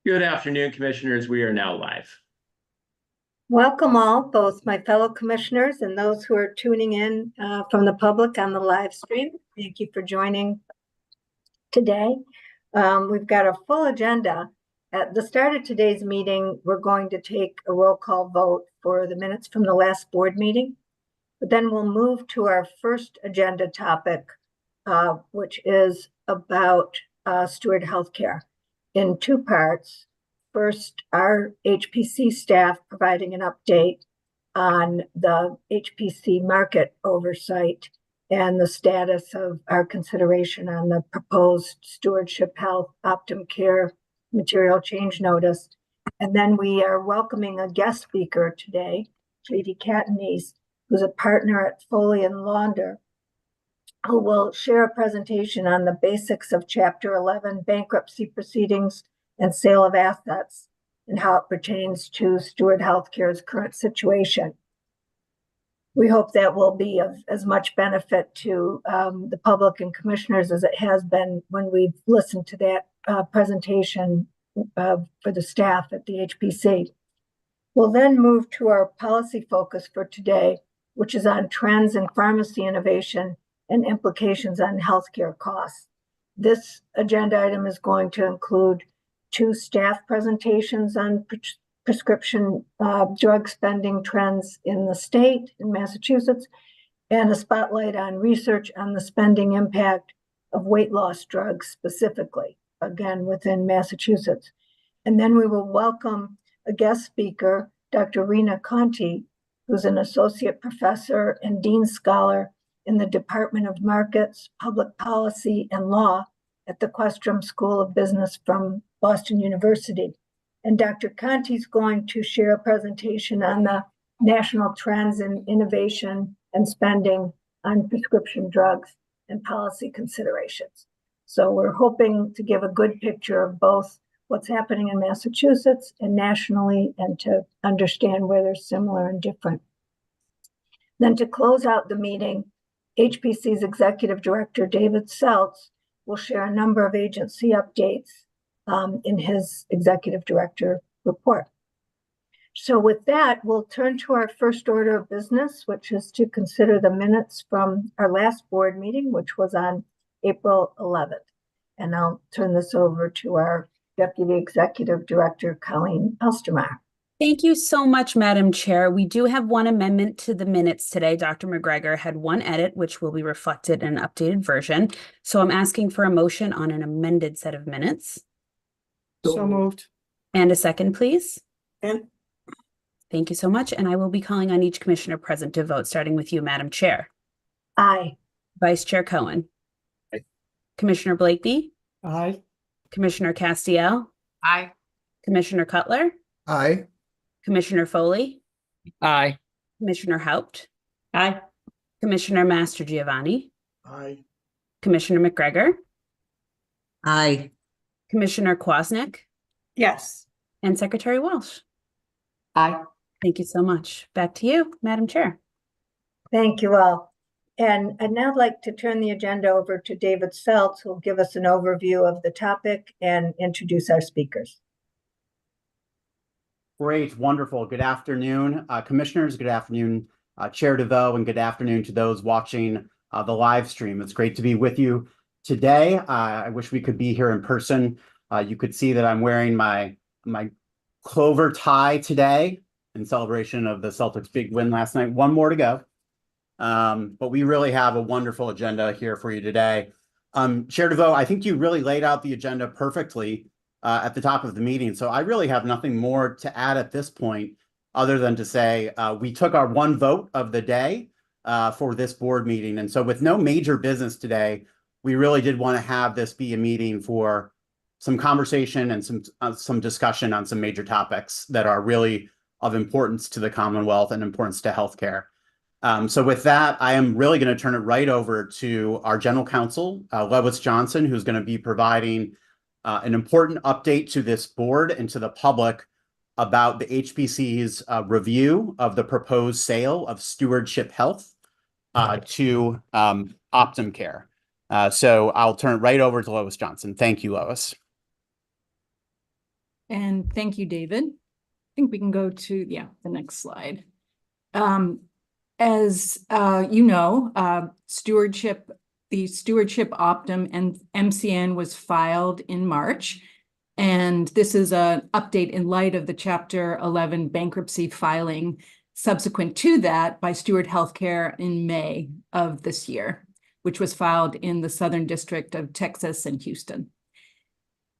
Good afternoon, Commissioners. We are now live. Welcome all, both my fellow commissioners and those who are tuning in from the public on the live stream. Thank you for joining today. We've got a full agenda. At the start of today's meeting, we're going to take a roll call vote for the minutes from the last board meeting. But then we'll move to our first agenda topic, which is about Steward Healthcare in two parts. First, our HPC staff providing an update on the HPC market oversight and the status of our consideration on the proposed Stewardship Health Optum Care material change notice. And then we are welcoming a guest speaker today, Lady Catanese, who's a partner at Foley and Launder, who will share a presentation on the basics of Chapter 11 bankruptcy proceedings and sale of assets and how it pertains to Steward Healthcare's current situation. We hope that will be of as much benefit to the public and commissioners as it has been when we've listened to that presentation for the staff at the HPC. We'll then move to our policy focus for today, which is on trends in pharmacy innovation and implications on healthcare costs. This agenda item is going to include two staff presentations on prescription drug spending trends in the state, in Massachusetts, and a spotlight on research on the spending impact of weight loss drugs specifically, again, within Massachusetts. And then we will welcome a guest speaker, Dr. Reni Conti, who's an associate professor and dean scholar in the Department of Markets, Public Policy, and Law at the Questrom School of Business from Boston University. And Dr. Conti is going to share a presentation on the national trends in innovation and spending on prescription drugs and policy considerations. So we're hoping to give a good picture of both what's happening in Massachusetts and nationally, and to understand where they're similar and different. Then to close out the meeting, HPC's Executive Director, David Seltz, will share a number of agency updates in his Executive Director report. So with that, we'll turn to our first order of business, which is to consider the minutes from our last board meeting, which was on April 11th. And I'll turn this over to our Deputy Executive Director, Colleen Elstermeyer. Thank you so much, Madam Chair. We do have one amendment to the minutes today. Dr. McGregor had one edit, which will be reflected in an updated version. So I'm asking for a motion on an amended set of minutes. So moved. And a second, please. And thank you so much. And I will be calling on each commissioner present to vote, starting with you, Madam Chair. Aye. Vice Chair Cohen. Aye. Commissioner Blakeby. Aye. Commissioner Castiel. Aye. Commissioner Cutler. Aye. Commissioner Foley. Aye. Commissioner Haupt. Aye. Commissioner Master Giovanni. Aye. Commissioner McGregor. Aye. Commissioner Kwasnick. Yes. And Secretary Walsh. Aye. Thank you so much. Back to you, Madam Chair. Thank you all. And I'd now like to turn the agenda over to David Seltz, who will give us an overview of the topic and introduce our speakers. Great, wonderful. Good afternoon, commissioners. Good afternoon, Chair DeVoe, and good afternoon to those watching the live stream. It's great to be with you today. I wish we could be here in person. You could see that I'm wearing my Clover tie today in celebration of the Celtics' big win last night. One more to go. But we really have a wonderful agenda here for you today. Chair DeVoe, I think you really laid out the agenda perfectly at the top of the meeting. So I really have nothing more to add at this point, other than to say we took our one vote of the day for this board meeting. And so with no major business today, we really did want to have this be a meeting for some conversation and some discussion on some major topics that are really of importance to the Commonwealth and importance to healthcare. So with that, I am really going to turn it right over to our General Counsel, Lois Johnson, who's going to be providing an important update to this board and to the public about the HPC's review of the proposed sale of Stewardship Health to Optum Care. So I'll turn it right over to Lois Johnson. Thank you, Lois. And thank you, David. I think we can go to, the next slide. As you know, the Steward-Optum and MCN was filed in March. And this is an update in light of the Chapter 11 bankruptcy filing subsequent to that by Steward Healthcare in May of this year, which was filed in the Southern District of Texas and Houston.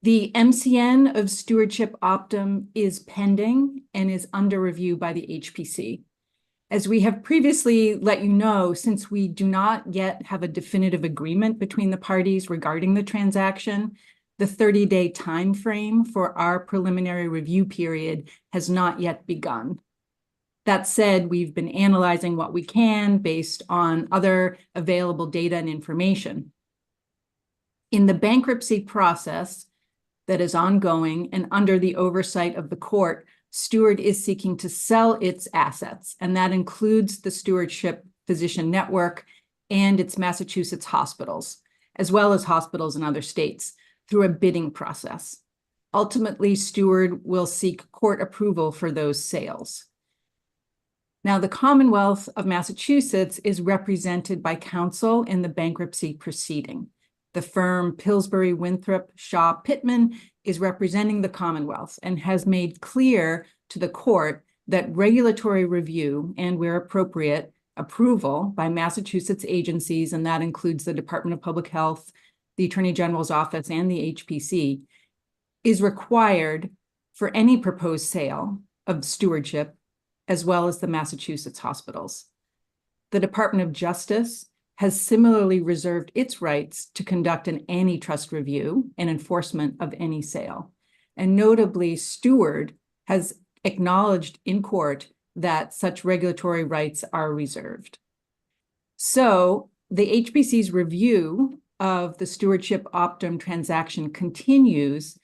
The MCN of Steward-Optum is pending and is under review by the HPC. As we have previously let you know, since we do not yet have a definitive agreement between the parties regarding the transaction, the 30-day time frame for our preliminary review period has not yet begun. That said, we've been analyzing what we can based on other available data and information. In the bankruptcy process that is ongoing and under the oversight of the court, Steward is seeking to sell its assets, and that includes the Stewardship Physician Network and its Massachusetts hospitals, as well as hospitals in other states, through a bidding process. Ultimately, Steward will seek court approval for those sales. Now, the Commonwealth of Massachusetts is represented by counsel in the bankruptcy proceeding. The firm Pillsbury Winthrop Shaw Pittman is representing the Commonwealth and has made clear to the court that regulatory review and, where appropriate, approval by Massachusetts agencies, and that includes the Department of Public Health, the Attorney General's Office, and the HPC, is required for any proposed sale of stewardship, as well as the Massachusetts hospitals. The Department of Justice has similarly reserved its rights to conduct an antitrust review and enforcement of any sale. And notably, Steward has acknowledged in court that such regulatory rights are reserved. So the HPC's review of the Stewardship-Optum transaction continues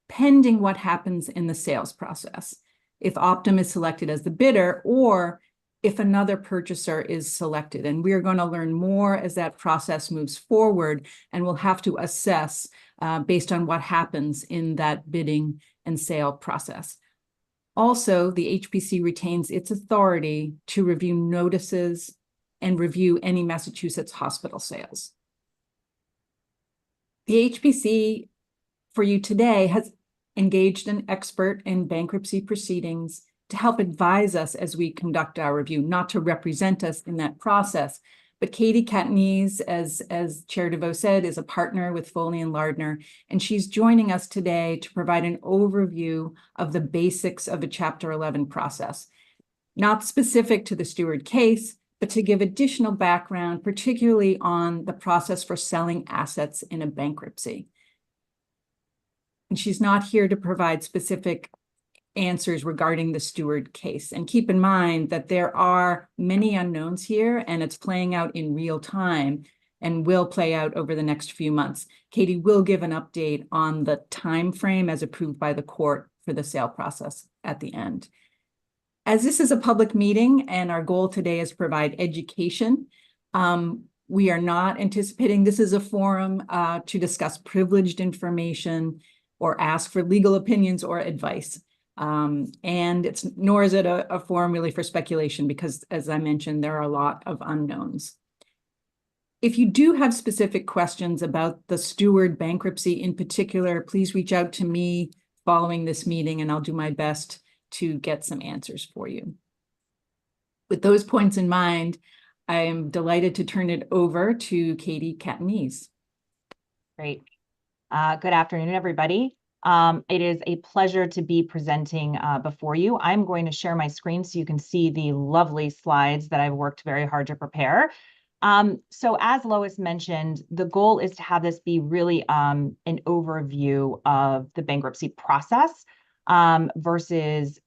pending what happens in the sales process, if Optum is selected as the bidder or if another purchaser is selected. And we are going to learn more as that process moves forward, and we'll have to assess based on what happens in that bidding and sale process. Also, the HPC retains its authority to review notices and review any Massachusetts hospital sales. The HPC for you today has engaged an expert in bankruptcy proceedings to help advise us as we conduct our review, not to represent us in that process. But Katie Catanese, as Chair DeVoe said, is a partner with Foley and Lardner, and she's joining us today to provide an overview of the basics of a Chapter 11 process, not specific to the Steward case, but to give additional background, particularly on the process for selling assets in a bankruptcy. And she's not here to provide specific answers regarding the Steward case. And keep in mind that there are many unknowns here, and it's playing out in real time and will play out over the next few months. Katie will give an update on the time frame as approved by the court for the sale process at the end. As this is a public meeting and our goal today is to provide education, we are not anticipating this is a forum to discuss privileged information or ask for legal opinions or advice. And nor is it a forum really for speculation because, as I mentioned, there are a lot of unknowns. If you do have specific questions about the Steward bankruptcy in particular, please reach out to me following this meeting and I'll do my best to get some answers for you. With those points in mind, I am delighted to turn it over to Katie Catanese. Great. Good afternoon, everybody. It is a pleasure to be presenting before you. I'm going to share my screen so you can see the lovely slides that I've worked very hard to prepare. So as Lois mentioned, the goal is to have this be really an overview of the bankruptcy process versus,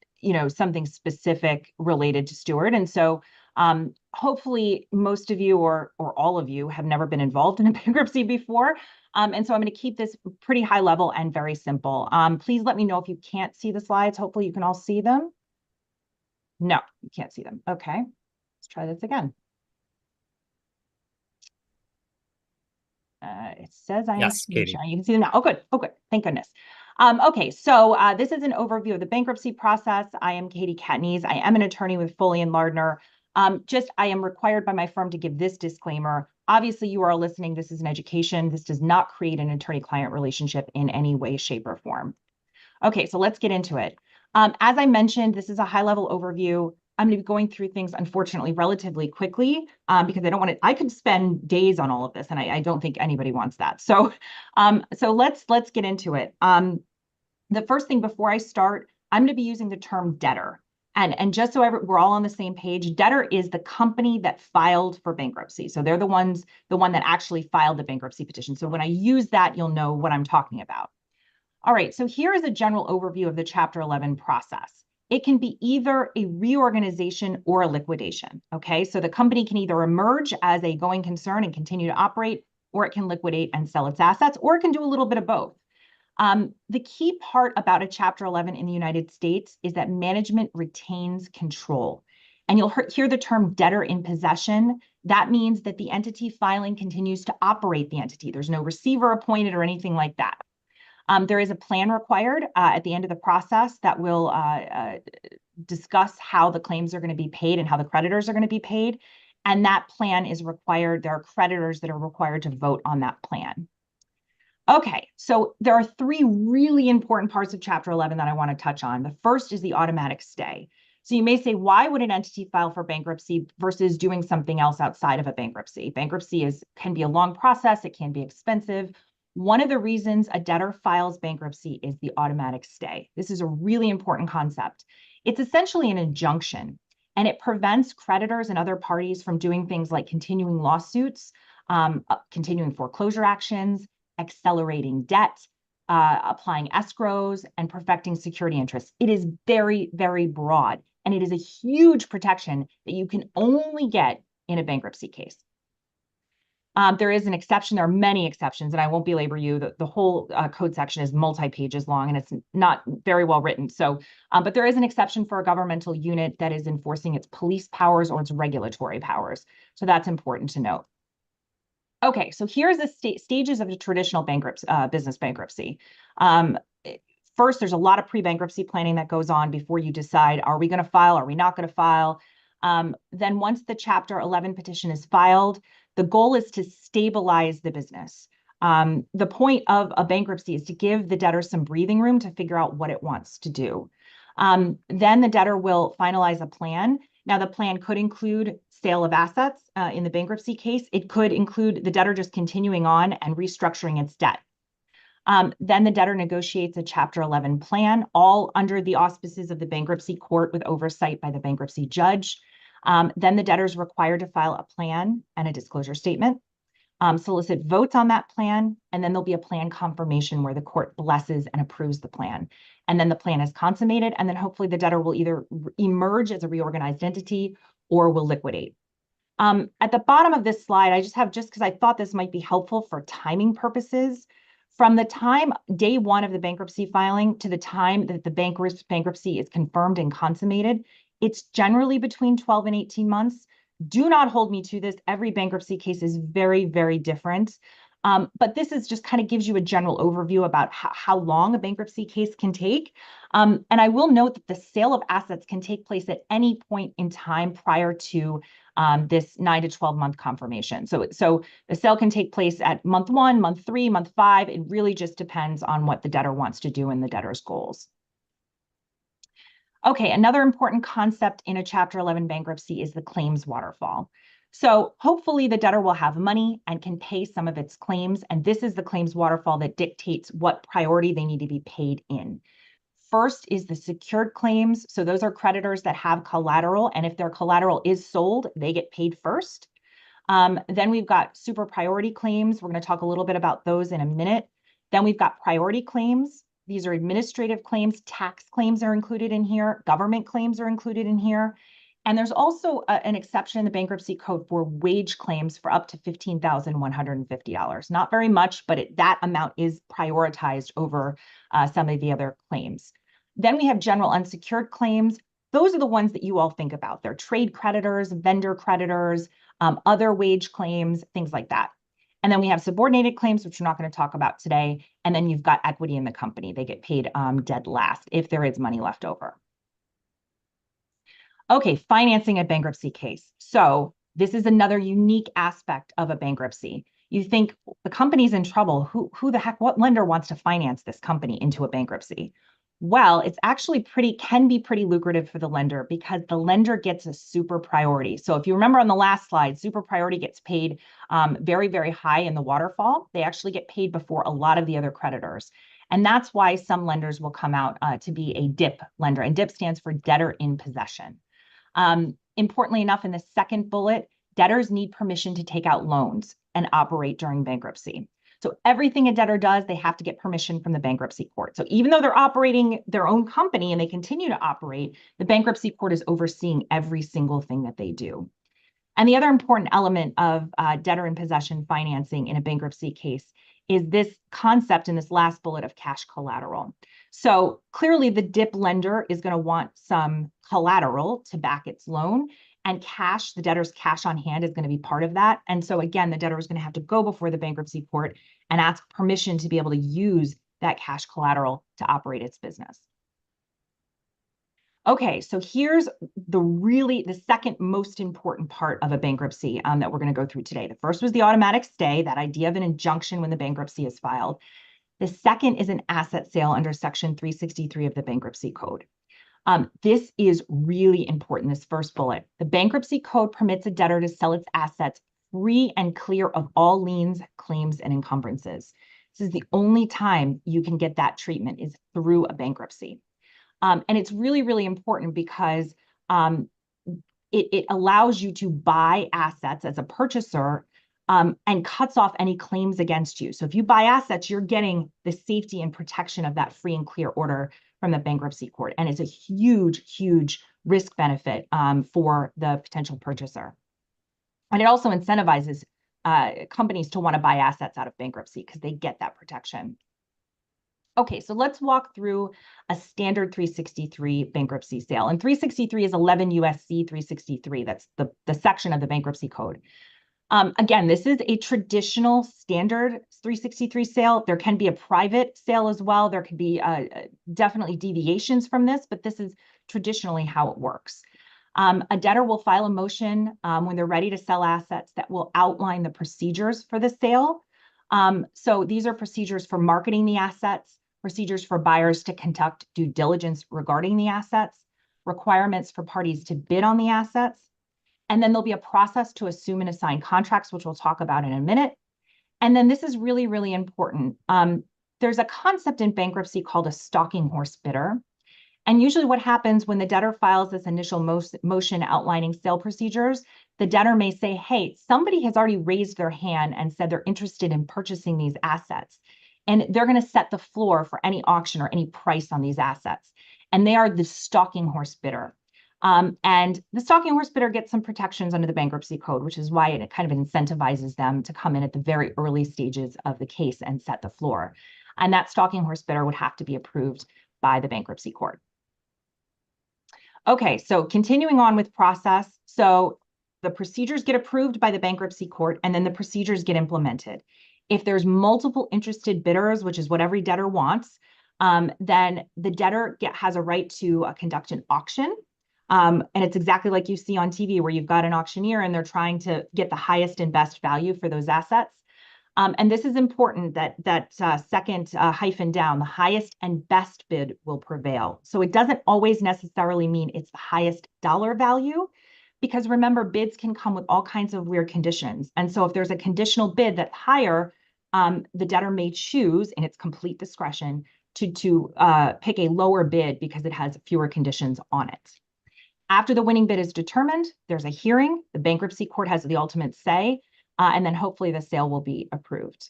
something specific related to Steward. And so hopefully most of you or all of you have never been involved in a bankruptcy before. And so I'm going to keep this pretty high level and very simple. Please let me know if you can't see the slides. Hopefully you can all see them. No, you can't see them. Okay, let's try this again. It says I am Yes, Katie. sharing. You can see them now. Oh, good. Oh, good. Thank goodness. Okay, so this is an overview of the bankruptcy process. I am Katie Catanese. I am an attorney with Foley and Lardner. I am required by my firm to give this disclaimer. Obviously, you are listening. This is an education. This does not create an attorney-client relationship in any way, shape, or form. Okay, so let's get into it. As I mentioned, this is a high-level overview. I'm going to be going through things, unfortunately, relatively quickly because I don't want to. I could spend days on all of this, and I don't think anybody wants that. So let's get into it. The first thing before I start, I'm going to be using the term debtor. And just so we're all on the same page, debtor is the company that filed for bankruptcy. So they're the one that actually filed the bankruptcy petition. So when I use that, you'll know what I'm talking about. All right, so here is a general overview of the Chapter 11 process. It can be either a reorganization or a liquidation, okay? So the company can either emerge as a going concern and continue to operate, or it can liquidate and sell its assets, or it can do a little bit of both. The key part about a Chapter 11 in the United States is that management retains control. And you'll hear the term debtor in possession. That means that the entity filing continues to operate the entity. There's no receiver appointed or anything like that. There is a plan required at the end of the process that will discuss how the claims are going to be paid and how the creditors are going to be paid. And that plan is required. There are creditors that are required to vote on that plan. Okay, so there are three really important parts of Chapter 11 that I want to touch on. The first is the automatic stay. So you may say, why would an entity file for bankruptcy versus doing something else outside of a bankruptcy? Bankruptcy can be a long process. It can be expensive. One of the reasons a debtor files bankruptcy is the automatic stay. This is a really important concept. It's essentially an injunction, and it prevents creditors and other parties from doing things like continuing lawsuits, continuing foreclosure actions, accelerating debt, applying escrows, and perfecting security interests. It is very, very broad, and it is a huge protection that you can only get in a bankruptcy case. There is an exception. There are many exceptions, and I won't belabor you. The whole code section is multi-pages long, and it's not very well written. So, but there is an exception for a governmental unit that is enforcing its police powers or its regulatory powers. So that's important to note. Okay, so here's the stages of the traditional business bankruptcy. First, there's a lot of pre-bankruptcy planning that goes on before you decide, are we going to file? Are we not going to file? Then once the Chapter 11 petition is filed, the goal is to stabilize the business. The point of a bankruptcy is to give the debtor some breathing room to figure out what it wants to do. Then the debtor will finalize a plan. Now, the plan could include sale of assets in the bankruptcy case. It could include the debtor just continuing on and restructuring its debt. Then the debtor negotiates a Chapter 11 plan, all under the auspices of the bankruptcy court with oversight by the bankruptcy judge. Then the debtor is required to file a plan and a disclosure statement, solicit votes on that plan, and then there'll be a plan confirmation where the court blesses and approves the plan. And then the plan is consummated, and then hopefully the debtor will either emerge as a reorganized entity or will liquidate. At the bottom of this slide, I just because I thought this might be helpful for timing purposes, from the time day one of the bankruptcy filing to the time that the bankruptcy is confirmed and consummated, it's generally between 12 and 18 months. Do not hold me to this. Every bankruptcy case is very, very different. But this is just kind of gives you a general overview about how long a bankruptcy case can take. And I will note that the sale of assets can take place at any point in time prior to this 9 to 12 month confirmation. So the sale can take place at month 1, month 3, month 5. It really just depends on what the debtor wants to do and the debtor's goals. Okay, another important concept in a Chapter 11 bankruptcy is the claims waterfall. So hopefully the debtor will have money and can pay some of its claims, and this is the claims waterfall that dictates what priority they need to be paid in. First is the secured claims. So those are creditors that have collateral, and if their collateral is sold, they get paid first. Then we've got super priority claims. We're going to talk a little bit about those in a minute. Then we've got priority claims. These are administrative claims, tax claims are included in here, government claims are included in here. And there's also an exception in the bankruptcy code for wage claims for up to $15,150. Not very much, but that amount is prioritized over some of the other claims. Then we have general unsecured claims. Those are the ones that you all think about. They're trade creditors, vendor creditors, other wage claims, things like that. And then we have subordinated claims, which we're not going to talk about today. And then you've got equity in the company. They get paid dead last if there is money left over. Okay, financing a bankruptcy case. So this is another unique aspect of a bankruptcy. You think the company's in trouble. Who the heck, what lender wants to finance this company into a bankruptcy? Well, it's actually can be pretty lucrative for the lender because the lender gets a super priority. So if you remember on the last slide, super priority gets paid very, very high in the waterfall. They actually get paid before a lot of the other creditors. And that's why some lenders will come out to be a DIP lender. And DIP stands for debtor in possession. Importantly enough, in the second bullet, debtors need permission to take out loans and operate during bankruptcy. So everything a debtor does, they have to get permission from the bankruptcy court. So even though they're operating their own company and they continue to operate, the bankruptcy court is overseeing every single thing that they do. And the other important element of debtor in possession financing in a bankruptcy case is this concept in this last bullet of cash collateral. So clearly the DIP lender is going to want some collateral to back its loan, and cash, the debtor's cash on hand, is going to be part of that. And so again, the debtor is going to have to go before the bankruptcy court and ask permission to be able to use that cash collateral to operate its business. Okay, so here's the second most important part of a bankruptcy that we're going to go through today. The first was the automatic stay, that idea of an injunction when the bankruptcy is filed. The second is an asset sale under Section 363 of the Bankruptcy Code. This is really important, this first bullet. The Bankruptcy Code permits a debtor to sell its assets free and clear of all liens, claims, and encumbrances. This is the only time you can get that treatment is through a bankruptcy. And it's really, really important because it allows you to buy assets as a purchaser and cuts off any claims against you. So if you buy assets, you're getting the safety and protection of that free and clear order from the bankruptcy court. And it's a huge, huge risk benefit for the potential purchaser. And it also incentivizes companies to want to buy assets out of bankruptcy because they get that protection. Okay, so let's walk through a standard 363 bankruptcy sale. And 363 is 11 USC 363. That's the section of the bankruptcy code. Again, this is a traditional standard 363 sale. There can be a private sale as well. There can be definitely deviations from this, but this is traditionally how it works. A debtor will file a motion when they're ready to sell assets that will outline the procedures for the sale. So these are procedures for marketing the assets, procedures for buyers to conduct due diligence regarding the assets, requirements for parties to bid on the assets, and then there'll be a process to assume and assign contracts, which we'll talk about in a minute. And then this is really, really important. There's a concept in bankruptcy called a stalking horse bidder. And usually what happens when the debtor files this initial motion outlining sale procedures, the debtor may say, hey, somebody has already raised their hand and said they're interested in purchasing these assets. And they're going to set the floor for any auction or any price on these assets. And they are the stalking horse bidder. And the stalking horse bidder gets some protections under the bankruptcy code, which is why it kind of incentivizes them to come in at the very early stages of the case and set the floor. And that stalking horse bidder would have to be approved by the bankruptcy court. Okay, so continuing on with process. So the procedures get approved by the bankruptcy court, and then the procedures get implemented. If there's multiple interested bidders, which is what every debtor wants, then the debtor has a right to conduct an auction. And it's exactly like you see on TV where you've got an auctioneer and they're trying to get the highest and best value for those assets. And this is important that second hyphen down, the highest and best bid will prevail. So it doesn't always necessarily mean it's the highest dollar value, because remember, bids can come with all kinds of weird conditions. And so if there's a conditional bid that's higher, the debtor may choose in its complete discretion to pick a lower bid because it has fewer conditions on it. After the winning bid is determined, there's a hearing. The bankruptcy court has the ultimate say, and then hopefully the sale will be approved.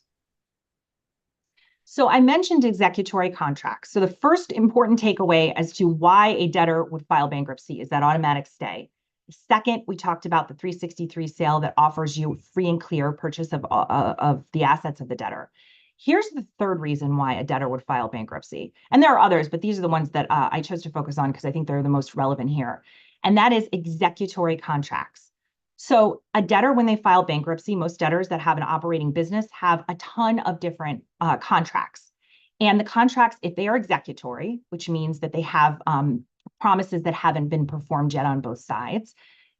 So I mentioned executory contracts. So the first important takeaway as to why a debtor would file bankruptcy is that automatic stay. Second, we talked about the 363 sale that offers you free and clear purchase of the assets of the debtor. Here's the third reason why a debtor would file bankruptcy. And there are others, but these are the ones that I chose to focus on because I think they're the most relevant here. And that is executory contracts. So a debtor, when they file bankruptcy, most debtors that have an operating business have a ton of different contracts. And the contracts, if they are executory, which means that they have promises that haven't been performed yet on both sides,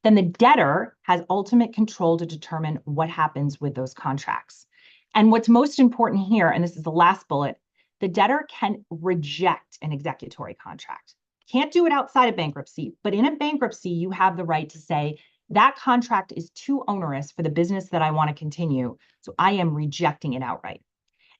then the debtor has ultimate control to determine what happens with those contracts. And what's most important here, and this is the last bullet, the debtor can reject an executory contract. Can't do it outside of bankruptcy, but in a bankruptcy, you have the right to say, that contract is too onerous for the business that I want to continue, so I am rejecting it outright.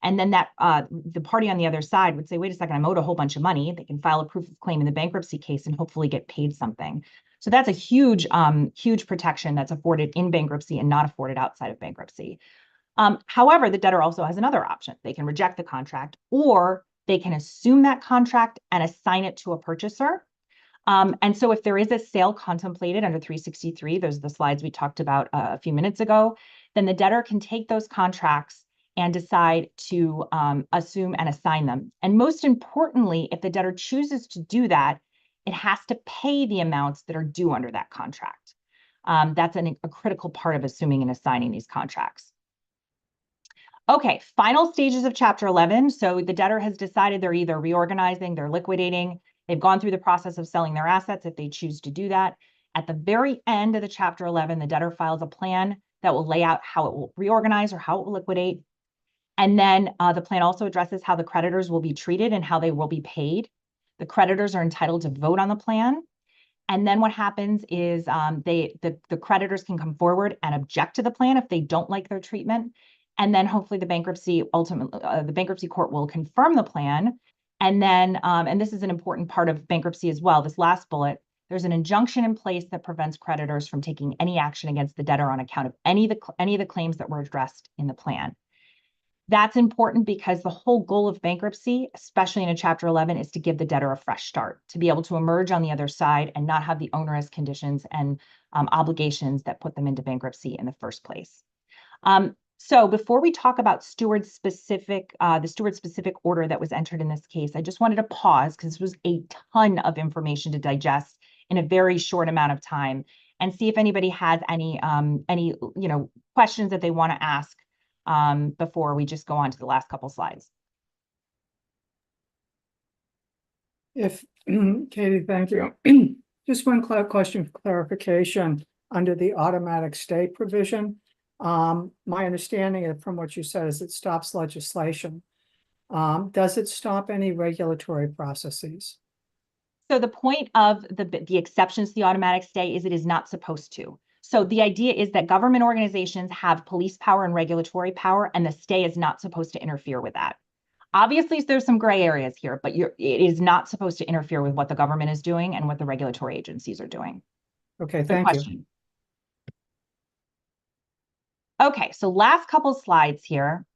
And then that the party on the other side would say, wait a second, I'm owed a whole bunch of money. They can file a proof of claim in the bankruptcy case and hopefully get paid something. So that's a huge, huge protection that's afforded in bankruptcy and not afforded outside of bankruptcy. However, the debtor also has another option. They can reject the contract, or they can assume that contract and assign it to a purchaser. And so if there is a sale contemplated under 363, those are the slides we talked about a few minutes ago, then the debtor can take those contracts and decide to assume and assign them. And most importantly, if the debtor chooses to do that, it has to pay the amounts that are due under that contract. That's a critical part of assuming and assigning these contracts. Okay, final stages of Chapter 11. So the debtor has decided they're either reorganizing, they're liquidating, they've gone through the process of selling their assets if they choose to do that. At the very end of the Chapter 11, the debtor files a plan that will lay out how it will reorganize or how it will liquidate. And then the plan also addresses how the creditors will be treated and how they will be paid. The creditors are entitled to vote on the plan. And then what happens is the creditors can come forward and object to the plan if they don't like their treatment. And then hopefully the bankruptcy court will confirm the plan. And then, and this is an important part of bankruptcy as well, this last bullet, there's an injunction in place that prevents creditors from taking any action against the debtor on account of any of the claims that were addressed in the plan. That's important because the whole goal of bankruptcy, especially in a Chapter 11, is to give the debtor a fresh start, to be able to emerge on the other side and not have the onerous conditions and obligations that put them into bankruptcy in the first place. So before we talk about the steward-specific order that was entered in this case, I just wanted to pause because this was a ton of information to digest in a very short amount of time, and see if anybody has any questions that they want to ask before we just go on to the last couple slides. Katie, thank you. Just one question for clarification under the automatic stay provision. My understanding from what you said is it stops legislation. Does it stop any regulatory processes? So the point of the exceptions to the automatic stay is it is not supposed to. So the idea is that government organizations have police power and regulatory power, and the stay is not supposed to interfere with that. Obviously, there's some gray areas here, but it is not supposed to interfere with what the government is doing and what the regulatory agencies are doing. Okay, thank you. Okay, so last couple slides here.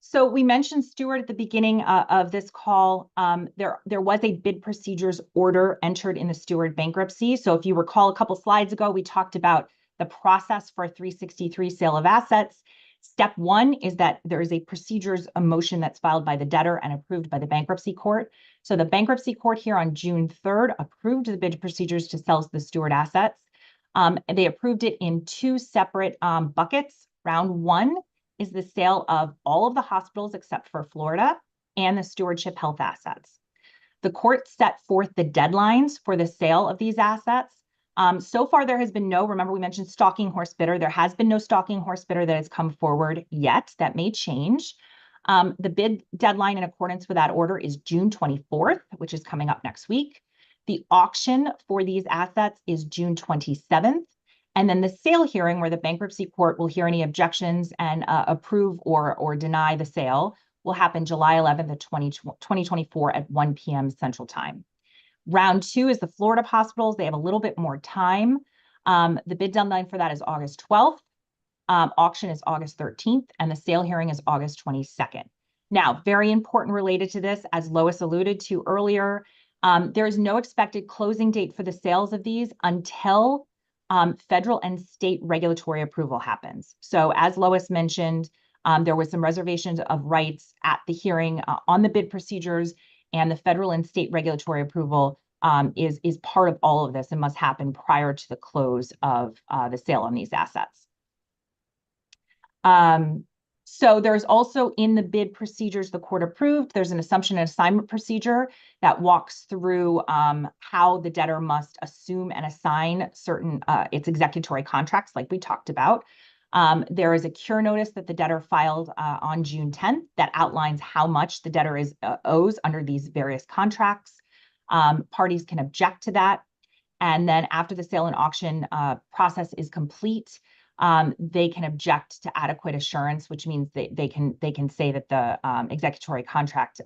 So we mentioned Steward at the beginning of this call. There was a bid procedures order entered in the Steward bankruptcy. So if you recall a couple slides ago, we talked about the process for a 363 sale of assets. Step one is that there is a procedures motion that's filed by the debtor and approved by the bankruptcy court. So the bankruptcy court here on June 3rd approved the bid procedures to sell the Steward assets. And they approved it in two separate buckets. Round one is the sale of all of the hospitals except for Florida and the stewardship health assets. The court set forth the deadlines for the sale of these assets. So far, there has been no, remember we mentioned stalking horse bidder. There has been no stalking horse bidder that has come forward yet. That may change. The bid deadline in accordance with that order is June 24th, which is coming up next week. The auction for these assets is June 27th. And then the sale hearing where the bankruptcy court will hear any objections and approve or deny the sale will happen July 11th of 2024 at 1 p.m. Central Time. Round two is the Florida hospitals. They have a little bit more time. The bid deadline for that is August 12th. Auction is August 13th, and the sale hearing is August 22nd. Now, very important related to this, as Lois alluded to earlier, there is no expected closing date for the sales of these until federal and state regulatory approval happens. So as Lois mentioned, there was some reservations of rights at the hearing on the bid procedures, and the federal and state regulatory approval is part of all of this and must happen prior to the close of the sale on these assets. So there's also in the bid procedures the court approved, there's an assumption and assignment procedure that walks through how the debtor must assume and assign certain its executory contracts like we talked about. There is a cure notice that the debtor filed on June 10th that outlines how much the debtor owes under these various contracts. Parties can object to that. And then after the sale and auction process is complete, they can object to adequate assurance, which means they can say that the executory contract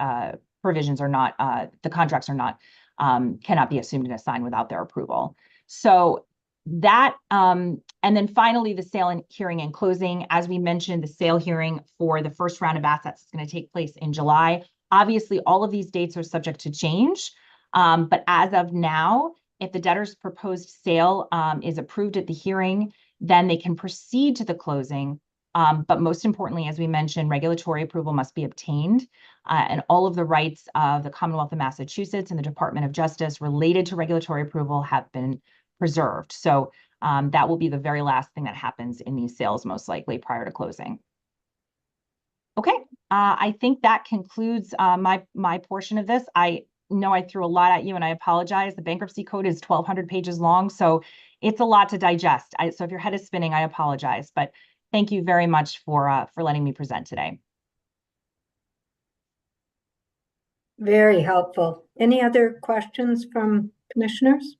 provisions are not, the contracts are not, cannot be assumed and assigned without their approval. So that, and then finally, the sale and hearing and closing. As we mentioned, the sale hearing for the first round of assets is going to take place in July. Obviously, all of these dates are subject to change, but as of now, if the debtor's proposed sale is approved at the hearing, then they can proceed to the closing. But most importantly, as we mentioned, regulatory approval must be obtained, and all of the rights of the Commonwealth of Massachusetts and the Department of Justice related to regulatory approval have been preserved. So that will be the very last thing that happens in these sales, most likely prior to closing. Okay, I think that concludes my portion of this. I know I threw a lot at you and I apologize. The bankruptcy code is 1,200 pages long, so it's a lot to digest. So if your head is spinning, I apologize, but thank you very much for letting me present today. Very helpful. Any other questions from commissioners?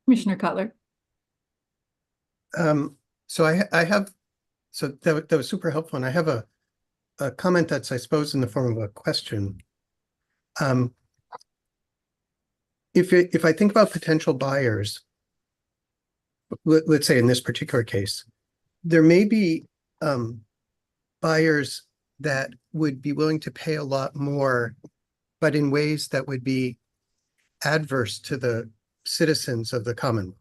Commissioner Cutler. So I have, so that was super helpful, and I have a comment that's, I suppose, in the form of a question. If I think about potential buyers, let's say in this particular case, there may be buyers that would be willing to pay a lot more, but in ways that would be adverse to the citizens of the Commonwealth.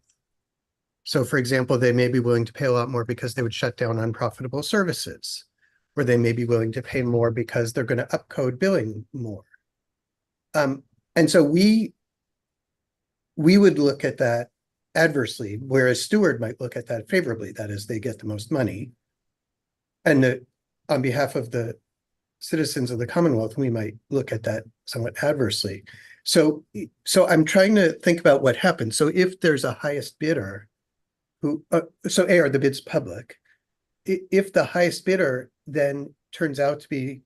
So, for example, they may be willing to pay a lot more because they would shut down unprofitable services, or they may be willing to pay more because they're going to upcode billing more. And so we would look at that adversely, whereas Steward might look at that favorably. That is, they get the most money. And on behalf of the citizens of the Commonwealth, we might look at that somewhat adversely. So I'm trying to think about what happens. So if there's a highest bidder who, so A, are the bids public? If the highest bidder then turns out to be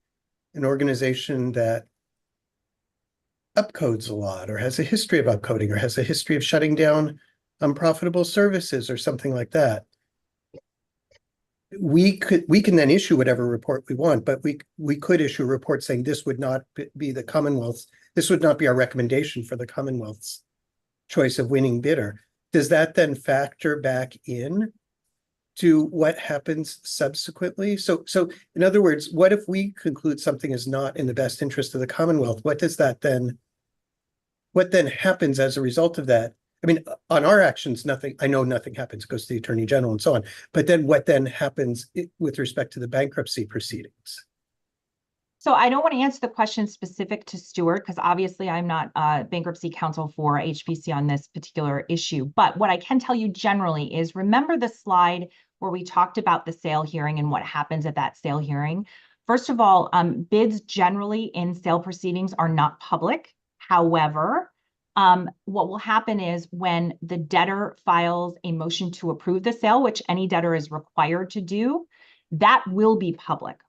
an organization that upcodes a lot, or has a history of upcoding, or has a history of shutting down unprofitable services, or something like that, we can then issue whatever report we want, but we could issue a report saying this would not be the Commonwealth's, this would not be our recommendation for the Commonwealth's choice of winning bidder. Does that then factor back in to what happens subsequently? So in other words, what if we conclude something is not in the best interest of the Commonwealth? What does that then, what then happens as a result of that? I mean, on our actions, nothing, I know nothing happens, goes to the Attorney General and so on, but then what then happens with respect to the bankruptcy proceedings? So I don't want to answer the question specific to Steward, because obviously I'm not bankruptcy counsel for HPC on this particular issue. But what I can tell you generally is, remember the slide where we talked about the sale hearing and what happens at that sale hearing? First of all, bids generally in sale proceedings are not public. However, what will happen is when the debtor files a motion to approve the sale, which any debtor is required to do, that will be public.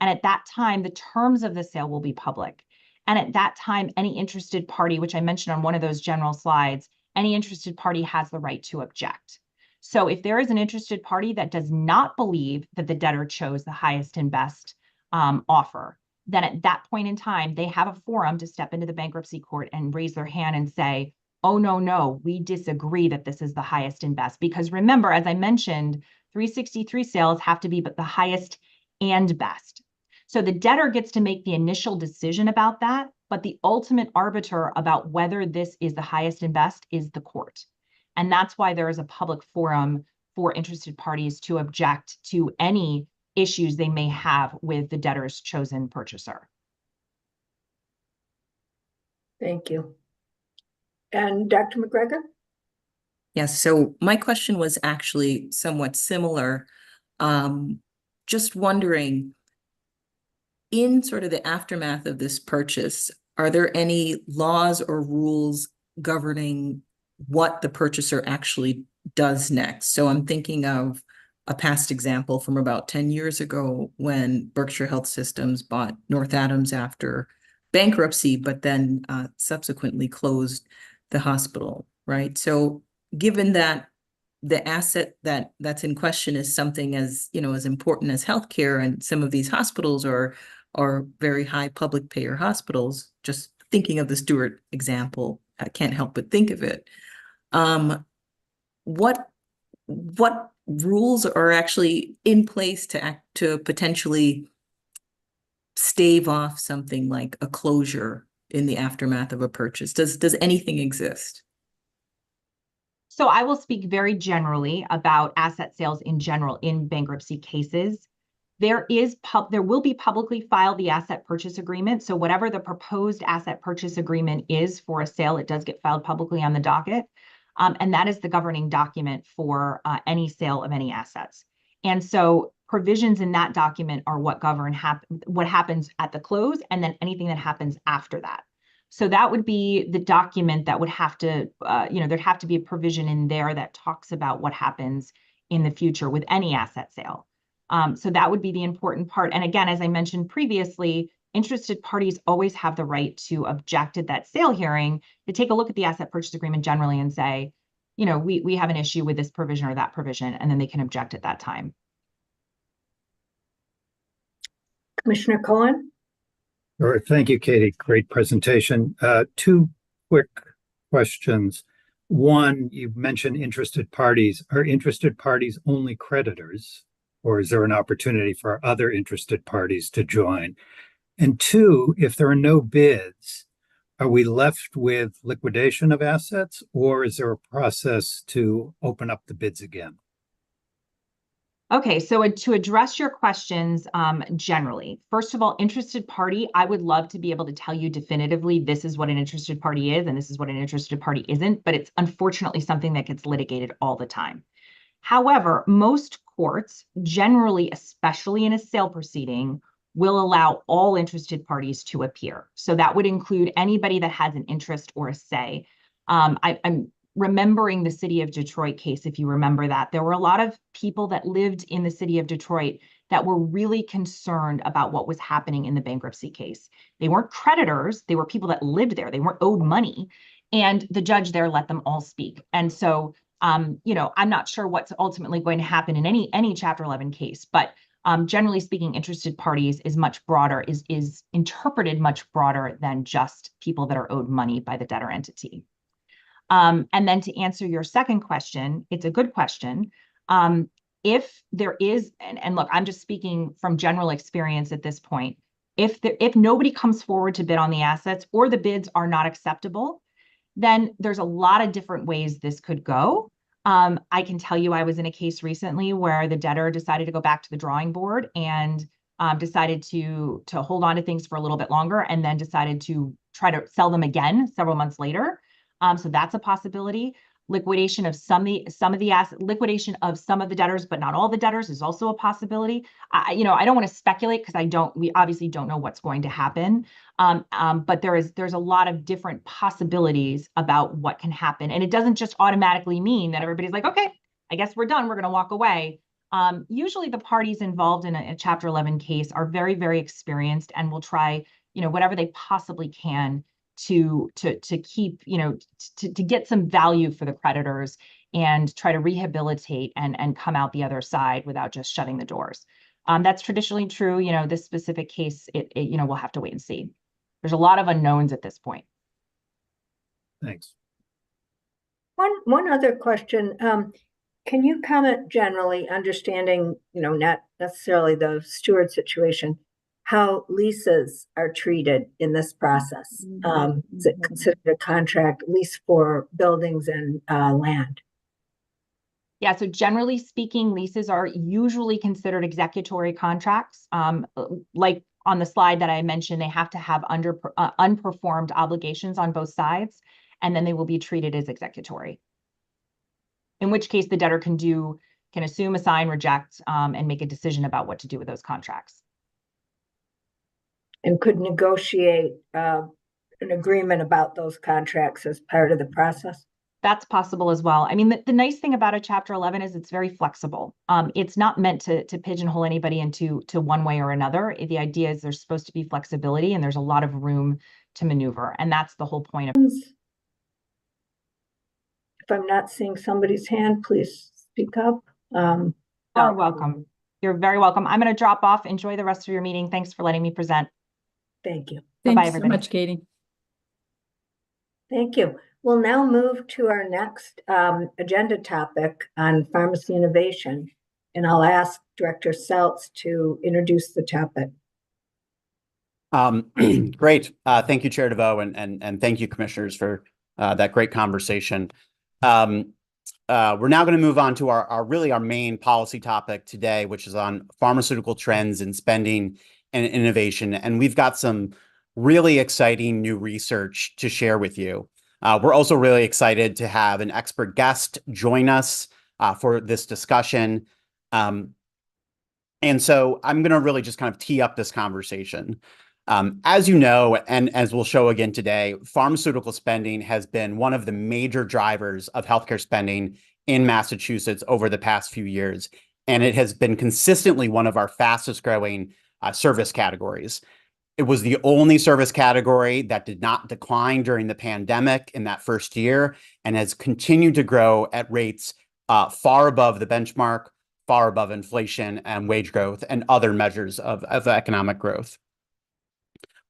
And at that time, the terms of the sale will be public. And at that time, any interested party, which I mentioned on one of those general slides, any interested party has the right to object. So if there is an interested party that does not believe that the debtor chose the highest and best offer, then at that point in time, they have a forum to step into the bankruptcy court and raise their hand and say, oh, no, we disagree that this is the highest and best. Because remember, as I mentioned, 363 sales have to be but the highest and best. So the debtor gets to make the initial decision about that, but the ultimate arbiter about whether this is the highest and best is the court. And that's why there is a public forum for interested parties to object to any issues they may have with the debtor's chosen purchaser. Thank you. And Dr. McGregor? Yes, so my question was actually somewhat similar. Just wondering, in sort of the aftermath of this purchase, are there any laws or rules governing what the purchaser actually does next? So I'm thinking of a past example from about 10 years ago when Berkshire Health Systems bought North Adams after bankruptcy, but then subsequently closed the hospital, right? So given that the asset that's in question is something as, as important as healthcare, and some of these hospitals are very high public payer hospitals, just thinking of the Steward example, I can't help but think of it. What rules are actually in place to potentially stave off something like a closure in the aftermath of a purchase? Does anything exist? So I will speak very generally about asset sales in general in bankruptcy cases. There will be publicly filed the asset purchase agreement. So whatever the proposed asset purchase agreement is for a sale, it does get filed publicly on the docket. And that is the governing document for any sale of any assets. And so provisions in that document are what govern what happens at the close, and then anything that happens after that. So that would be the document that would have to, there'd have to be a provision in there that talks about what happens in the future with any asset sale. So that would be the important part. And again, as I mentioned previously, interested parties always have the right to object at that sale hearing, to take a look at the asset purchase agreement generally and say, we have an issue with this provision or that provision, and then they can object at that time. Commissioner Cohen? All right, thank you, Katie. Great presentation. Two quick questions. One, you mentioned interested parties. Are interested parties only creditors, or is there an opportunity for other interested parties to join? And two, if there are no bids, are we left with liquidation of assets, or is there a process to open up the bids again? Okay, so to address your questions generally, first of all, interested party, I would love to be able to tell you definitively this is what an interested party is and this is what an interested party isn't, but it's unfortunately something that gets litigated all the time. However, most courts, generally, especially in a sale proceeding, will allow all interested parties to appear. So that would include anybody that has an interest or a say. I'm remembering the city of Detroit case, if you remember that, there were a lot of people that lived in the city of Detroit that were really concerned about what was happening in the bankruptcy case. They weren't creditors, they were people that lived there, they weren't owed money, and the judge there let them all speak. And so, I'm not sure what's ultimately going to happen in any Chapter 11 case, but generally speaking, interested parties is much broader, is interpreted much broader than just people that are owed money by the debtor entity. And then to answer your second question, it's a good question. If there is, and look, I'm just speaking from general experience at this point, if nobody comes forward to bid on the assets or the bids are not acceptable, then there's a lot of different ways this could go. I can tell you I was in a case recently where the debtor decided to go back to the drawing board and decided to hold on to things for a little bit longer, and then decided to try to sell them again several months later. So that's a possibility. Liquidation of some of the assets, liquidation of some of the debtors, but not all the debtors, is also a possibility. I don't want to speculate because we obviously don't know what's going to happen. But there's a lot of different possibilities about what can happen. And it doesn't just automatically mean that everybody's like, okay, I guess we're done, we're going to walk away. Usually the parties involved in a Chapter 11 case are very, very experienced and will try, whatever they possibly can to keep, to get some value for the creditors and try to rehabilitate and come out the other side without just shutting the doors. That's traditionally true. This specific case, we'll have to wait and see. There's a lot of unknowns at this point. Thanks. One other question. Can you comment generally, understanding, not necessarily the Steward situation, how leases are treated in this process? Is it considered a contract lease for buildings and land? Yeah, so generally speaking, leases are usually considered executory contracts. Like on the slide that I mentioned, they have to have unperformed obligations on both sides, and then they will be treated as executory. In which case the debtor can assume, assign, reject, and make a decision about what to do with those contracts. And could negotiate an agreement about those contracts as part of the process? That's possible as well. I mean, the nice thing about a Chapter 11 is it's very flexible. It's not meant to pigeonhole anybody into one way or another. The idea is there's supposed to be flexibility and there's a lot of room to maneuver. And that's the whole point of it. If I'm not seeing somebody's hand, please speak up. You're welcome. You're very welcome. I'm going to drop off. Enjoy the rest of your meeting. Thanks for letting me present. Thank you. Bye-bye, Thanks so everybody. much, Katie. Thank you. We'll now move to our next agenda topic on pharmacy innovation. And I'll ask Director Seltz to introduce the topic. Great. Thank you, Chair DeVoe, and thank you, commissioners, for that great conversation. We're now going to move on to our main policy topic today, which is on pharmaceutical trends in spending and innovation. And we've got some really exciting new research to share with you. We're also really excited to have an expert guest join us for this discussion. And so I'm going to really just kind of tee up this conversation. As you know, and as we'll show again today, pharmaceutical spending has been one of the major drivers of healthcare spending in Massachusetts over the past few years. And it has been consistently one of our fastest growing service categories. It was the only service category that did not decline during the pandemic in that first year and has continued to grow at rates far above the benchmark, far above inflation and wage growth and other measures of economic growth.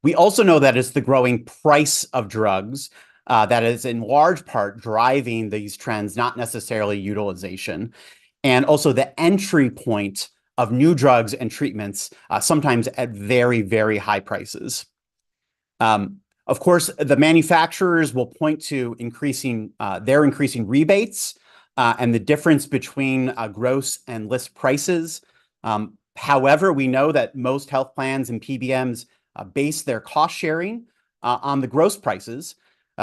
We also know that it's the growing price of drugs that is in large part driving these trends, not necessarily utilization. And also the entry point of new drugs and treatments, sometimes at very, very high prices. Of course, the manufacturers will point to their increasing rebates and the difference between gross and list prices. However, we know that most health plans and PBMs base their cost sharing on the gross prices,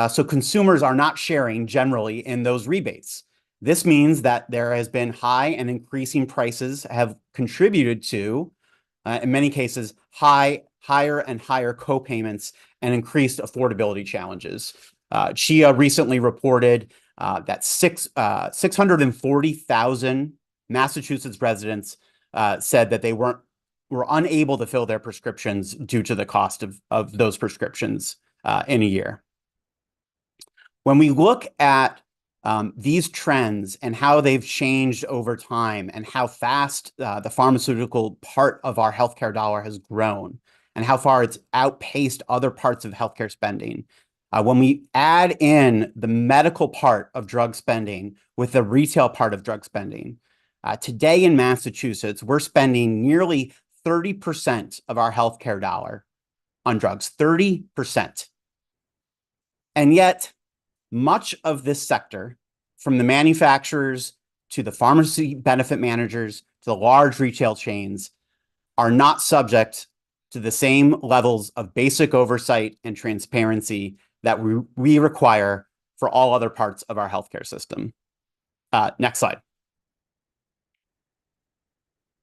so consumers are not sharing generally in those rebates. This means that there has been high and increasing prices have contributed to, in many cases, higher and higher co-payments and increased affordability challenges. CHIA recently reported that 640,000 Massachusetts residents said that they were unable to fill their prescriptions due to the cost of those prescriptions in a year. When we look at these trends and how they've changed over time and how fast the pharmaceutical part of our healthcare dollar has grown and how far it's outpaced other parts of healthcare spending. When we add in the medical part of drug spending with the retail part of drug spending, today in Massachusetts, we're spending nearly 30% of our healthcare dollar on drugs, 30%. And yet, much of this sector, from the manufacturers to the pharmacy benefit managers to the large retail chains, are not subject to the same levels of basic oversight and transparency that we require for all other parts of our healthcare system. Next slide.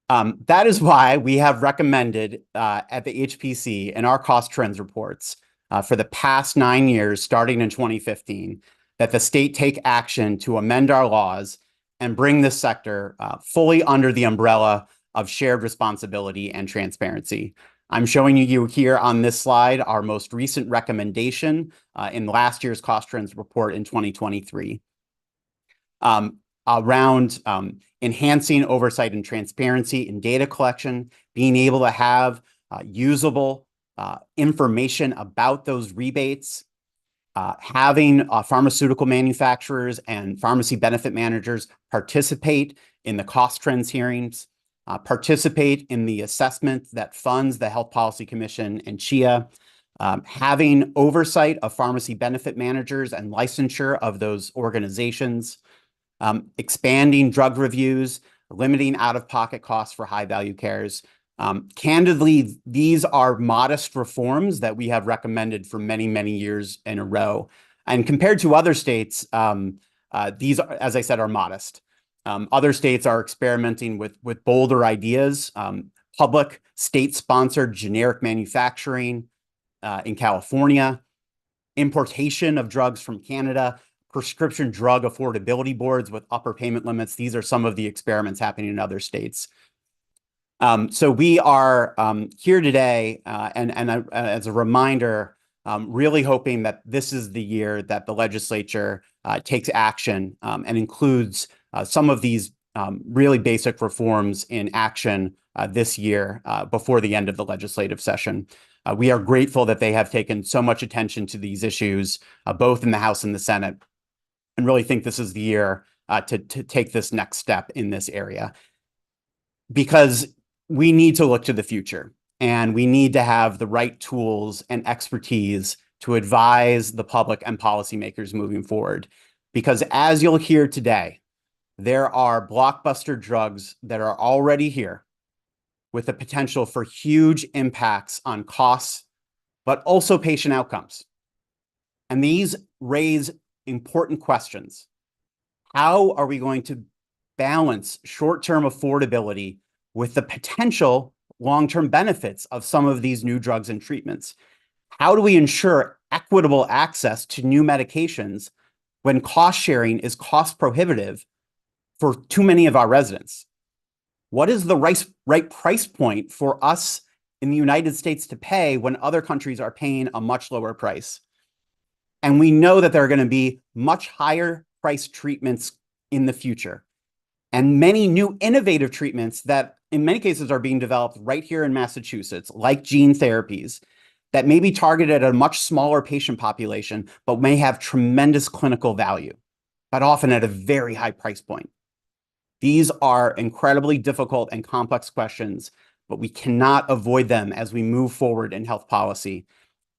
That is why we have recommended at the HPC in our cost trends reports for the past 9 years, starting in 2015, that the state take action to amend our laws and bring this sector fully under the umbrella of shared responsibility and transparency. I'm showing you here on this slide our most recent recommendation in last year's cost trends report in 2023 around enhancing oversight and transparency in data collection, being able to have usable information about those rebates, having pharmaceutical manufacturers and pharmacy benefit managers participate in the cost trends hearings, participate in the assessment that funds the Health Policy Commission and CHIA, having oversight of pharmacy benefit managers and licensure of those organizations, expanding drug reviews, limiting out-of-pocket costs for high-value cares, Candidly, these are modest reforms that we have recommended for many, many years in a row. And compared to other states, these, as I said, are modest. Other states are experimenting with bolder ideas, public state-sponsored generic manufacturing in California, importation of drugs from Canada, prescription drug affordability boards with upper payment limits. These are some of the experiments happening in other states. So we are here today, and as a reminder, really hoping that this is the year that the legislature takes action and includes some of these really basic reforms in action this year before the end of the legislative session. We are grateful that they have taken so much attention to these issues, both in the House and the Senate, and really think this is the year to take this next step in this area. Because we need to look to the future, and we need to have the right tools and expertise to advise the public and policymakers moving forward. Because as you'll hear today, there are blockbuster drugs that are already here with the potential for huge impacts on costs, but also patient outcomes. And these raise important questions. How are we going to balance short-term affordability with the potential long-term benefits of some of these new drugs and treatments? How do we ensure equitable access to new medications when cost sharing is cost prohibitive for too many of our residents? What is the right price point for us in the United States to pay when other countries are paying a much lower price? And we know that there are going to be much higher priced treatments in the future, and many new innovative treatments that in many cases are being developed right here in Massachusetts, like gene therapies that may be targeted at a much smaller patient population, but may have tremendous clinical value, but often at a very high price point. These are incredibly difficult and complex questions, but we cannot avoid them as we move forward in health policy.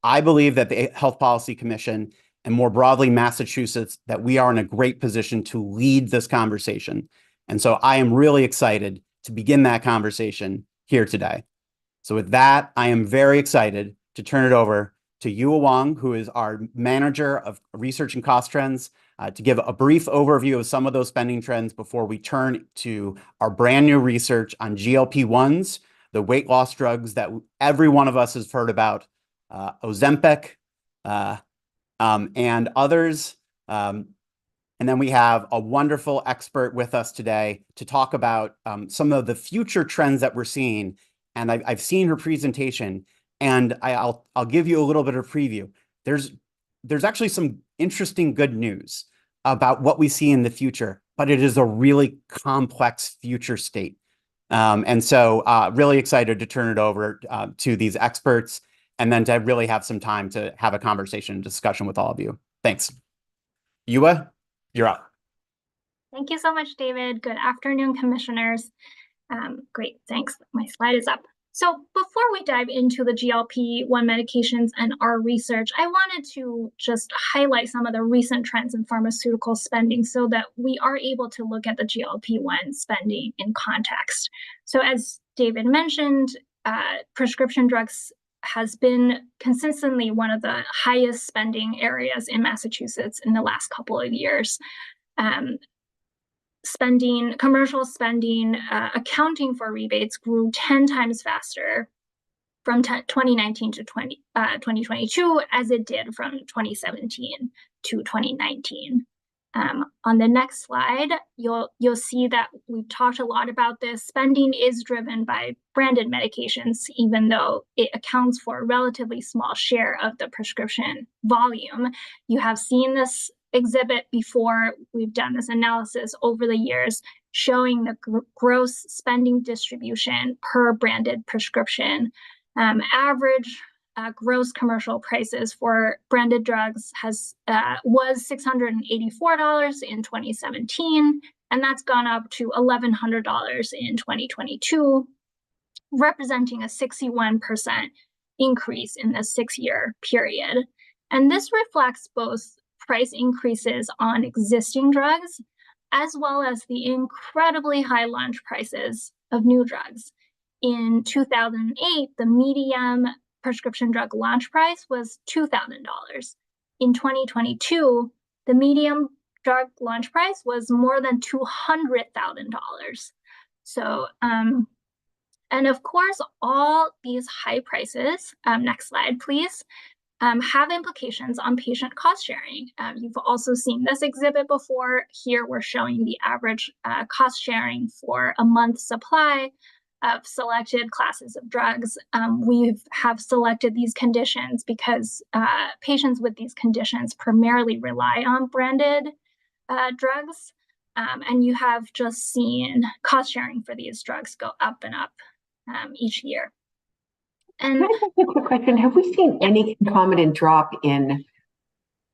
I believe that the Health Policy Commission, and more broadly Massachusetts, that we are in a great position to lead this conversation. And so I am really excited to begin that conversation here today. So with that, I am very excited to turn it over to Yua Wang, who is our Manager of Research and Cost Trends, to give a brief overview of some of those spending trends before we turn to our brand new research on GLP-1s, the weight loss drugs that every one of us has heard about, Ozempic, and others. And then we have a wonderful expert with us today to talk about some of the future trends that we're seeing. And I've seen her presentation, and I'll give you a little bit of preview. There's actually some interesting good news about what we see in the future, but it is a really complex future state. And so really excited to turn it over to these experts, and then to really have some time to have a conversation and discussion with all of you. Thanks. Yua, you're up. Thank you so much, David. Good afternoon, commissioners. Great, thanks. My slide is up. So before we dive into the GLP-1 medications and our research, I wanted to just highlight some of the recent trends in pharmaceutical spending so that we are able to look at the GLP-1 spending in context. So as David mentioned, prescription drugs has been consistently one of the highest spending areas in Massachusetts in the last couple of years. Commercial spending, accounting for rebates grew 10 times faster from 2019 to 2022 as it did from 2017 to 2019. On the next slide, you'll see that we've talked a lot about this. Spending is driven by branded medications, even though it accounts for a relatively small share of the prescription volume. You have seen this exhibit before. We've done this analysis over the years showing the gross spending distribution per branded prescription. Average gross commercial prices for branded drugs was $684 in 2017, and that's gone up to $1,100 in 2022, representing a 61% increase in the 6-year period. And this reflects both price increases on existing drugs, as well as the incredibly high launch prices of new drugs. in 2008, the median prescription drug launch price was $2,000. In 2022, the median drug launch price was more than $200,000. So, and of course, all these high prices, next slide, please, have implications on patient cost sharing. You've also seen this exhibit before. Here we're showing the average cost sharing for a month's supply of selected classes of drugs. We have selected these conditions because patients with these conditions primarily rely on branded drugs. And you have just seen cost sharing for these drugs go up and up each year. And can I ask a quick question? Have we seen any concomitant drop in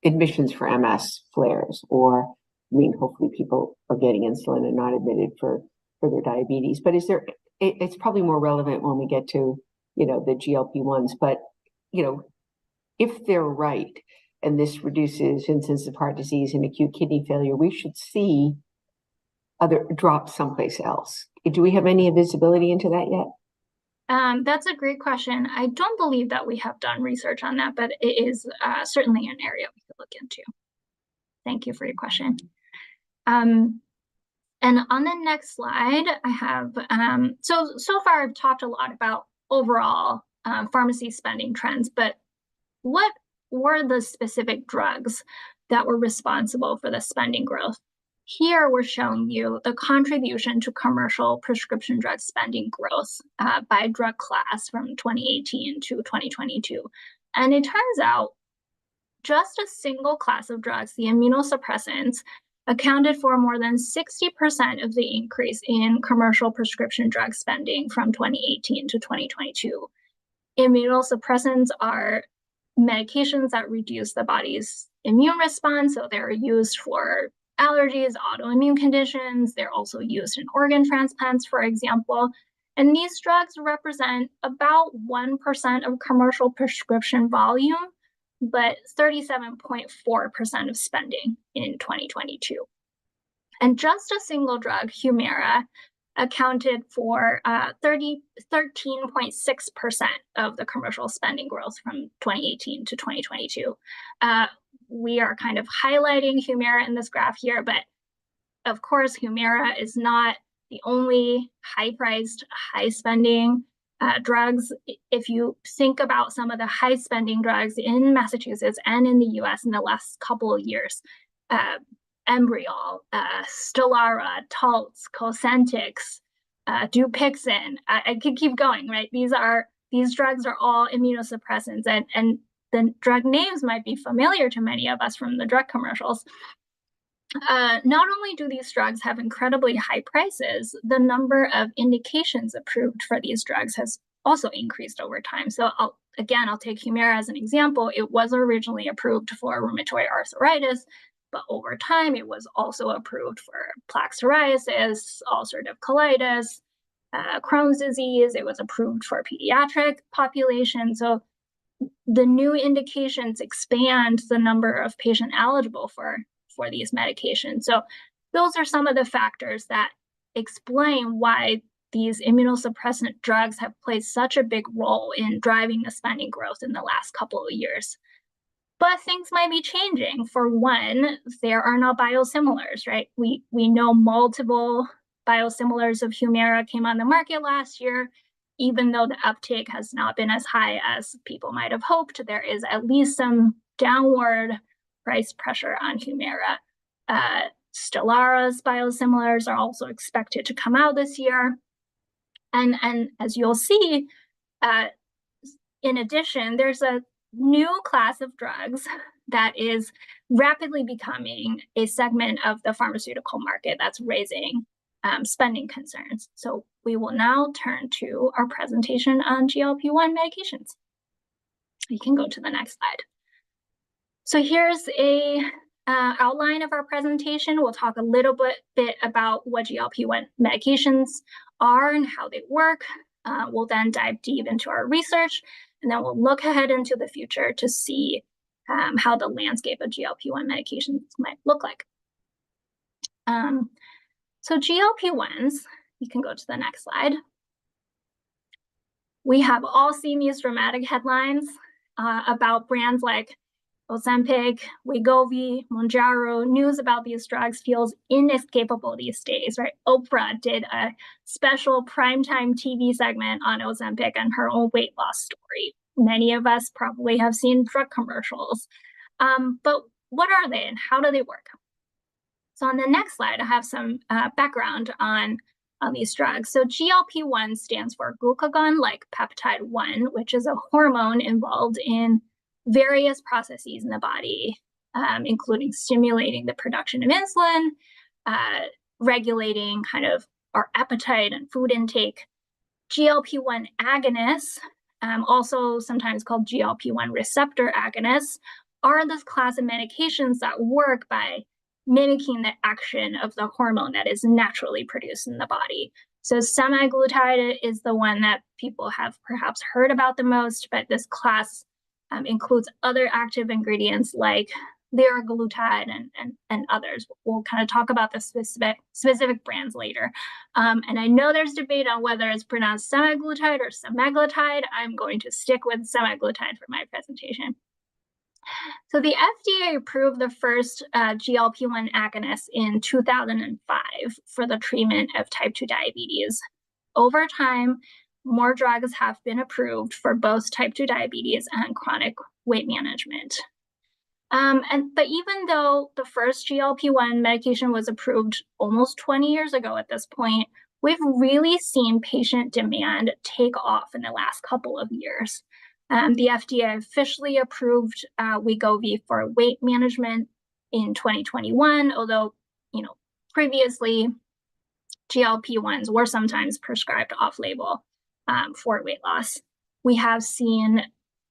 admissions for MS flares? Or, I mean, hopefully people are getting insulin and not admitted for their diabetes. But is there, it's probably more relevant when we get to, you know, the GLP-1s. But, you know, if they're right, and this reduces incidence of heart disease and acute kidney failure, we should see other drops someplace else. Do we have any visibility into that yet? That's a great question. I don't believe that we have done research on that, but it is certainly an area we could look into. Thank you for your question. And on the next slide, I have, so far I've talked a lot about overall pharmacy spending trends, but what were the specific drugs that were responsible for the spending growth? Here we're showing you the contribution to commercial prescription drug spending growth by drug class from 2018 to 2022. And it turns out just a single class of drugs, the immunosuppressants, accounted for more than 60% of the increase in commercial prescription drug spending from 2018 to 2022. Immunosuppressants are medications that reduce the body's immune response, so they're used for allergies, autoimmune conditions. They're also used in organ transplants, for example. And these drugs represent about 1% of commercial prescription volume, but 37.4% of spending in 2022. And just a single drug, Humira, accounted for 13.6% of the commercial spending growth from 2018 to 2022. We are kind of highlighting Humira in this graph here, but of course, Humira is not the only high-priced, high-spending drugs. If you think about some of the high-spending drugs in Massachusetts and in the US in the last couple of years, Embriol, Stelara, Taltz, Cosentyx, Dupixent, I could keep going, right? These drugs are all immunosuppressants, and the drug names might be familiar to many of us from the drug commercials. Not only do these drugs have incredibly high prices, the number of indications approved for these drugs has also increased over time. So I'll take Humira as an example. It was originally approved for rheumatoid arthritis, but over time it was also approved for plaque psoriasis, ulcerative colitis, Crohn's disease. It was approved for pediatric population. So the new indications expand the number of patients eligible for these medications. So those are some of the factors that explain why these immunosuppressant drugs have played such a big role in driving the spending growth in the last couple of years. But things might be changing. For one, there are no biosimilars, right? We know multiple biosimilars of Humira came on the market last year. Even though the uptake has not been as high as people might have hoped, there is at least some downward price pressure on Humira. Stelara's biosimilars are also expected to come out this year. And as you'll see, in addition, there's a new class of drugs that is rapidly becoming a segment of the pharmaceutical market that's raising spending concerns. So we will now turn to our presentation on GLP-1 medications. You can go to the next slide. So here's a outline of our presentation. We'll talk a little bit about what GLP-1 medications are and how they work. We'll then dive deep into our research, and then we'll look ahead into the future to see how the landscape of GLP-1 medications might look like. So GLP-1s, you can go to the next slide. We have all seen these dramatic headlines about brands like Ozempic, Wegovy, Mounjaro. News about these drugs feels inescapable these days, right? Oprah did a special primetime TV segment on Ozempic and her own weight loss story. Many of us probably have seen drug commercials. But what are they and how do they work? So on the next slide, I have some background on these drugs. So GLP-1 stands for glucagon-like peptide 1, which is a hormone involved in various processes in the body, including stimulating the production of insulin, regulating kind of our appetite and food intake. GLP-1 agonists, also sometimes called GLP-1 receptor agonists, are this class of medications that work by mimicking the action of the hormone that is naturally produced in the body. So semaglutide is the one that people have perhaps heard about the most, but this class includes other active ingredients like liraglutide and others. We'll kind of talk about the specific brands later. And I know there's debate on whether it's pronounced semaglutide or semaglutide. I'm going to stick with semaglutide for my presentation. So the FDA approved the first GLP-1 agonist in 2005 for the treatment of type 2 diabetes. Over time, more drugs have been approved for both type 2 diabetes and chronic weight management. But even though the first GLP-1 medication was approved almost 20 years ago at this point, we've really seen patient demand take off in the last couple of years. The FDA officially approved Wegovy for weight management in 2021, although, previously GLP-1s were sometimes prescribed off-label for weight loss. We have seen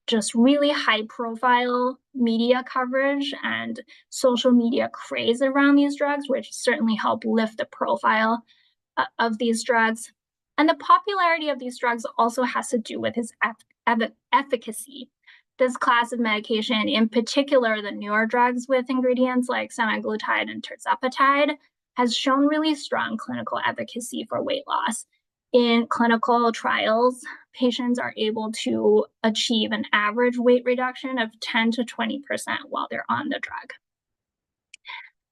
just really high-profile media coverage and social media craze around these drugs, which certainly help lift the profile of these drugs. And the popularity of these drugs also has to do with its efficacy. This class of medication, in particular the newer drugs with ingredients like semaglutide and tirzepatide, has shown really strong clinical efficacy for weight loss. In clinical trials, patients are able to achieve an average weight reduction of 10 to 20% while they're on the drug.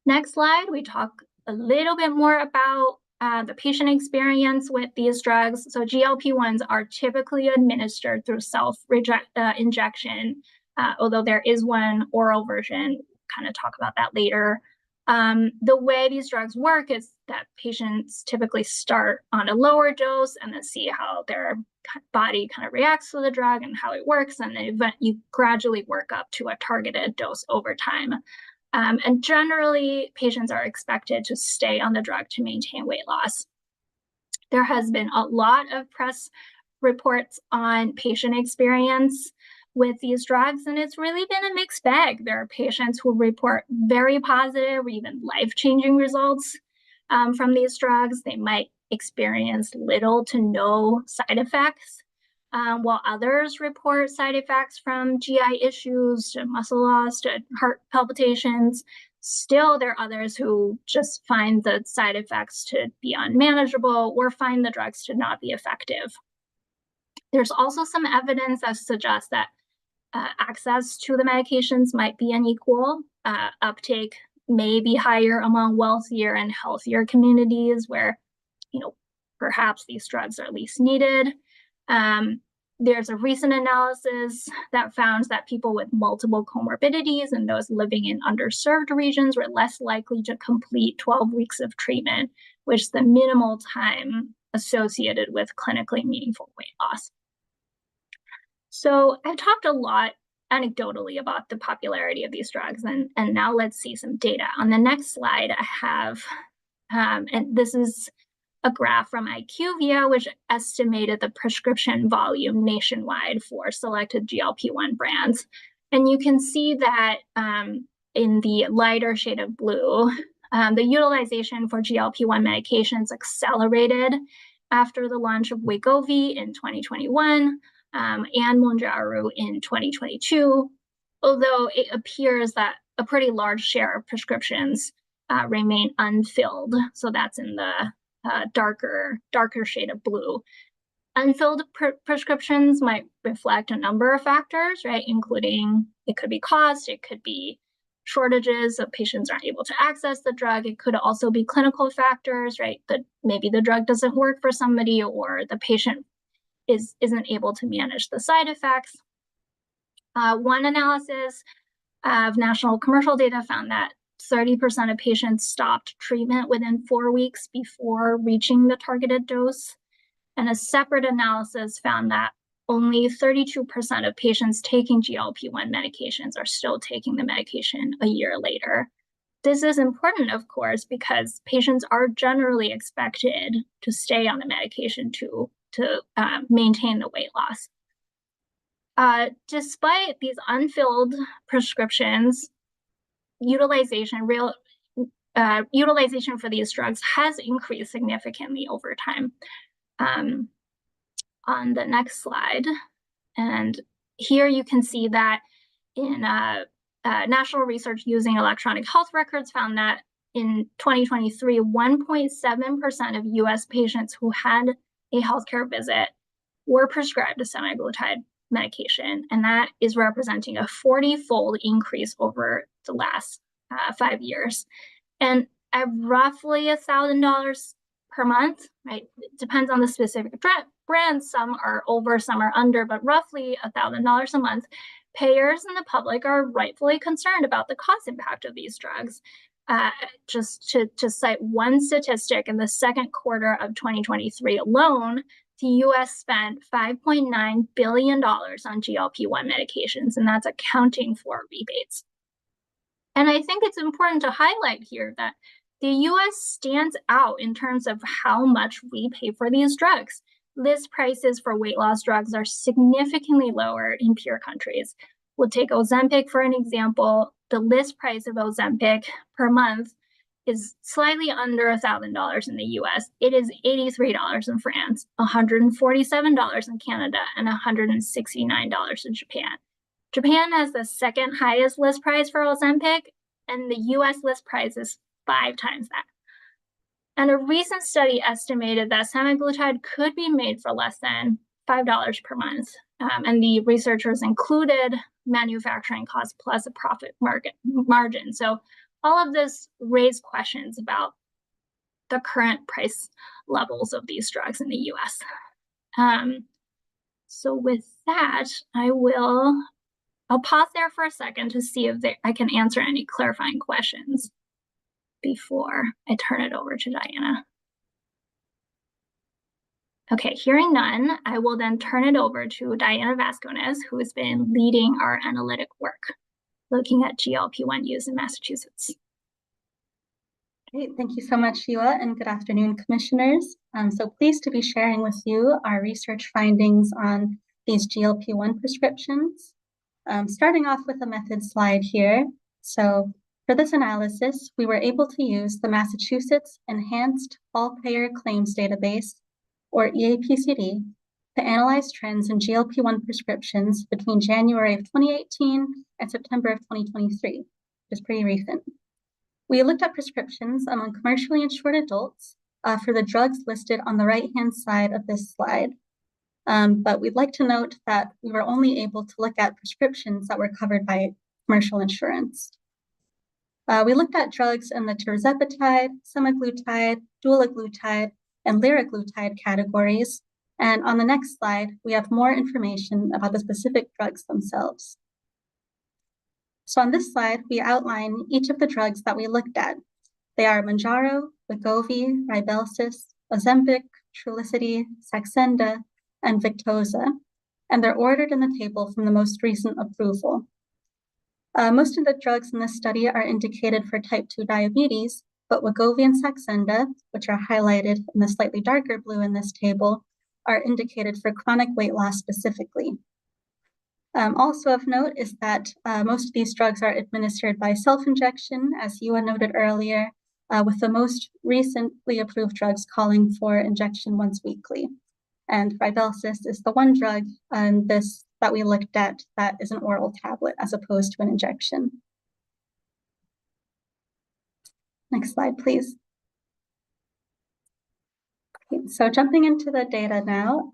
Next slide, we talk a little bit more about the patient experience with these drugs. So GLP-1s are typically administered through self-injection, although there is one oral version. We'll kind of talk about that later. The way these drugs work is that patients typically start on a lower dose and then see how their body kind of reacts to the drug and how it works, and then you gradually work up to a targeted dose over time. And generally, patients are expected to stay on the drug to maintain weight loss. There has been a lot of press reports on patient experience with these drugs, and it's really been a mixed bag. There are patients who report very positive or even life-changing results from these drugs. They might experience little to no side effects, while others report side effects from GI issues to muscle loss to heart palpitations. Still, there are others who just find the side effects to be unmanageable or find the drugs to not be effective. There's also some evidence that suggests that access to the medications might be unequal. Uptake may be higher among wealthier and healthier communities where, perhaps these drugs are least needed. There's a recent analysis that found that people with multiple comorbidities and those living in underserved regions were less likely to complete 12 weeks of treatment, which is the minimal time associated with clinically meaningful weight loss. So I've talked a lot anecdotally about the popularity of these drugs, and now let's see some data. On the next slide, I have, and this is a graph from IQVIA, which estimated the prescription volume nationwide for selected GLP-1 brands. And you can see that in the lighter shade of blue, the utilization for GLP-1 medications accelerated after the launch of Wegovy in 2021 and Mounjaro in 2022, although it appears that a pretty large share of prescriptions remain unfilled. So that's in the darker shade of blue. Unfilled prescriptions might reflect a number of factors, right? Including it could be cost, it could be shortages of patients aren't able to access the drug. It could also be clinical factors, right? That maybe the drug doesn't work for somebody or the patient isn't able to manage the side effects. One analysis of national commercial data found that 30% of patients stopped treatment within 4 weeks before reaching the targeted dose. And a separate analysis found that only 32% of patients taking GLP-1 medications are still taking the medication a year later. This is important, of course, because patients are generally expected to stay on the medication to maintain the weight loss. Despite these unfilled prescriptions, utilization for these drugs has increased significantly over time. On the next slide, and here you can see that in national research using electronic health records found that in 2023, 1.7% of US patients who had a healthcare visit were prescribed a semaglutide medication, and that is representing a 40-fold increase over the last 5 years. And at roughly $1,000 per month, right? It depends on the specific brand. Some are over, some are under, but roughly $1,000 a month. Payers and the public are rightfully concerned about the cost impact of these drugs. Just to cite one statistic, in the second quarter of 2023 alone, the US spent $5.9 billion on GLP-1 medications, and that's accounting for rebates. And I think it's important to highlight here that the US stands out in terms of how much we pay for these drugs. List prices for weight loss drugs are significantly lower in peer countries. We'll take Ozempic for an example. The list price of Ozempic per month is slightly under $1,000 in the US. It is $83 in France, $147 in Canada, and $169 in Japan. Japan has the second highest list price for Ozempic, and the US list price is 5 times that. And a recent study estimated that semaglutide could be made for less than $5 per month. And the researchers included manufacturing costs plus a profit margin. So all of this raised questions about the current price levels of these drugs in the US. So with that, I'll pause there for a second to see if I can answer any clarifying questions before I turn it over to Diana. Okay, hearing none, I will then turn it over to Diana Vasconez, who has been leading our analytic work, looking at GLP-1 use in Massachusetts. Great, thank you so much, Sheila, and good afternoon, commissioners. I'm so pleased to be sharing with you our research findings on these GLP-1 prescriptions. Starting off with a method slide here. So for this analysis, we were able to use the Massachusetts Enhanced All-Payer Claims Database, or EAPCD, to analyze trends in GLP-1 prescriptions between January of 2018 and September of 2023, which is pretty recent. We looked at prescriptions among commercially insured adults for the drugs listed on the right-hand side of this slide. But we'd like to note that we were only able to look at prescriptions that were covered by commercial insurance. We looked at drugs in the tirzepatide, semaglutide, dulaglutide, and liraglutide categories. And on the next slide, we have more information about the specific drugs themselves. So on this slide, we outline each of the drugs that we looked at. They are Mounjaro, Wegovy, Rybelsus, Ozempic, Trulicity, Saxenda, and Victoza, and they're ordered in the table from the most recent approval. Most of the drugs in this study are indicated for type 2 diabetes, but Wegovy and Saxenda, which are highlighted in the slightly darker blue in this table, are indicated for chronic weight loss specifically. Also of note is that most of these drugs are administered by self-injection, as Ewa noted earlier, with the most recently approved drugs calling for injection once weekly. And Rybelsus is the one drug in this that we looked at that is an oral tablet as opposed to an injection. Next slide, please. So jumping into the data now,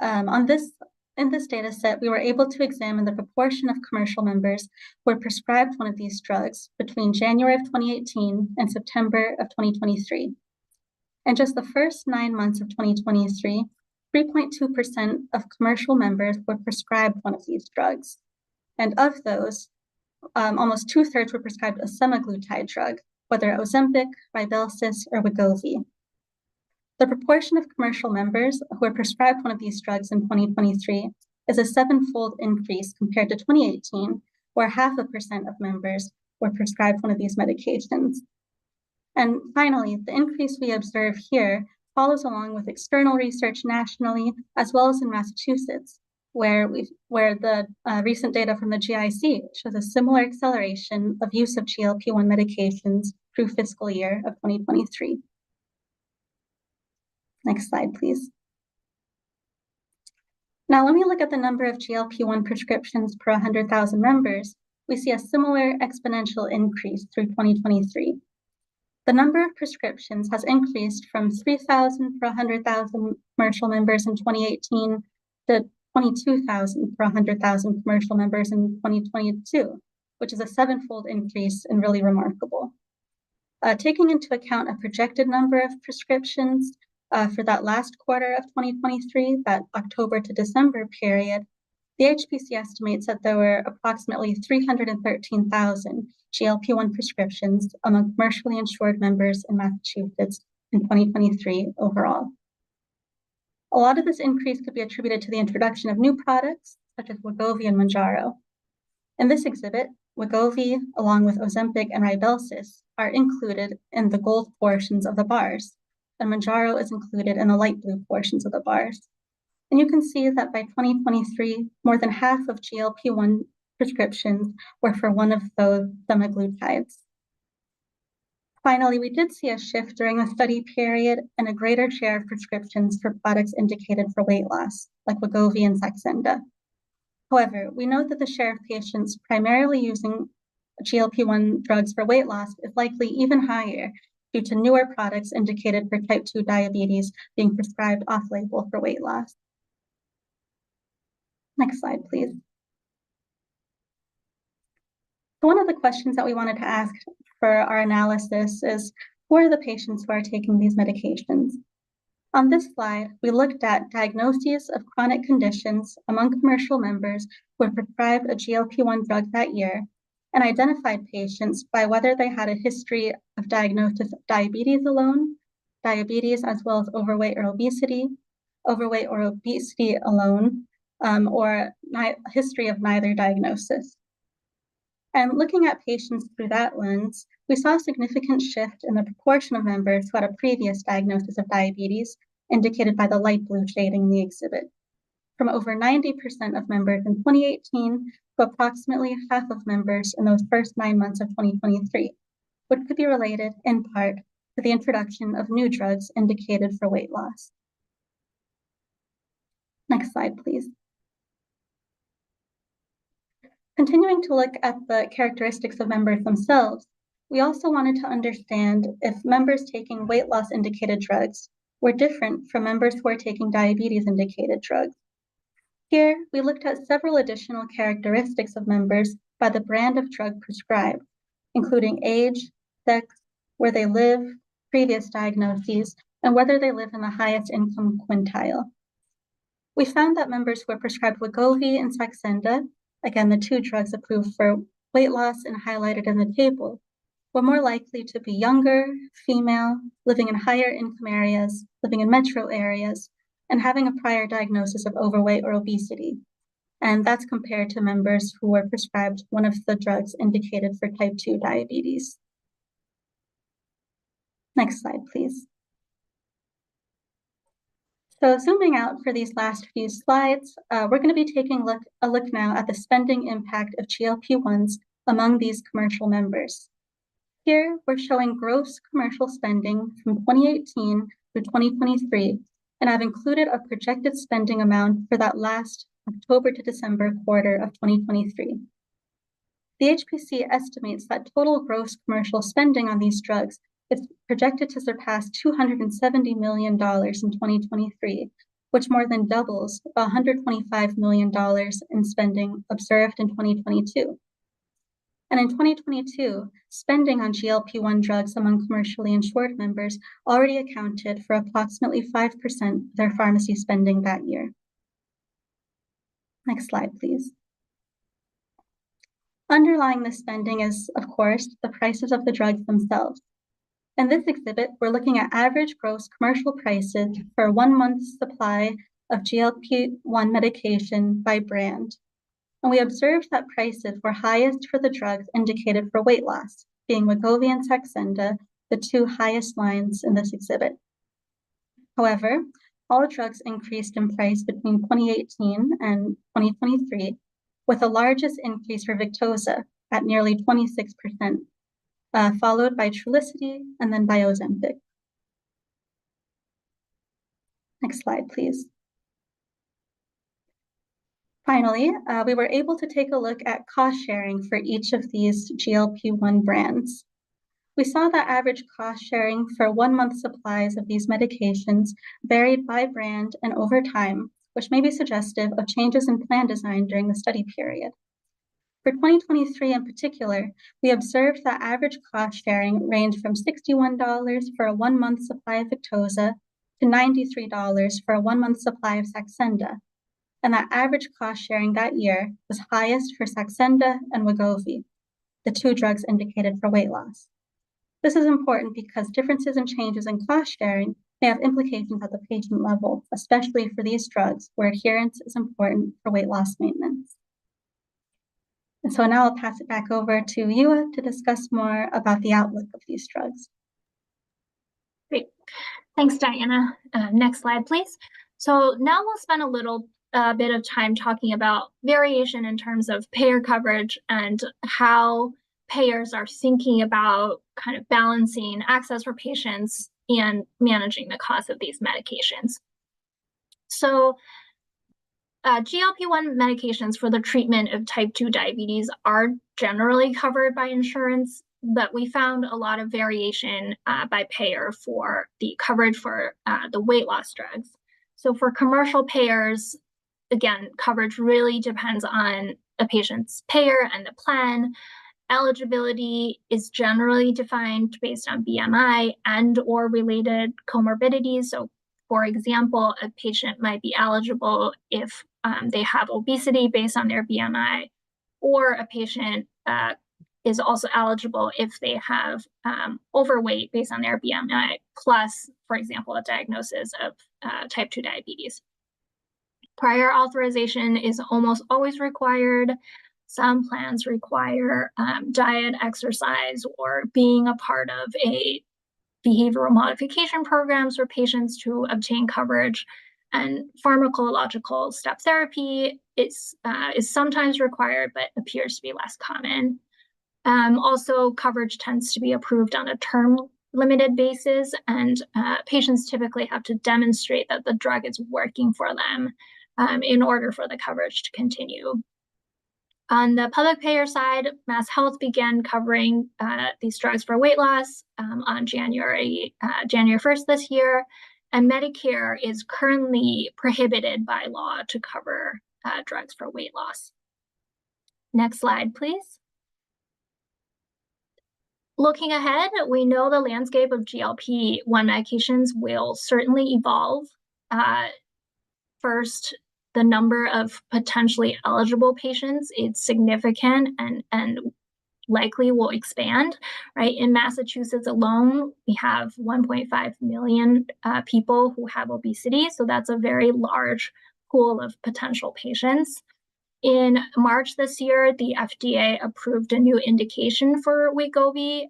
in this data set, we were able to examine the proportion of commercial members who were prescribed one of these drugs between January of 2018 and September of 2023. In just the first 9 months of 2023, 3.2% of commercial members were prescribed one of these drugs. And of those, almost 2/3 were prescribed a semaglutide drug, whether Ozempic, Rybelsus, or Wegovy. The proportion of commercial members who were prescribed one of these drugs in 2023 is a 7-fold increase compared to 2018, where 0.5% of members were prescribed one of these medications. And finally, the increase we observe here follows along with external research nationally, as well as in Massachusetts, where the recent data from the GIC shows a similar acceleration of use of GLP-1 medications through fiscal year of 2023. Next slide, please. Now, when we look at the number of GLP-1 prescriptions per 100,000 members, we see a similar exponential increase through 2023. The number of prescriptions has increased from 3,000 per 100,000 commercial members in 2018 to 22,000 per 100,000 commercial members in 2022, which is a 7-fold increase and really remarkable. Taking into account a projected number of prescriptions for that last quarter of 2023, that October to December period, the HPC estimates that there were approximately 313,000 GLP-1 prescriptions among commercially insured members in Massachusetts in 2023 overall. A lot of this increase could be attributed to the introduction of new products, such as Wegovy and Mounjaro. In this exhibit, Wegovy, along with Ozempic and Rybelsus, are included in the gold portions of the bars, and Mounjaro is included in the light blue portions of the bars. And you can see that by 2023, more than half of GLP-1 prescriptions were for one of those semaglutides. Finally, we did see a shift during the study period and a greater share of prescriptions for products indicated for weight loss, like Wegovy and Saxenda. However, we know that the share of patients primarily using GLP-1 drugs for weight loss is likely even higher due to newer products indicated for type 2 diabetes being prescribed off-label for weight loss. Next slide, please. So one of the questions that we wanted to ask for our analysis is, who are the patients who are taking these medications? On this slide, we looked at diagnoses of chronic conditions among commercial members who were prescribed a GLP-1 drug that year and identified patients by whether they had a history of diagnosis of diabetes alone, diabetes as well as overweight or obesity alone, or history of neither diagnosis. And looking at patients through that lens, we saw a significant shift in the proportion of members who had a previous diagnosis of diabetes, indicated by the light blue shading in the exhibit, from over 90% of members in 2018 to approximately half of members in those first 9 months of 2023, which could be related in part to the introduction of new drugs indicated for weight loss. Next slide, please. Continuing to look at the characteristics of members themselves, we also wanted to understand if members taking weight loss indicated drugs were different from members who are taking diabetes indicated drugs. Here, we looked at several additional characteristics of members by the brand of drug prescribed, including age, sex, where they live, previous diagnoses, and whether they live in the highest income quintile. We found that members who were prescribed Wegovy and Saxenda, again, the 2 drugs approved for weight loss and highlighted in the table, were more likely to be younger, female, living in higher income areas, living in metro areas, and having a prior diagnosis of overweight or obesity. And that's compared to members who were prescribed one of the drugs indicated for type 2 diabetes. Next slide, please. So zooming out for these last few slides, we're going to be taking a look now at the spending impact of GLP-1s among these commercial members. Here, we're showing gross commercial spending from 2018 through 2023, and I've included a projected spending amount for that last October to December quarter of 2023. The HPC estimates that total gross commercial spending on these drugs It's projected to surpass $270 million in 2023, which more than doubles the $125 million in spending observed in 2022. And in 2022, spending on GLP-1 drugs among commercially insured members already accounted for approximately 5% of their pharmacy spending that year. Next slide, please. Underlying this spending is, of course, the prices of the drugs themselves. In this exhibit, we're looking at average gross commercial prices for a 1 month's supply of GLP-1 medication by brand. And we observed that prices were highest for the drugs indicated for weight loss, being Wegovy and Saxenda, the two highest lines in this exhibit. However, all drugs increased in price between 2018 and 2023, with the largest increase for Victoza at nearly 26%, followed by Trulicity and then by Ozempic. Next slide, please. Finally, we were able to take a look at cost sharing for each of these GLP-1 brands. We saw that average cost sharing for 1 month supplies of these medications varied by brand and over time, which may be suggestive of changes in plan design during the study period. For 2023 in particular, we observed that average cost sharing ranged from $61 for a 1 month supply of Victoza to $93 for a 1 month supply of Saxenda, and that average cost sharing that year was highest for Saxenda and Wegovy, the two drugs indicated for weight loss. This is important because differences and changes in cost sharing may have implications at the patient level, especially for these drugs where adherence is important for weight loss maintenance. And so now I'll pass it back over to Yua to discuss more about the outlook of these drugs. Great. Thanks, Diana. Next slide, please. So now we'll spend a little bit of time talking about variation in terms of payer coverage and how payers are thinking about kind of balancing access for patients and managing the cost of these medications. So GLP-1 medications for the treatment of type 2 diabetes are generally covered by insurance, but we found a lot of variation by payer for the coverage for the weight loss drugs. So for commercial payers, again, coverage really depends on a patient's payer and the plan. Eligibility is generally defined based on BMI and or related comorbidities. So for example, a patient might be eligible if they have obesity based on their BMI, or a patient is also eligible if they have overweight based on their BMI, plus, for example, a diagnosis of type 2 diabetes. Prior authorization is almost always required. Some plans require diet, exercise, or being a part of a behavioral modification programs for patients to obtain coverage. And pharmacological step therapy is sometimes required, but appears to be less common. Also, coverage tends to be approved on a term limited basis, and patients typically have to demonstrate that the drug is working for them in order for the coverage to continue. On the public payer side, Mass Health began covering these drugs for weight loss on January 1st this year, and Medicare is currently prohibited by law to cover drugs for weight loss. Next slide, please. Looking ahead, we know the landscape of GLP-1 medications will certainly evolve. First, the number of potentially eligible patients is significant and likely will expand, right? In Massachusetts alone, we have 1.5 million people who have obesity, so that's a very large pool of potential patients. In March this year, the FDA approved a new indication for Wegovy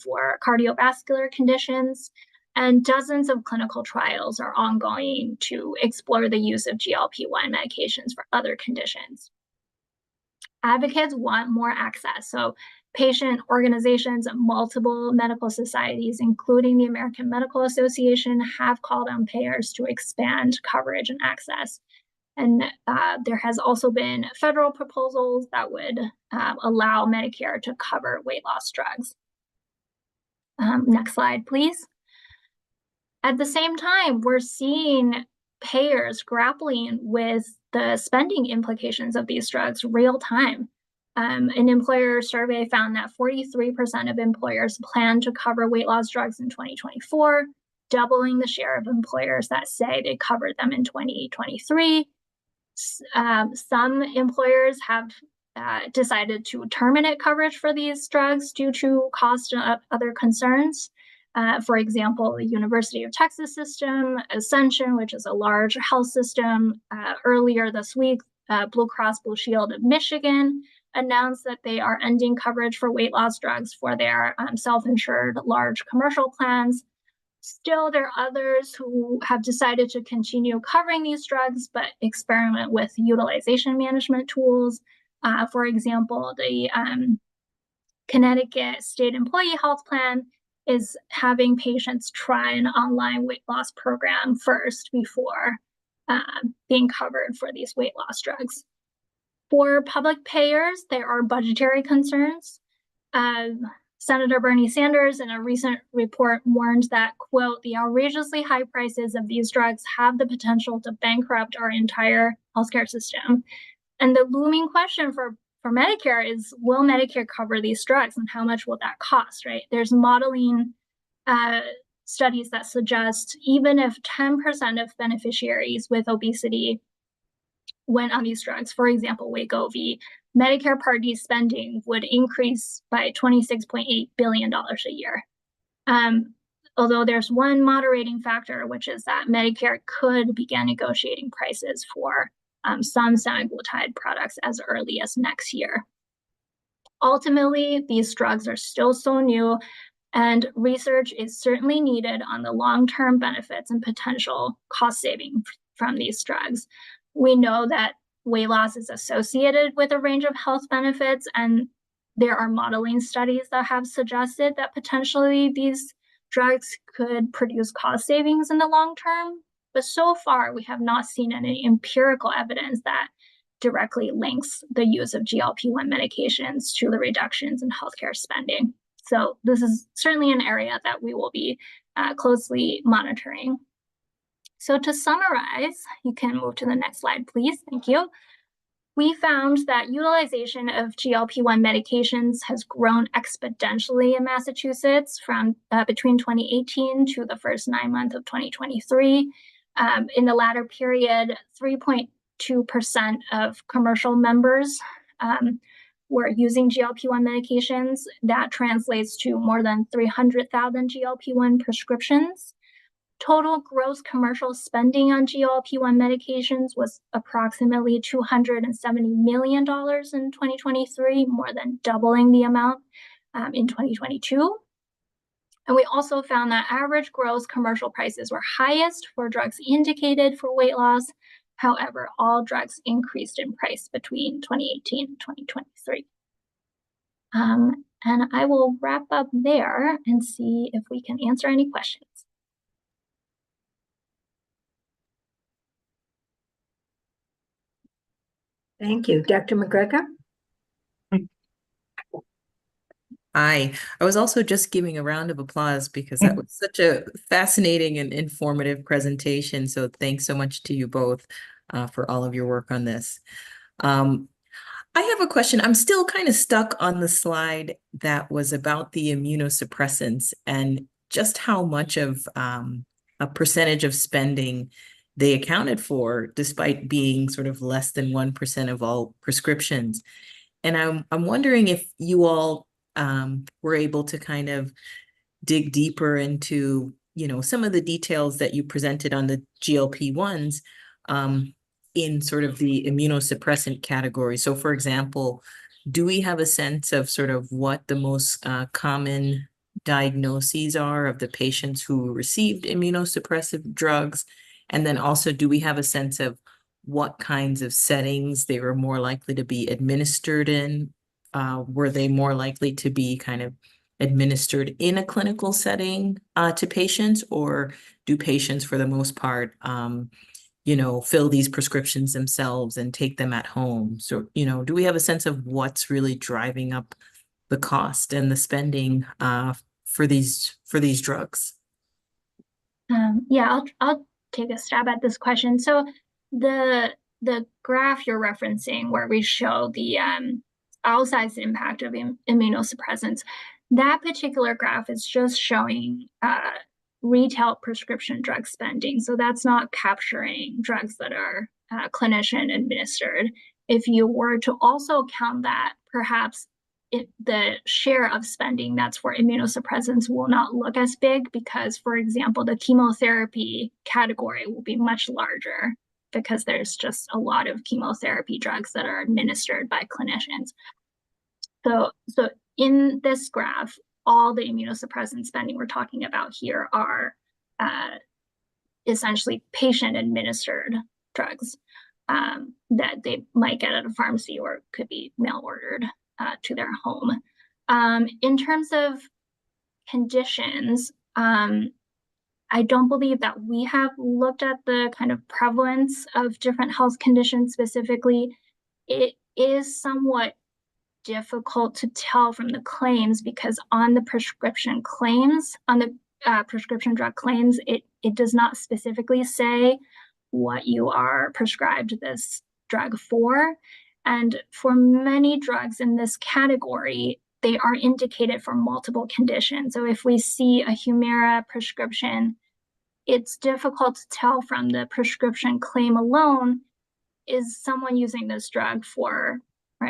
for cardiovascular conditions, and dozens of clinical trials are ongoing to explore the use of GLP-1 medications for other conditions. Advocates want more access, so patient organizations and multiple medical societies, including the American Medical Association, have called on payers to expand coverage and access. And there has also been federal proposals that would allow Medicare to cover weight loss drugs. Next slide, please. At the same time, we're seeing payers grappling with the spending implications of these drugs real time. An employer survey found that 43% of employers plan to cover weight loss drugs in 2024, doubling the share of employers that say they covered them in 2023. Some employers have decided to terminate coverage for these drugs due to cost and other concerns. For example, the University of Texas system, Ascension, which is a large health system, earlier this week, Blue Cross Blue Shield of Michigan announced that they are ending coverage for weight loss drugs for their self-insured large commercial plans. Still, there are others who have decided to continue covering these drugs, but experiment with utilization management tools. For example, the Connecticut State Employee Health Plan is having patients try an online weight loss program first before being covered for these weight loss drugs. For public payers, there are budgetary concerns. Senator Bernie Sanders in a recent report warned that, quote, the outrageously high prices of these drugs have the potential to bankrupt our entire healthcare system. And the looming question for Medicare is, will Medicare cover these drugs and how much will that cost, right? There's modeling studies that suggest even if 10% of beneficiaries with obesity went on these drugs, for example, Wegovy, Medicare Part D spending would increase by $26.8 billion a year. Although there's one moderating factor, which is that Medicare could begin negotiating prices for some semaglutide products as early as next year. Ultimately, these drugs are still so new, and research is certainly needed on the long-term benefits and potential cost saving from these drugs. We know that weight loss is associated with a range of health benefits, and there are modeling studies that have suggested that potentially these drugs could produce cost savings in the long term. But so far, we have not seen any empirical evidence that directly links the use of GLP-1 medications to the reductions in healthcare spending. So this is certainly an area that we will be closely monitoring. So to summarize, you can move to the next slide, please. Thank you. We found that utilization of GLP-1 medications has grown exponentially in Massachusetts from between 2018 to the first 9 months of 2023. In the latter period, 3.2% of commercial members were using GLP-1 medications. That translates to more than 300,000 GLP-1 prescriptions. Total gross commercial spending on GLP-1 medications was approximately $270 million in 2023, more than doubling the amount in 2022. And we also found that average gross commercial prices were highest for drugs indicated for weight loss. However, all drugs increased in price between 2018 and 2023. And I will wrap up there and see if we can answer any questions. Thank you. Dr. McGregor? Hi, I was also just giving a round of applause because that was such a fascinating and informative presentation. So thanks so much to you both for all of your work on this. I have a question. I'm still kind of stuck on the slide that was about the immunosuppressants and just how much of a percentage of spending they accounted for, despite being sort of less than 1% of all prescriptions. And I'm wondering if you all were able to kind of dig deeper into, some of the details that you presented on the GLP-1s in sort of the immunosuppressant category. So for example, do we have a sense of sort of what the most common diagnoses are of the patients who received immunosuppressive drugs? And then also, do we have a sense of what kinds of settings they were more likely to be administered in? Were they more likely to be kind of administered in a clinical setting to patients, or do patients, for the most part, fill these prescriptions themselves and take them at home? So, do we have a sense of what's really driving up the cost and the spending for these drugs? Yeah, I'll take a stab at this question. So the graph you're referencing where we show the outsized impact of immunosuppressants, that particular graph is just showing retail prescription drug spending. So that's not capturing drugs that are clinician administered. If you were to also count that, perhaps the share of spending that's for immunosuppressants will not look as big because, for example, the chemotherapy category will be much larger because there's just a lot of chemotherapy drugs that are administered by clinicians. So in this graph, all the immunosuppressant spending we're talking about here are essentially patient-administered drugs that they might get at a pharmacy or could be mail-ordered to their home. In terms of conditions, I don't believe that we have looked at the kind of prevalence of different health conditions specifically. It is somewhat difficult to tell from the claims because on the prescription claims, on the prescription drug claims, it does not specifically say what you are prescribed this drug for. And for many drugs in this category, they are indicated for multiple conditions. So if we see a Humira prescription, it's difficult to tell from the prescription claim alone, is someone using this drug for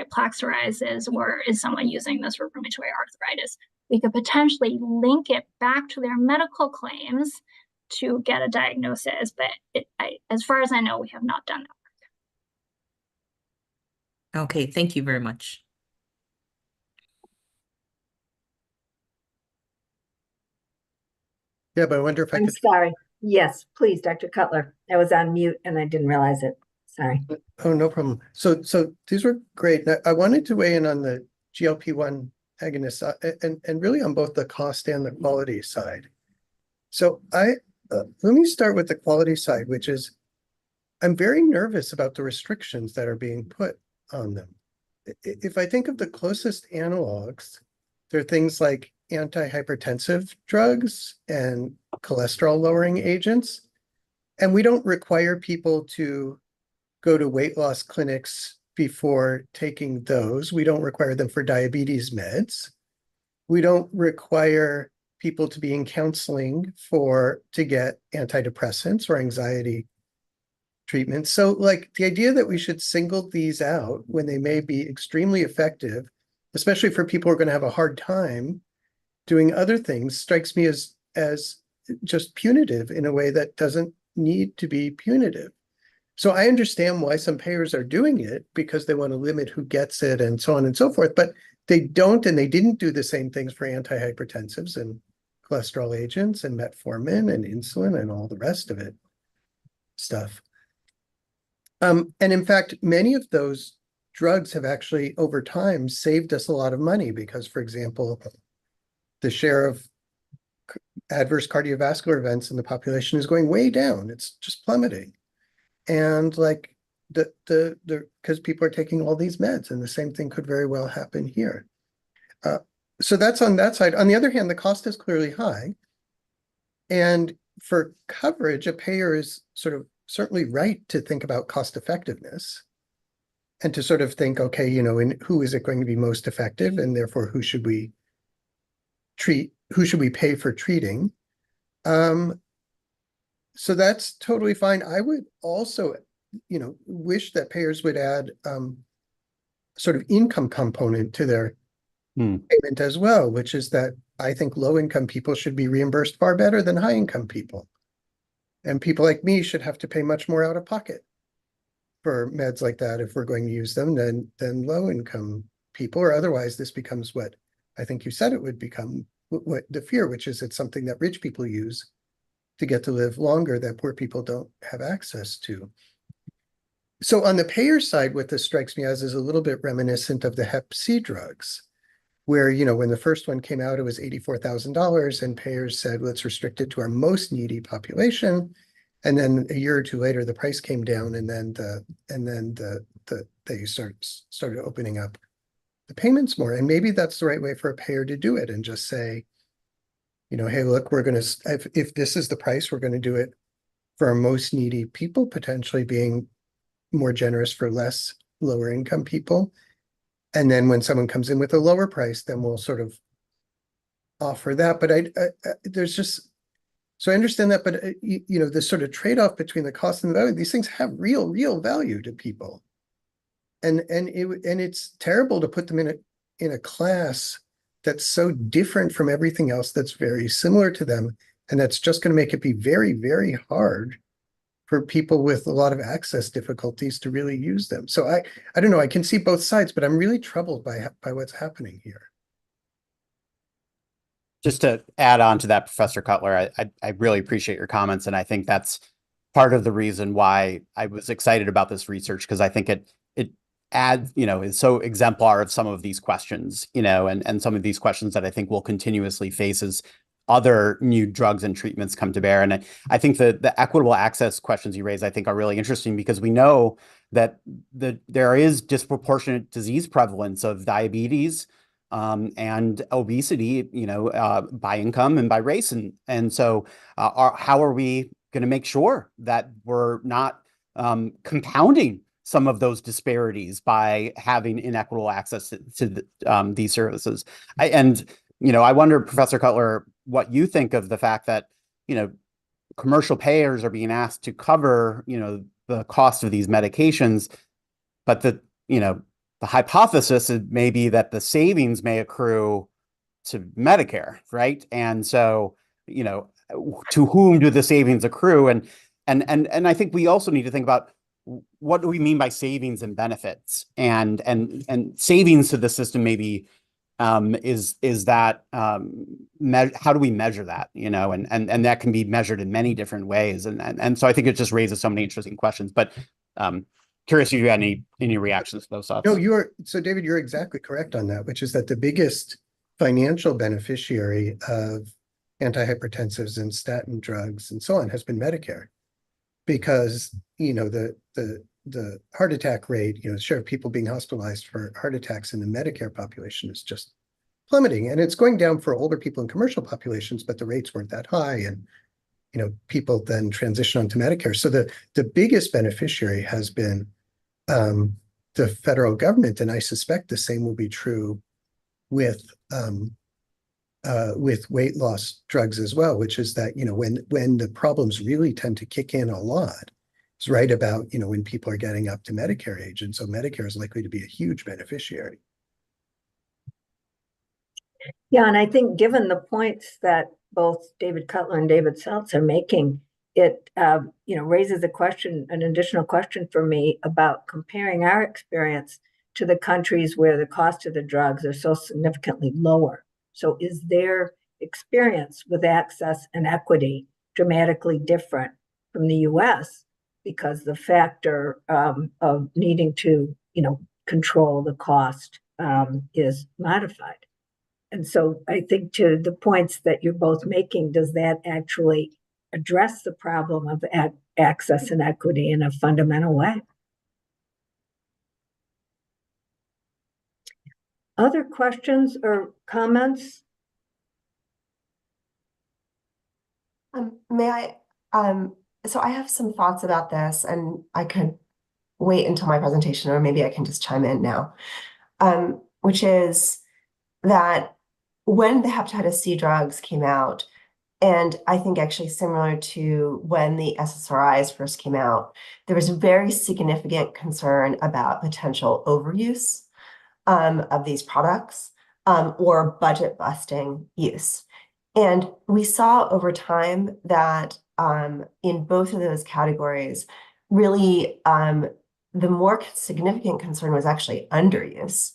plaque psoriasis, or is someone using this for rheumatoid arthritis? We could potentially link it back to their medical claims to get a diagnosis, but as far as I know, we have not done that. Okay, thank you very much. Yeah, but I wonder if I I'm could. sorry. Yes, please, Dr. Cutler. I was on mute and I didn't realize it. Sorry. Oh, no problem. So these were great. Now, I wanted to weigh in on the GLP-1 agonists and really on both the cost and the quality side. So let me start with the quality side, which is I'm very nervous about the restrictions that are being put on them. If I think of the closest analogs, there are things like antihypertensive drugs and cholesterol lowering agents, and we don't require people to go to weight loss clinics before taking those. We don't require them for diabetes meds. We don't require people to be in counseling to get antidepressants or anxiety treatments. So like the idea that we should single these out when they may be extremely effective, especially for people who are going to have a hard time doing other things, strikes me as just punitive in a way that doesn't need to be punitive. So I understand why some payers are doing it because they want to limit who gets it and so on and so forth, but they don't, and they didn't do the same things for antihypertensives and cholesterol agents and metformin and insulin and all the rest of it stuff. And in fact, many of those drugs have actually over time saved us a lot of money because, for example, the share of adverse cardiovascular events in the population is going way down. It's just plummeting. And like because people are taking all these meds, and the same thing could very well happen here. So that's on that side. On the other hand, the cost is clearly high. And for coverage, a payer is sort of certainly right to think about cost effectiveness and to sort of think, okay, who is it going to be most effective? And therefore, who should we pay for treating? So that's totally fine. I would also, wish that payers would add sort of income component to their payment as well, which is that I think low-income people should be reimbursed far better than high-income people. And people like me should have to pay much more out of pocket for meds like that if we're going to use them than low-income people, or otherwise this becomes what I think you said it would become, what the fear, which is it's something that rich people use to get to live longer that poor people don't have access to. So on the payer side, what this strikes me as is a little bit reminiscent of the Hep C drugs, where, when the first one came out, it was $84,000 and payers said, let's restrict it to our most needy population. And then a year or two later, the price came down and then they started opening up the payments more. And maybe that's the right way for a payer to do it and just say, hey, look, we're going to, if this is the price, we're going to do it for our most needy people, potentially being more generous for less lower income people. And then when someone comes in with a lower price, then we'll sort of offer that. But there's just, so I understand that, but this sort of trade-off between the cost and the value, these things have real value to people. And it's terrible to put them in a class that's so different from everything else that's very similar to them. And that's just going to make it be very hard for people with a lot of access difficulties to really use them. So I don't know, I can see both sides, but I'm really troubled by what's happening here. Just to add on to that, Professor Cutler, I really appreciate your comments. And I think that's part of the reason why I was excited about this research, because I think it adds, is so exemplar of some of these questions, and some of these questions that I think will continuously face as other new drugs and treatments come to bear. And I think the equitable access questions you raise, I think, are really interesting, because we know that there is disproportionate disease prevalence of diabetes and obesity, by income and by race. And so how are we going to make sure that we're not compounding some of those disparities by having inequitable access to these services? I wonder, Professor Cutler, what you think of the fact that, commercial payers are being asked to cover, the cost of these medications, but the hypothesis may be that the savings may accrue to Medicare, right? And so, to whom do the savings accrue? And I think we also need to think about, what do we mean by savings and benefits? And savings to the system maybe is that how do we measure that? And that can be measured in many different ways. And so I think it just raises so many interesting questions. But curious if you had any reactions to those thoughts. No, so David, you're exactly correct on that, which is that the biggest financial beneficiary of antihypertensives and statin drugs and so on has been Medicare, because the heart attack rate, the share of people being hospitalized for heart attacks in the Medicare population is just plummeting, and it's going down for older people in commercial populations, but the rates weren't that high, and people then transition onto Medicare. So the biggest beneficiary has been the federal government, and I suspect the same will be true with weight loss drugs as well, which is that when the problems really tend to kick in a lot, it's right about when people are getting up to Medicare age, and so Medicare is likely to be a huge beneficiary. Yeah, and I think given the points that both David Cutler and David Seltz are making, it raises an additional question for me about comparing our experience to the countries where the cost of the drugs are so significantly lower. So is their experience with access and equity dramatically different from the US, because the factor of needing to control the cost is modified? And so I think, to the points that you're both making, does that actually address the problem of access and equity in a fundamental way? Other questions or comments? May I? So I have some thoughts about this, and I could wait until my presentation, or maybe I can just chime in now, which is that when the hepatitis C drugs came out, and I think actually similar to when the SSRIs first came out, there was very significant concern about potential overuse of these products or budget busting use. And we saw over time that in both of those categories, really the more significant concern was actually underuse,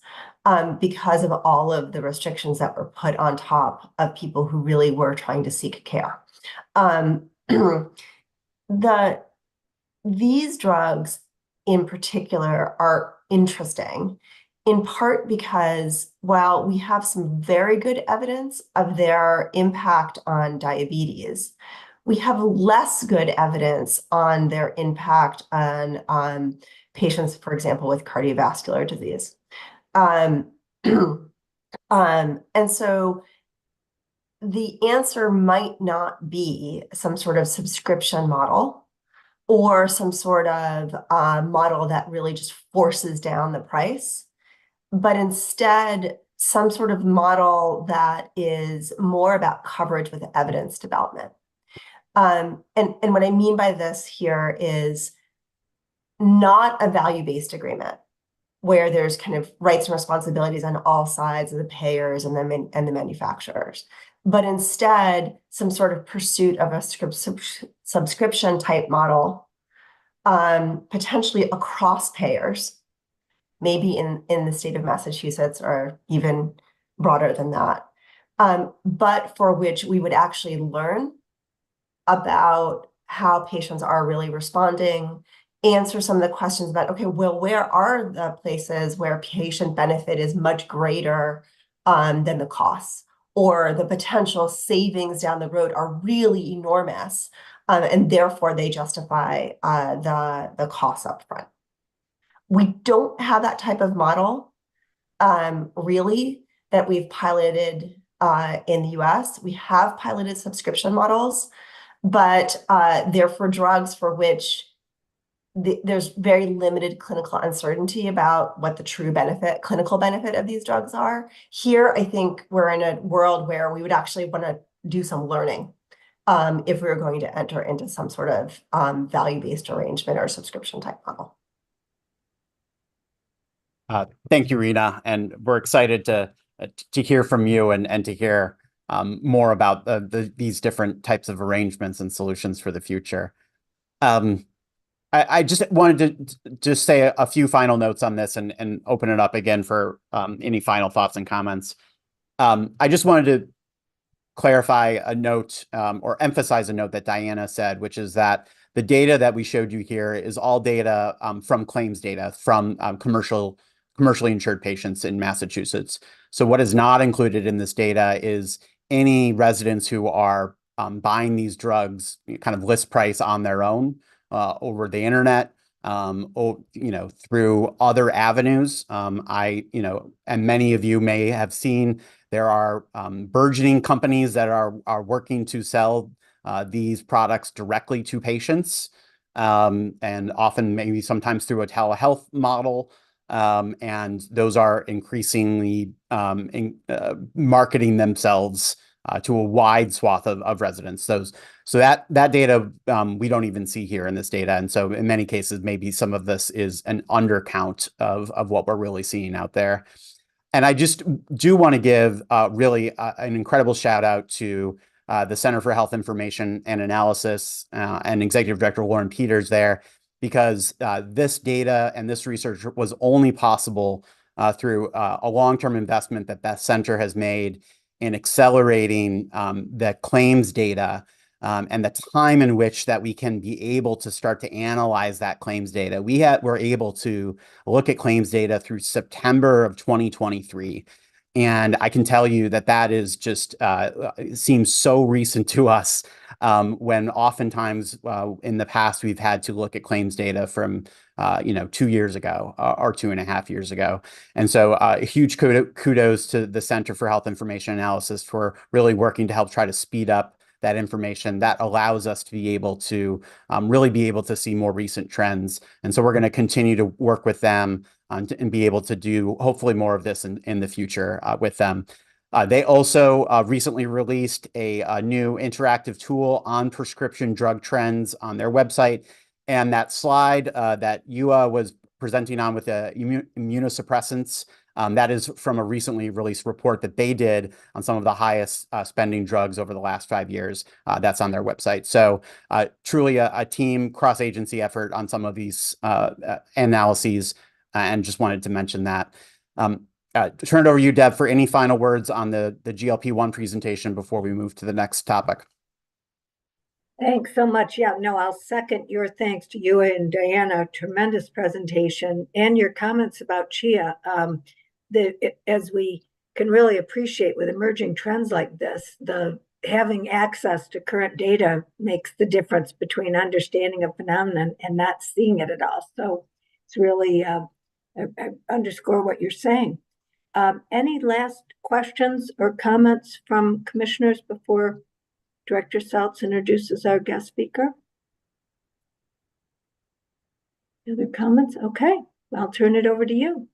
because of all of the restrictions that were put on top of people who really were trying to seek care. These drugs in particular are interesting, in part because while we have some very good evidence of their impact on diabetes, we have less good evidence on their impact on patients, for example, with cardiovascular disease. And so the answer might not be some sort of subscription model or some sort of model that really just forces down the price, but instead some sort of model that is more about coverage with evidence development. And what I mean by this here is not a value-based agreement where there's kind of rights and responsibilities on all sides of the payers and the manufacturers, but instead some sort of pursuit of a subscription type model, potentially across payers, maybe in the state of Massachusetts or even broader than that, but for which we would actually learn about how patients are really responding, answer some of the questions about, okay, well, where are the places where patient benefit is much greater than the costs, or the potential savings down the road are really enormous, and therefore they justify the costs up front. We don't have that type of model, really, that we've piloted in the US. We have piloted subscription models, but they're for drugs for which there's very limited clinical uncertainty about what the true clinical benefit of these drugs are. Here, I think we're in a world where we would actually want to do some learning if we were going to enter into some sort of value-based arrangement or subscription type model. Thank you, Rena, and we're excited to hear from you and to hear more about these different types of arrangements and solutions for the future. I just wanted to just say a few final notes on this and open it up again for any final thoughts and comments. I just wanted to clarify a note or emphasize a note that Diana said, which is that the data that we showed you here is all data from claims data from commercially insured patients in Massachusetts. So what is not included in this data is any residents who are buying these drugs kind of list price on their own over the internet, or, through other avenues. And many of you may have seen there are burgeoning companies that are working to sell these products directly to patients, and often maybe sometimes through a telehealth model. And those are increasingly marketing themselves to a wide swath of residents. So that data we don't even see here in this data. And so in many cases, maybe some of this is an undercount of what we're really seeing out there. And I just do want to give really an incredible shout out to the Center for Health Information and Analysis and Executive Director Lauren Peters there, because this data and this research was only possible through a long-term investment that center has made in accelerating the claims data and the time in which that we can be able to start to analyze that claims data. We're able to look at claims data through September of 2023. And I can tell you that is just seems so recent to us, when oftentimes in the past we've had to look at claims data from 2 years ago or 2.5 years ago. And so a huge kudos to the Center for Health Information Analysis for really working to help try to speed up that information that allows us to be able to really be able to see more recent trends. And so we're going to continue to work with them and be able to do hopefully more of this in the future with them. They also recently released a new interactive tool on prescription drug trends on their website. And that slide that Yua was presenting on with the immunosuppressants, that is from a recently released report that they did on some of the highest spending drugs over the last 5 years. That's on their website. So truly a team cross-agency effort on some of these analyses, and just wanted to mention that. Turn it over to you, Deb, for any final words on the GLP-1 presentation before we move to the next topic. Thanks so much. Yeah, no, I'll second your thanks to you and Diana. Tremendous presentation, and your comments about CHIA. As we can really appreciate with emerging trends like this, having access to current data makes the difference between understanding a phenomenon and not seeing it at all. So it's really I underscore what you're saying. Any last questions or comments from commissioners before Director Seltz introduces our guest speaker? Other comments? Okay, I'll turn it over to you.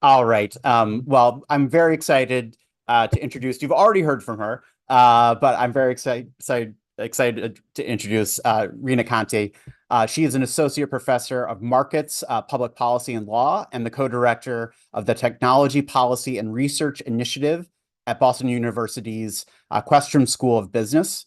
All right. Well, I'm very excited to introduce. You've already heard from her, but I'm very excited to introduce Reni Conti. She is an associate professor of markets, public policy and law, and the co-director of the Technology Policy and Research Initiative at Boston University's Questrom School of Business.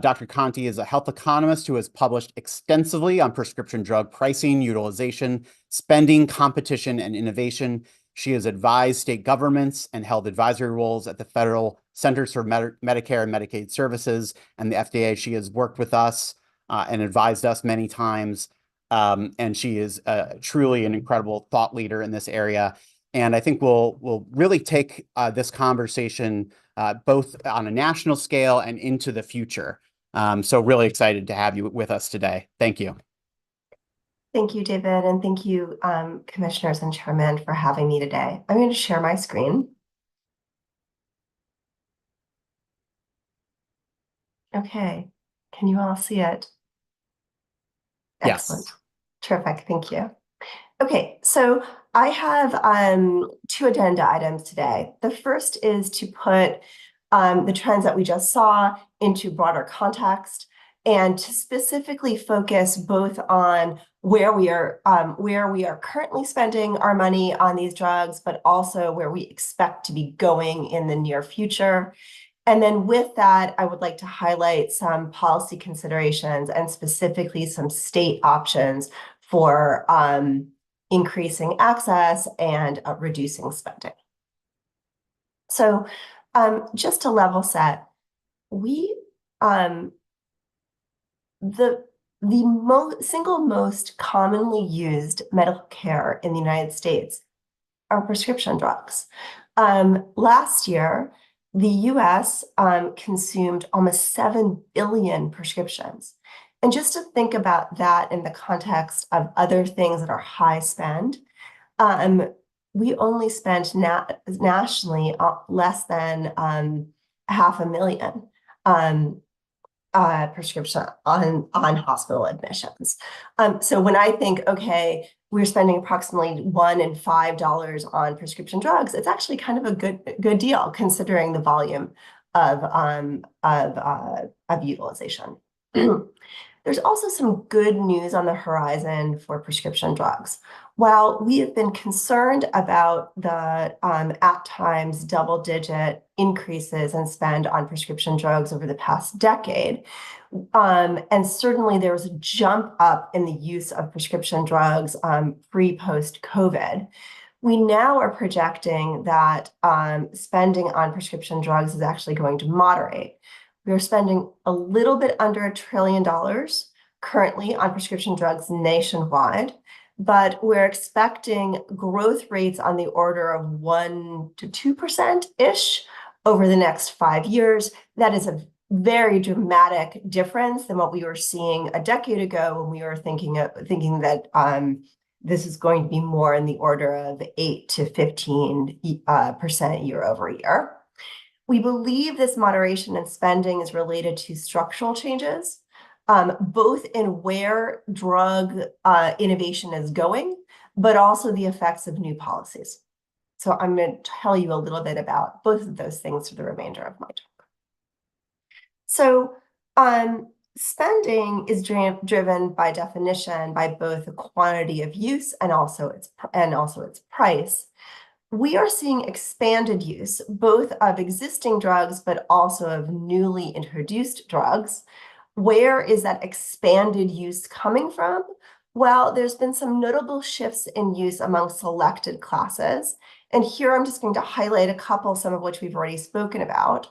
Dr. Conti is a health economist who has published extensively on prescription drug pricing, utilization, spending, competition, and innovation. She has advised state governments and held advisory roles at the Federal Centers for Medicare and Medicaid Services and the FDA. She has worked with us and advised us many times. And she is truly an incredible thought leader in this area. And I think we'll really take this conversation both on a national scale and into the future. So really excited to have you with us today. Thank you. Thank you, David, and thank you, commissioners and chairman, for having me today. I'm going to share my screen. Okay, can you all see it? Excellent. Yes. Terrific, thank you. Okay, so I have two agenda items today. The first is to put the trends that we just saw into broader context and to specifically focus both on where we are currently spending our money on these drugs, but also where we expect to be going in the near future. And then with that, I would like to highlight some policy considerations and specifically some state options for increasing access and reducing spending. So just to level set, the single most commonly used medical care in the United States are prescription drugs. Last year, the US consumed almost 7 billion prescriptions. And just to think about that in the context of other things that are high spend, we only spent nationally less than 500,000 prescription on hospital admissions. So when I think, okay, we're spending approximately $1 and $5 on prescription drugs, it's actually kind of a good deal considering the volume of utilization. There's also some good news on the horizon for prescription drugs. While we have been concerned about the at times double-digit increases in spend on prescription drugs over the past decade, and certainly there was a jump up in the use of prescription drugs pre-post-COVID, we now are projecting that spending on prescription drugs is actually going to moderate. We are spending a little bit under $1 trillion currently on prescription drugs nationwide, but we're expecting growth rates on the order of 1% to 2%-ish over the next 5 years. That is a very dramatic difference than what we were seeing a decade ago when we were thinking that this is going to be more in the order of 8 to 15% year over year. We believe this moderation in spending is related to structural changes, both in where drug innovation is going, but also the effects of new policies. So I'm going to tell you a little bit about both of those things for the remainder of my talk. So spending is driven by definition by both the quantity of use and also its price. We are seeing expanded use, both of existing drugs, but also of newly introduced drugs. Where is that expanded use coming from? Well, there's been some notable shifts in use among selected classes. And here I'm just going to highlight a couple, some of which we've already spoken about.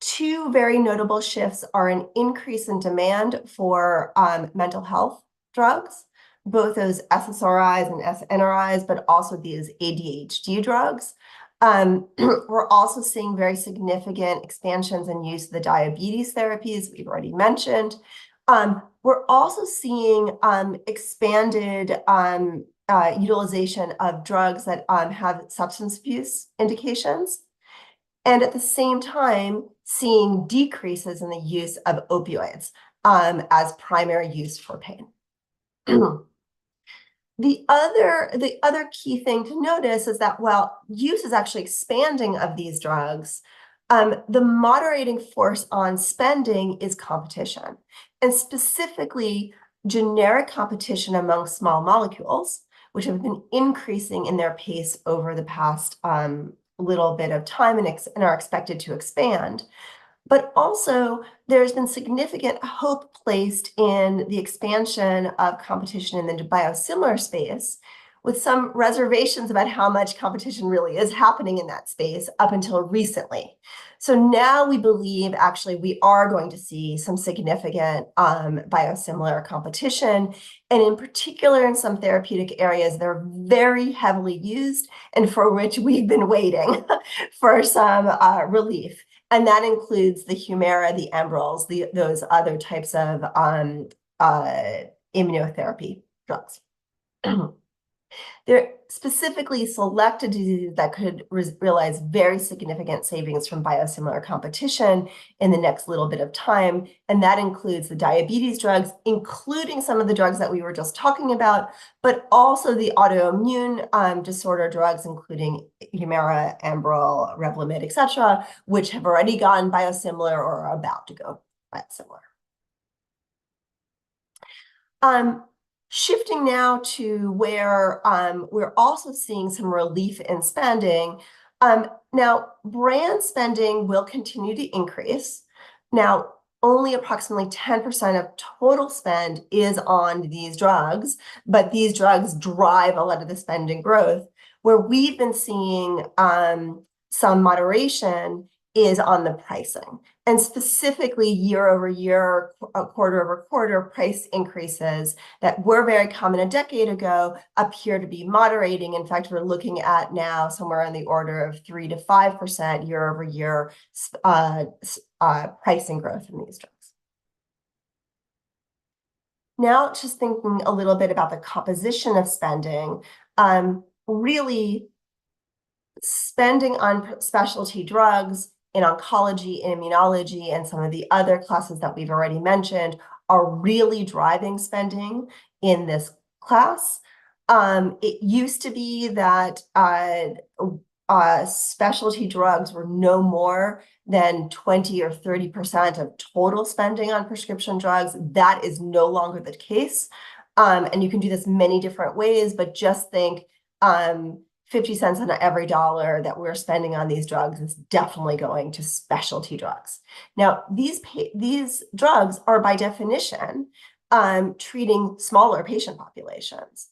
Two very notable shifts are an increase in demand for mental health drugs, both those SSRIs and SNRIs, but also these ADHD drugs. We're also seeing very significant expansions in use of the diabetes therapies we've already mentioned. We're also seeing expanded utilization of drugs that have substance abuse indications, and at the same time seeing decreases in the use of opioids as primary use for pain. The other key thing to notice is that while use is actually expanding of these drugs, the moderating force on spending is competition, and specifically generic competition among small molecules, which have been increasing in their pace over the past little bit of time and are expected to expand. But also, there's been significant hope placed in the expansion of competition in the biosimilar space, with some reservations about how much competition really is happening in that space up until recently. So now we believe actually we are going to see some significant biosimilar competition, and in particular in some therapeutic areas that are very heavily used and for which we've been waiting for some relief. And that includes the Humira, the Enbrels, those other types of immunotherapy drugs. They're specifically selected diseases that could realize very significant savings from biosimilar competition in the next little bit of time. And that includes the diabetes drugs, including some of the drugs that we were just talking about, but also the autoimmune disorder drugs, including Humira, Enbrel, Revlimid, et cetera, which have already gone biosimilar or are about to go biosimilar. Shifting now to where we're also seeing some relief in spending. Now, brand spending will continue to increase. Now, only approximately 10% of total spend is on these drugs, but these drugs drive a lot of the spending growth. Where we've been seeing some moderation is on the pricing, and specifically year over year, quarter over quarter price increases that were very common a decade ago appear to be moderating. In fact, we're looking at now somewhere on the order of 3 to 5% year over year pricing growth in these drugs. Now, just thinking a little bit about the composition of spending, really spending on specialty drugs in oncology, in immunology, and some of the other classes that we've already mentioned are really driving spending in this class. It used to be that specialty drugs were no more than 20 or 30% of total spending on prescription drugs. That is no longer the case. And you can do this many different ways, but just think 50 cents on every dollar that we're spending on these drugs is definitely going to specialty drugs. Now, these drugs are by definition treating smaller patient populations,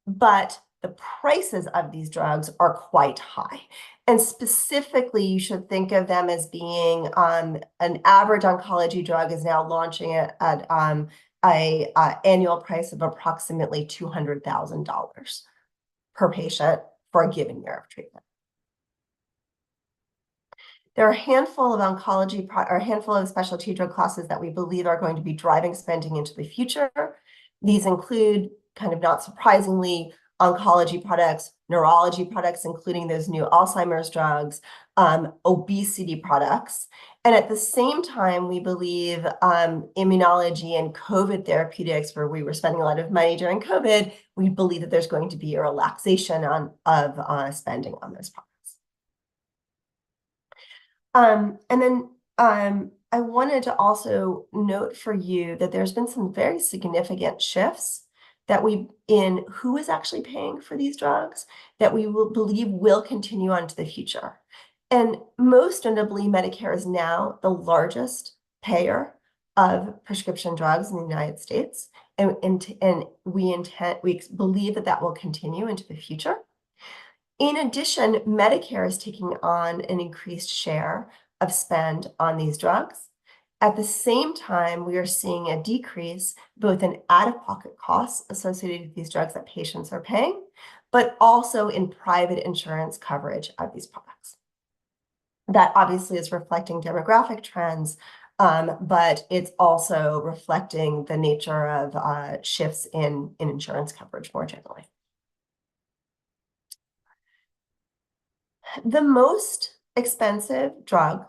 but the prices of these drugs are quite high. And specifically, you should think of them as being an average oncology drug is now launching at an annual price of approximately $200,000 per patient for a given year of treatment. There are a handful of a handful of specialty drug classes that we believe are going to be driving spending into the future. These include, kind of not surprisingly, oncology products, neurology products, including those new Alzheimer's drugs, obesity products. And at the same time, we believe immunology and COVID therapeutics, where we were spending a lot of money during COVID, we believe that there's going to be a relaxation of spending on those products. And then I wanted to also note for you that there's been some very significant shifts that in who is actually paying for these drugs that we will believe will continue on to the future. And most notably, Medicare is now the largest payer of prescription drugs in the United States. And we believe that that will continue into the future. In addition, Medicare is taking on an increased share of spend on these drugs. At the same time, we are seeing a decrease both in out-of-pocket costs associated with these drugs that patients are paying, but also in private insurance coverage of these products. That obviously is reflecting demographic trends, but it's also reflecting the nature of shifts in insurance coverage more generally. The most expensive drug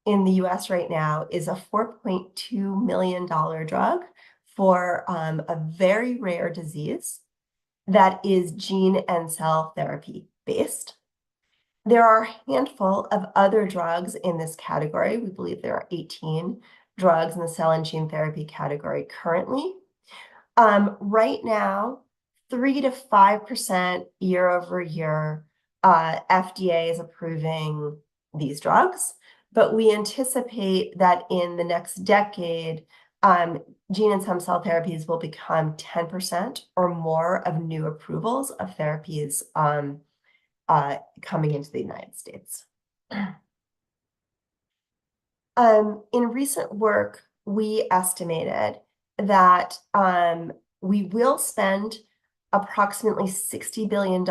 in the US right now is a $4.2 million drug for a very rare disease that is gene and cell therapy based. There are a handful of other drugs in this category. We believe there are 18 drugs in the cell and gene therapy category currently. Right now, 3 to 5% year over year, FDA is approving these drugs, but we anticipate that in the next decade, gene and stem cell therapies will become 10% or more of new approvals of therapies coming into the United States. In recent work, we estimated that we will spend approximately $60 billion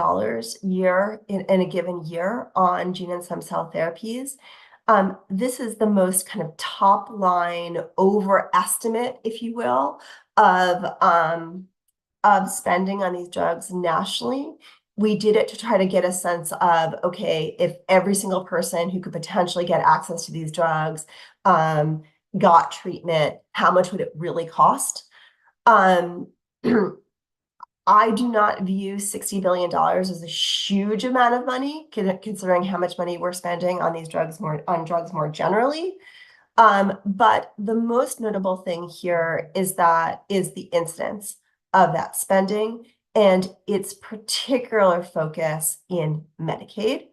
in a given year on gene and stem cell therapies. This is the most kind of top line overestimate, if you will, of spending on these drugs nationally. We did it to try to get a sense of, okay, if every single person who could potentially get access to these drugs got treatment, how much would it really cost? I do not view $60 billion as a huge amount of money, considering how much money we're spending on these drugs more generally. But the most notable thing here is the incidence of that spending and its particular focus in Medicaid,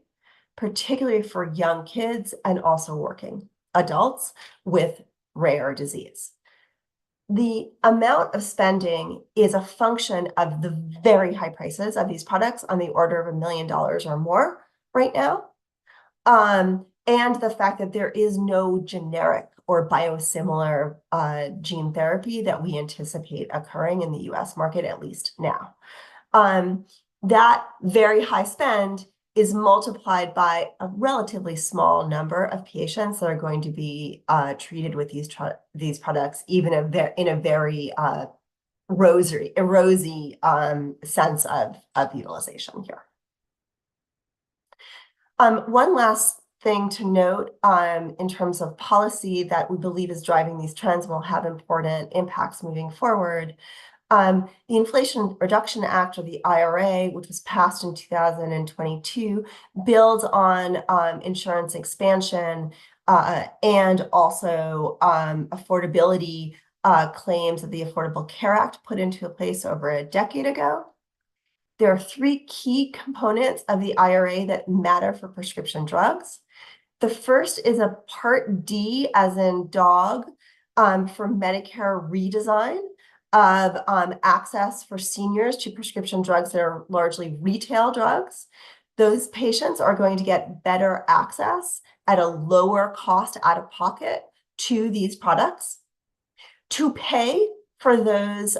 particularly for young kids and also working adults with rare disease. The amount of spending is a function of the very high prices of these products on the order of $1 million or more right now. And the fact that there is no generic or biosimilar gene therapy that we anticipate occurring in the US market, at least now. That very high spend is multiplied by a relatively small number of patients that are going to be treated with these products, even in a very rosy sense of utilization here. One last thing to note in terms of policy that we believe is driving these trends will have important impacts moving forward. The Inflation Reduction Act, or the IRA, which was passed in 2022, builds on insurance expansion and also affordability claims of the Affordable Care Act put into place over a decade ago. There are 3 key components of the IRA that matter for prescription drugs. The first is a Part D, as in dog, for Medicare redesign of access for seniors to prescription drugs that are largely retail drugs. Those patients are going to get better access at a lower cost out of pocket to these products. To pay for those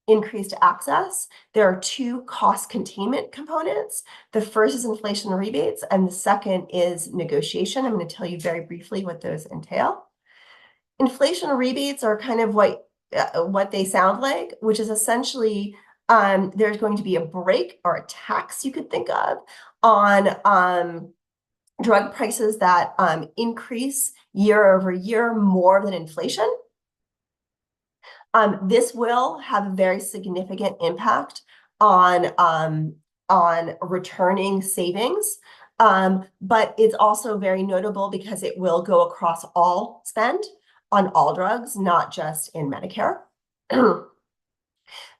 increased access, there are 2 cost containment components. The first is inflation rebates, and the second is negotiation. I'm going to tell you very briefly what those entail. Inflation rebates are kind of what they sound like, which is essentially there's going to be a break or a tax, you could think of, on drug prices that increase year over year more than inflation. This will have a very significant impact on returning savings, but it's also very notable because it will go across all spend on all drugs, not just in Medicare. And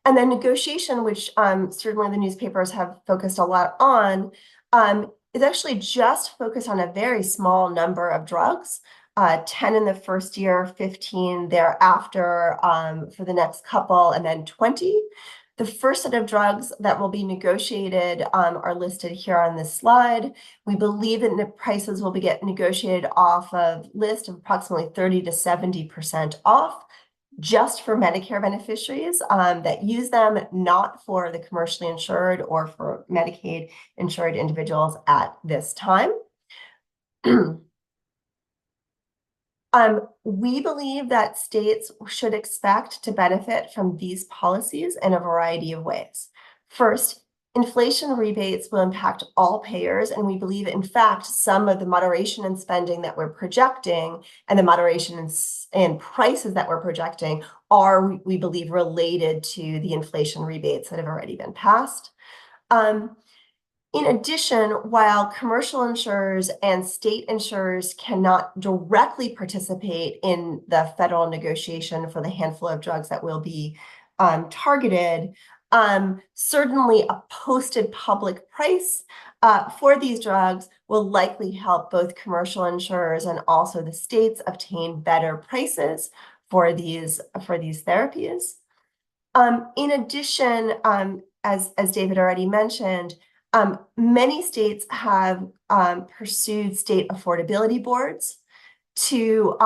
then negotiation, which certainly the newspapers have focused a lot on, is actually just focused on a very small number of drugs, 10 in the first year, 15 thereafter for the next couple, and then 20. The first set of drugs that will be negotiated are listed here on this slide. We believe that the prices will get negotiated off of list of approximately 30 to 70% off, just for Medicare beneficiaries that use them, not for the commercially insured or for Medicaid insured individuals at this time. We believe that states should expect to benefit from these policies in a variety of ways. First, Inflation rebates will impact all payers, and we believe, in fact, some of the moderation in spending that we're projecting and the moderation in prices that we're projecting are, we believe, related to the inflation rebates that have already been passed. In addition, while commercial insurers and state insurers cannot directly participate in the federal negotiation for the handful of drugs that will be targeted, certainly a posted public price for these drugs will likely help both commercial insurers and also the states obtain better prices for these therapies. In addition, as David already mentioned, many states have pursued state affordability boards to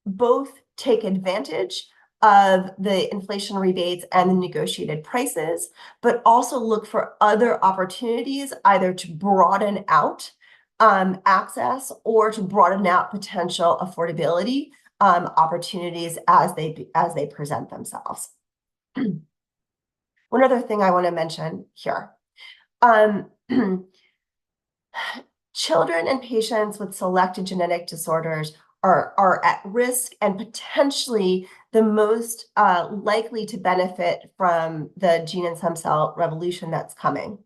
both take advantage of the inflation rebates and the negotiated prices, but also look for other opportunities either to broaden out access or to broaden out potential affordability opportunities as they present themselves. One other thing I want to mention here. Children and patients with selected genetic disorders are at risk and potentially the most likely to benefit from the gene and stem cell revolution that's coming.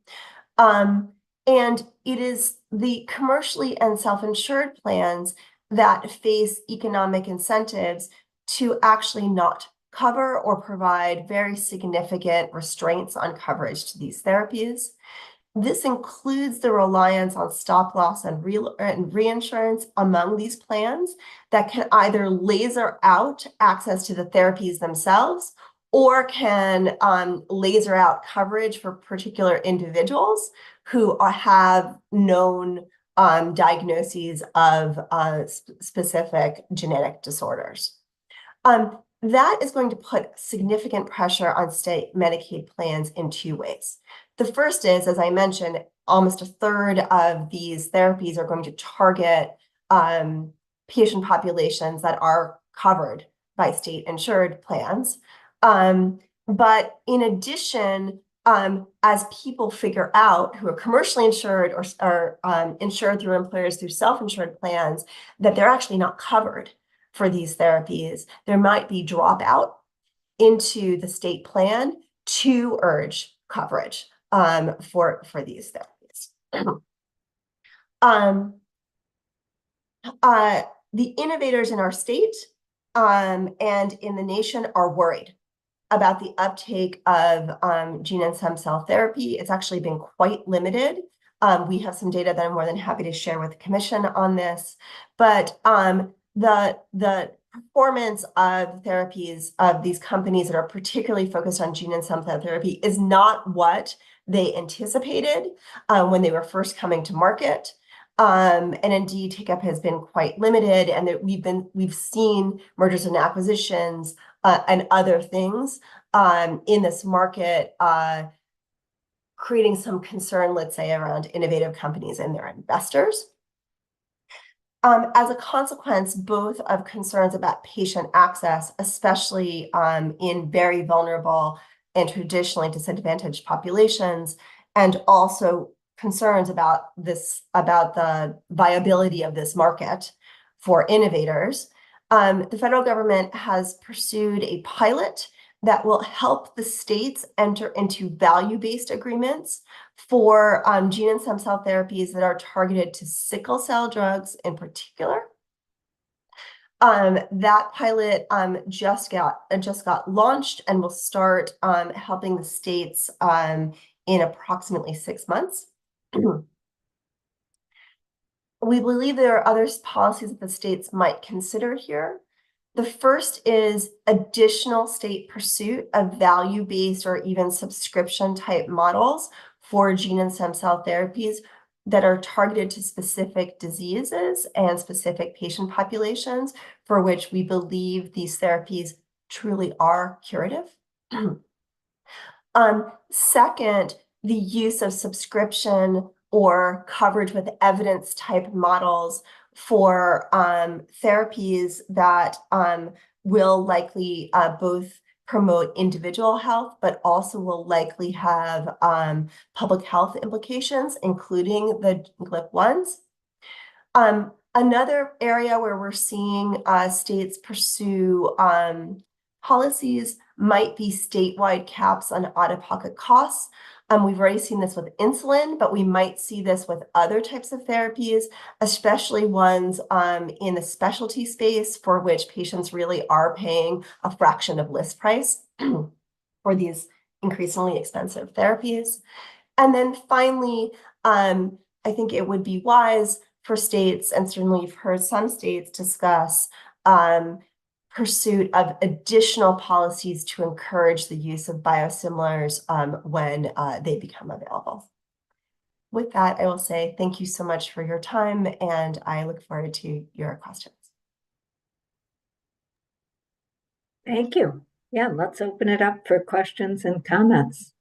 And it is the commercially and self-insured plans that face economic incentives to actually not cover or provide very significant restraints on coverage to these therapies. This includes the reliance on stop loss and reinsurance among these plans that can either laser out access to the therapies themselves or can laser out coverage for particular individuals who have known diagnoses of specific genetic disorders. That is going to put significant pressure on state Medicaid plans in two ways. The first is, as I mentioned, almost a third of these therapies are going to target patient populations that are covered by state insured plans. But in addition, as people figure out who are commercially insured or insured through employers through self-insured plans, that they're actually not covered for these therapies, there might be dropout into the state plan to urge coverage for these therapies. The innovators in our state and in the nation are worried about the uptake of gene and stem cell therapy. It's actually been quite limited. We have some data that I'm more than happy to share with the commission on this, but the performance of therapies of these companies that are particularly focused on gene and stem cell therapy is not what they anticipated when they were first coming to market. And indeed, take-up has been quite limited, and that we've seen mergers and acquisitions and other things in this market, creating some concern, let's say, around innovative companies and their investors. As a consequence, both of concerns about patient access, especially in very vulnerable and traditionally disadvantaged populations, and also concerns about the viability of this market for innovators. The federal government has pursued a pilot that will help the states enter into value-based agreements for gene and stem cell therapies that are targeted to sickle cell drugs in particular. That pilot just got launched and will start helping the states in approximately 6 months. We believe there are other policies that the states might consider here. The first is additional state pursuit of value-based or even subscription-type models for gene and stem cell therapies that are targeted to specific diseases and specific patient populations for which we believe these therapies truly are curative. Second, the use of subscription or coverage with evidence type models for therapies that will likely both promote individual health, but also will likely have public health implications, including the GLP-1s. Another area where we're seeing states pursue policies might be statewide caps on out-of-pocket costs. We've already seen this with insulin, but we might see this with other types of therapies, especially ones in the specialty space for which patients really are paying a fraction of list price for these increasingly expensive therapies. And then finally, I think it would be wise for states, and certainly you've heard some states discuss pursuit of additional policies to encourage the use of biosimilars when they become available. With that, I will say thank you so much for your time, and I look forward to your questions. Thank you. Yeah, let's open it up for questions and comments.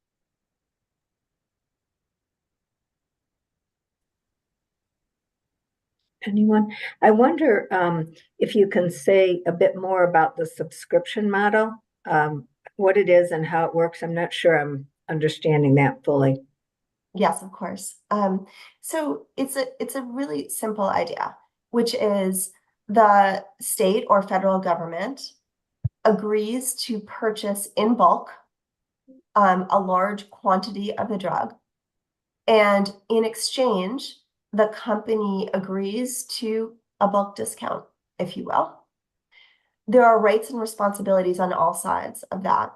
Anyone? I wonder if you can say a bit more about the subscription model, what it is and how it works. I'm not sure I'm understanding that fully. Yes, of course. So it's a really simple idea, which is the state or federal government agrees to purchase in bulk a large quantity of the drug, and in exchange, the company agrees to a bulk discount, if you will. There are rights and responsibilities on all sides of that.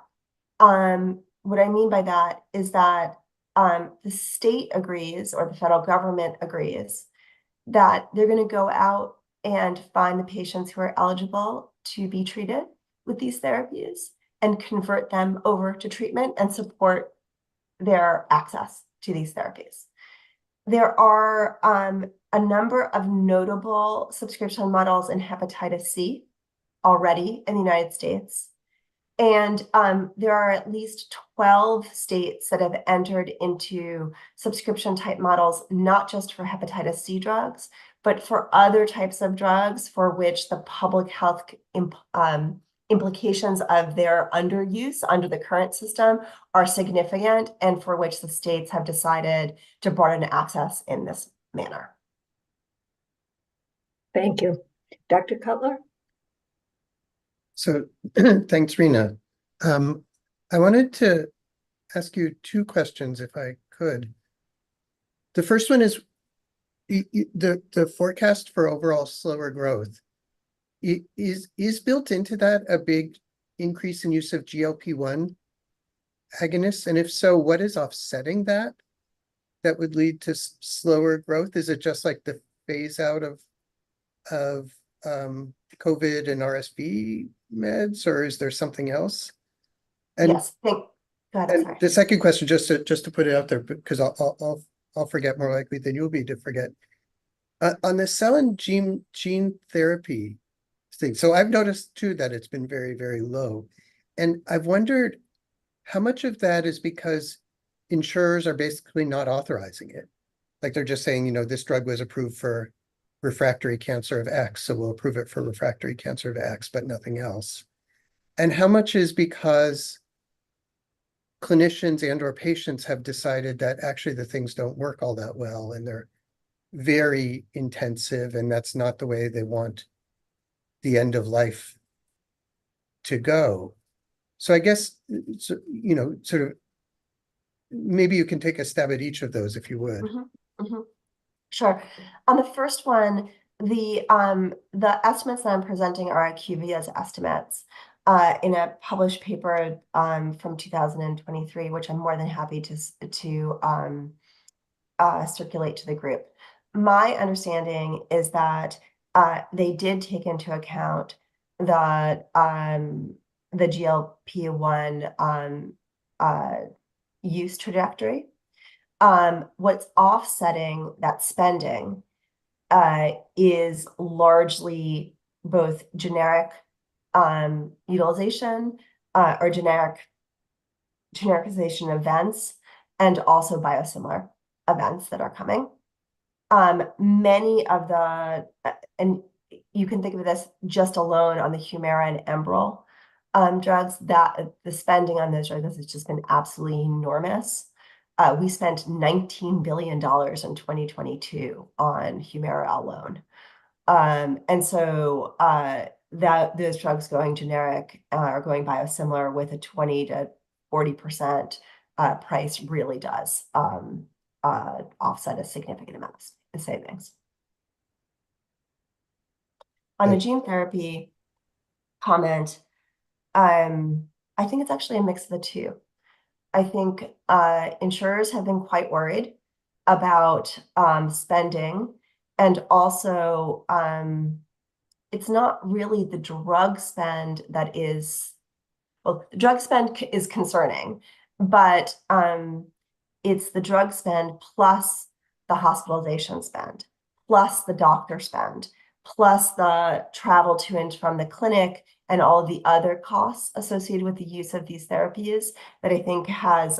What I mean by that is that the state agrees, or the federal government agrees, that they're going to go out and find the patients who are eligible to be treated with these therapies and convert them over to treatment and support their access to these therapies. There are a number of notable subscription models in hepatitis C already in the United States. And there are at least 12 states that have entered into subscription type models, not just for hepatitis C drugs, but for other types of drugs for which the public health implications of their underuse under the current system are significant, and for which the states have decided to broaden access in this manner. Thank you. Dr. Cutler? So thanks, Rena. I wanted to ask you two questions, if I could. The first one is the forecast for overall slower growth. Is built into that a big increase in use of GLP-1 agonists? And if so, what is offsetting that would lead to slower growth? Is it just like the phase out of COVID and RSV meds, or is there something else? And, yes, go ahead, sorry. The second question, just to put it out there, because I'll forget more likely than you'll be to forget. On the cell and gene therapy thing, so I've noticed too that it's been very, very low. And I've wondered how much of that is because insurers are basically not authorizing it. Like they're just saying, this drug was approved for refractory cancer of X, so we'll approve it for refractory cancer of X, but nothing else. And how much is because clinicians and or patients have decided that actually the things don't work all that well and they're very intensive, and that's not the way they want the end of life to go. So I guess, sort of, maybe you can take a stab at each of those if you would. Mm-hmm, mm-hmm. Sure. On the first one, the estimates that I'm presenting are IQVIA's estimates in a published paper from 2023, which I'm more than happy to circulate to the group. My understanding is that they did take into account the GLP-1 use trajectory. What's offsetting that spending is largely both generic utilization or genericization events, and also biosimilar events that are coming. Many of the, and you can think of this just alone on the Humira and Enbrel drugs, that the spending on those drugs has just been absolutely enormous. We spent $19 billion in 2022 on Humira alone. And so that those drugs going generic or going biosimilar with a 20 to 40% price really does offset a significant amount of savings. On the gene therapy comment, I think it's actually a mix of the two. I think insurers have been quite worried about spending, and also it's not really the drug spend that is, well, the drug spend is concerning, but it's the drug spend plus the hospitalization spend, plus the doctor spend, plus the travel to and from the clinic and all of the other costs associated with the use of these therapies that I think has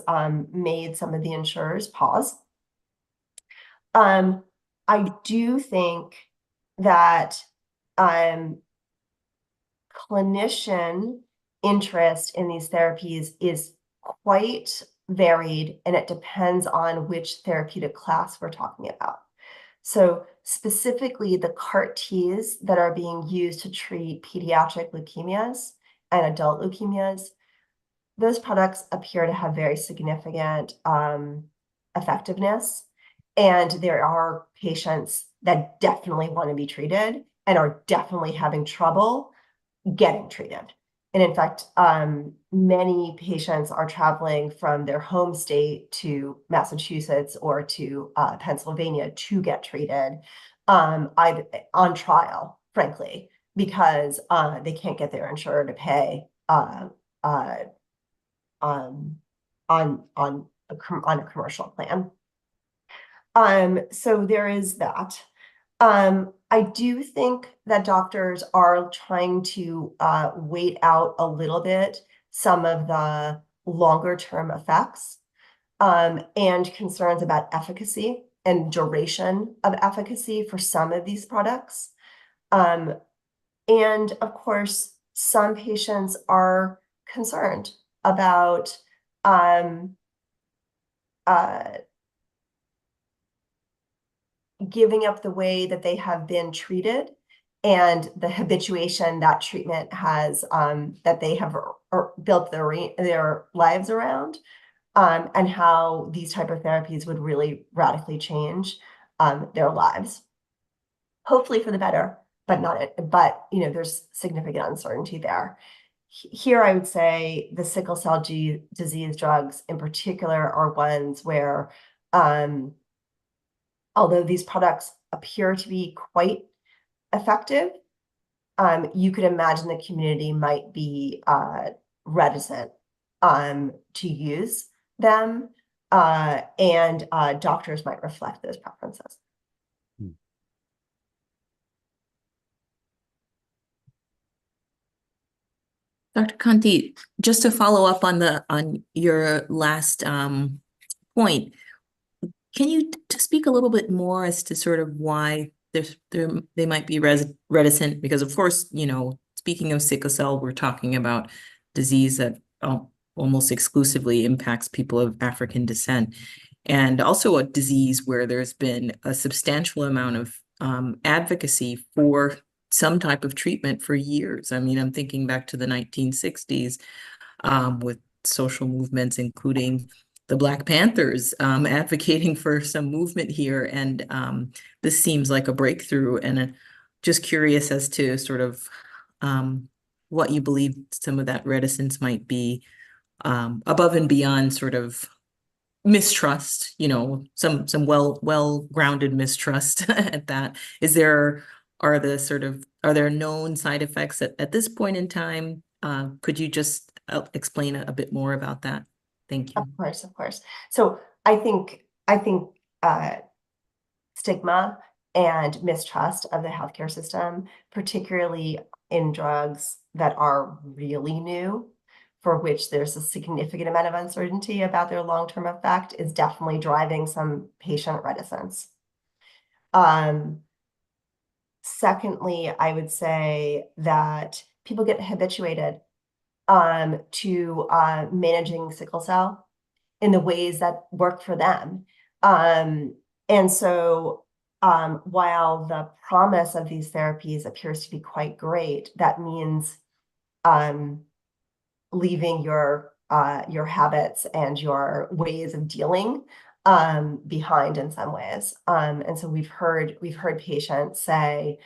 made some of the insurers pause. I do think that clinician interest in these therapies is quite varied, and it depends on which therapeutic class we're talking about. So specifically the CAR-Ts that are being used to treat pediatric leukemias and adult leukemias, those products appear to have very significant effectiveness. And there are patients that definitely want to be treated and are definitely having trouble getting treated. And in fact, many patients are traveling from their home state to Massachusetts or to Pennsylvania to get treated on trial, frankly, because they can't get their insurer to pay on a commercial plan. So there is that. I do think that doctors are trying to wait out a little bit some of the longer term effects and concerns about efficacy and duration of efficacy for some of these products. And of course, some patients are concerned about giving up the way that they have been treated and the habituation that treatment has that they have built their lives around, and how these type of therapies would really radically change their lives, hopefully for the better, but you know, there's significant uncertainty there. Here I would say the sickle cell disease drugs in particular are ones where although these products appear to be quite effective, you could imagine the community might be reticent to use them, and doctors might reflect those preferences. Dr. Conti, just to follow up on your last point, can you speak a little bit more as to sort of why they might be reticent? Because of course, you know, speaking of sickle cell, we're talking about disease that almost exclusively impacts people of African descent, and also a disease where there's been a substantial amount of advocacy for some type of treatment for years. I mean, I'm thinking back to the 1960s with social movements, including the Black Panthers advocating for some movement here. And this seems like a breakthrough, and just curious as to sort of what you believe some of that reticence might be, above and beyond sort of mistrust, you know, some well-grounded mistrust at that. Are there known side effects at this point in time? Could you just explain a bit more about that? Thank you. Of course. So I think stigma and mistrust of the healthcare system, particularly in drugs that are really new, for which there's a significant amount of uncertainty about their long-term effect, is definitely driving some patient reticence. Secondly, I would say that people get habituated to managing sickle cell in the ways that work for them. And so while the promise of these therapies appears to be quite great, that means leaving your habits and your ways of dealing behind in some ways. And so we've heard patients say,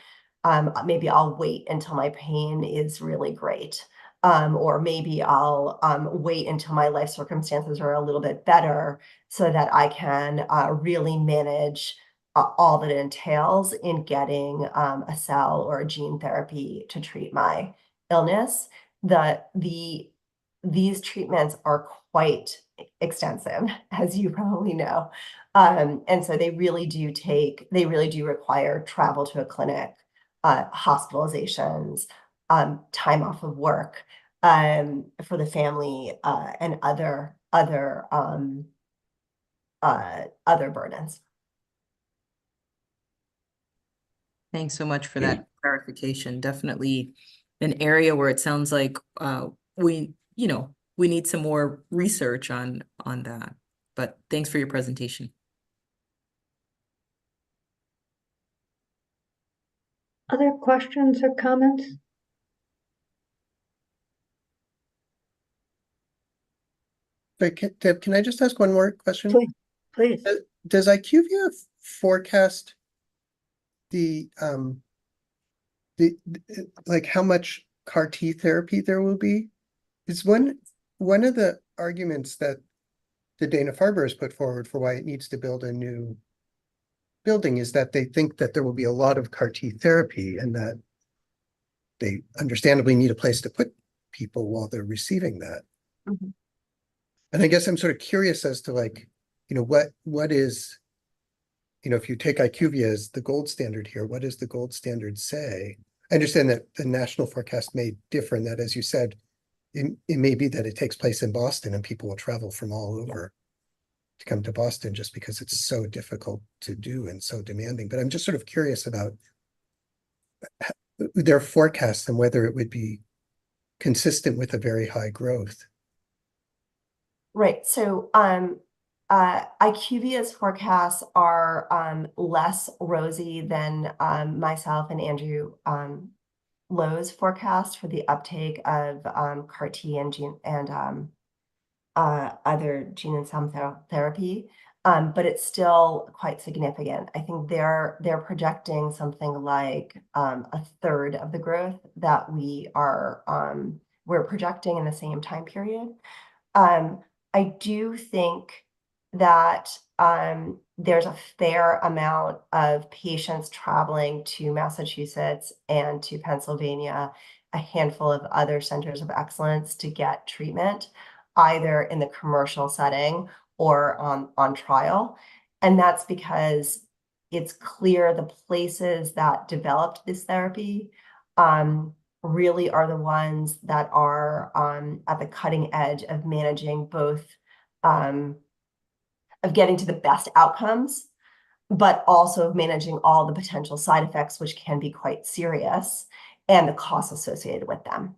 maybe I'll wait until my pain is really great. Or maybe I'll wait until my life circumstances are a little bit better so that I can really manage all that it entails in getting a cell or a gene therapy to treat my illness. These treatments are quite extensive, as you probably know. And so they really do require travel to a clinic, hospitalizations, time off of work for the family, and other burdens. Thanks so much for that clarification. Definitely an area where it sounds like we need some more research on that. But thanks for your presentation. Other questions or comments? Deb, can I just ask one more question? Please. Does IQVIA forecast the like how much CAR T therapy there will be? Is one of the arguments that the Dana-Farber has put forward for why it needs to build a new building is that they think that there will be a lot of CAR T therapy and that they understandably need a place to put people while they're receiving that. Mm-hmm. And I guess I'm sort of curious as to what is, if you take IQVIA as the gold standard here, what does the gold standard say? I understand that the national forecast may differ, and that, as you said, it may be that it takes place in Boston and people will travel from all over to come to Boston just because it's so difficult to do and so demanding. But I'm just sort of curious about their forecasts and whether it would be consistent with a very high growth. Right. So IQVIA's forecasts are less rosy than myself and Andrew Lowe's forecast for the uptake of CAR T and gene and other gene and cell therapy, but it's still quite significant. I think they're projecting something like a third of the growth that we're projecting in the same time period. I do think that there's a fair amount of patients traveling to Massachusetts and to Pennsylvania, a handful of other centers of excellence to get treatment, either in the commercial setting or on trial. And that's because it's clear the places that developed this therapy really are the ones that are at the cutting edge of managing both of getting to the best outcomes, but also of managing all the potential side effects, which can be quite serious, and the costs associated with them.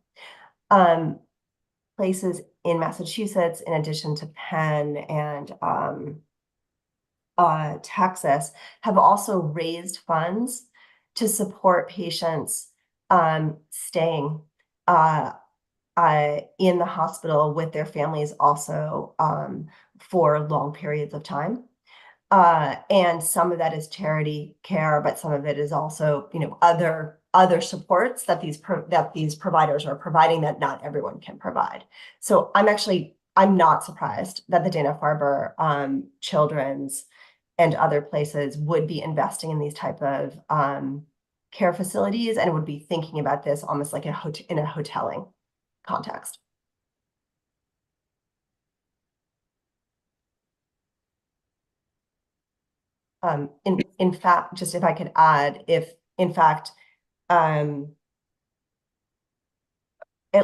Places in Massachusetts, in addition to Penn and Texas, have also raised funds to support patients staying in the hospital with their families also for long periods of time. And some of that is charity care, but some of it is also, other supports that these providers are providing that not everyone can provide. So I'm not surprised that the Dana-Farber Children's and other places would be investing in these type of care facilities and would be thinking about this almost like in a hoteling context. In fact, just if I could add, if in fact, at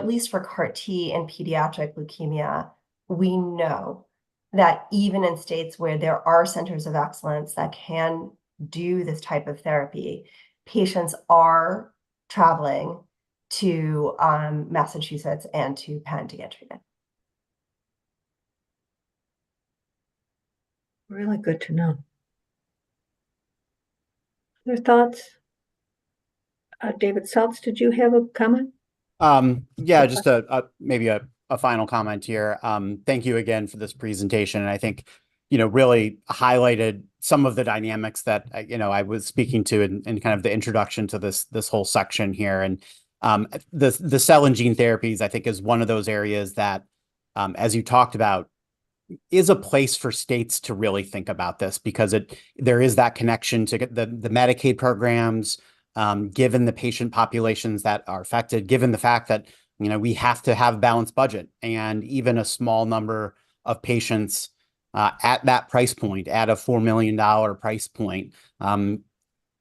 least for CAR T and pediatric leukemia, we know that even in states where there are centers of excellence that can do this type of therapy, patients are traveling to Massachusetts and to Penn to get treated. Really good to know. Other thoughts? David Seltz, did you have a comment? Yeah, just maybe a final comment here. Thank you again for this presentation. And I think, really highlighted some of the dynamics that, I was speaking to in kind of the introduction to this whole section here. And the cell and gene therapies, I think, is one of those areas that, as you talked about, is a place for states to really think about this, because there is that connection to the Medicaid programs, given the patient populations that are affected, given the fact that, we have to have a balanced budget, and even a small number of patients at that price point, at a $4 million price point, can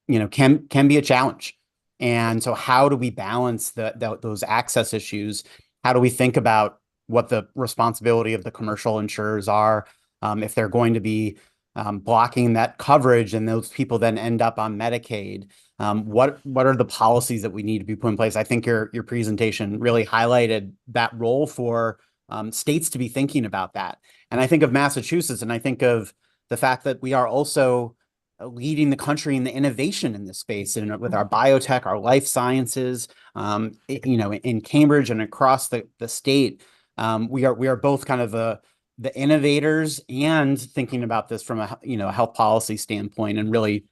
be a challenge. And so how do we balance those access issues? How do we think about what the responsibility of the commercial insurers are, if they're going to be blocking that coverage and those people then end up on Medicaid? What are the policies that we need to be put in place? I think your presentation really highlighted that role for states to be thinking about that. And I think of Massachusetts, and I think of the fact that we are also leading the country in the innovation in this space, and with our biotech, our life sciences, in Cambridge and across the state. We are both kind of the innovators and thinking about this from a health policy standpoint, and really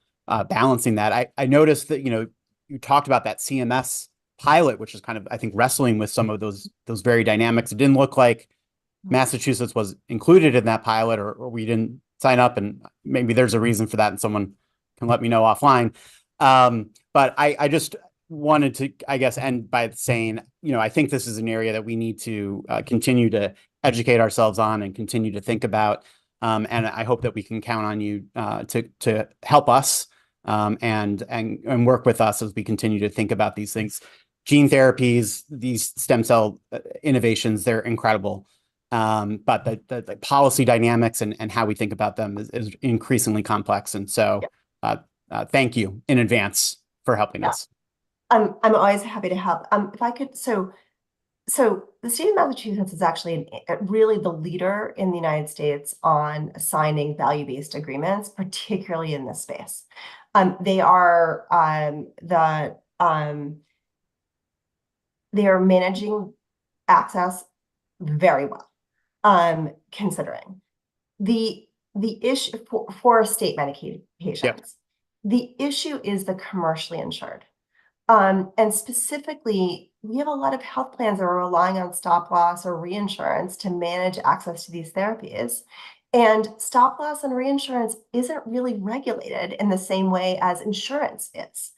balancing that. I noticed that, you talked about that CMS pilot, which is kind of, I think, wrestling with some of those very dynamics. It didn't look like Massachusetts was included in that pilot, or we didn't sign up, and maybe there's a reason for that, and someone can let me know offline. But I just wanted to, I guess, end by saying, I think this is an area that we need to continue to educate ourselves on and continue to think about. And I hope that we can count on you to help us and work with us as we continue to think about these things. Gene therapies, these stem cell innovations, they're incredible. But the policy dynamics and how we think about them is increasingly complex. And so thank you in advance for helping us. I'm always happy to help. If I could, so the state of Massachusetts is actually really the leader in the United States on signing value-based agreements, particularly in this space. They are managing access very well, considering the issue for state Medicaid patients. Yep. The issue is the commercially insured. And specifically, we have a lot of health plans that are relying on stop loss or reinsurance to manage access to these therapies. And stop loss and reinsurance isn't really regulated in the same way as insurance is.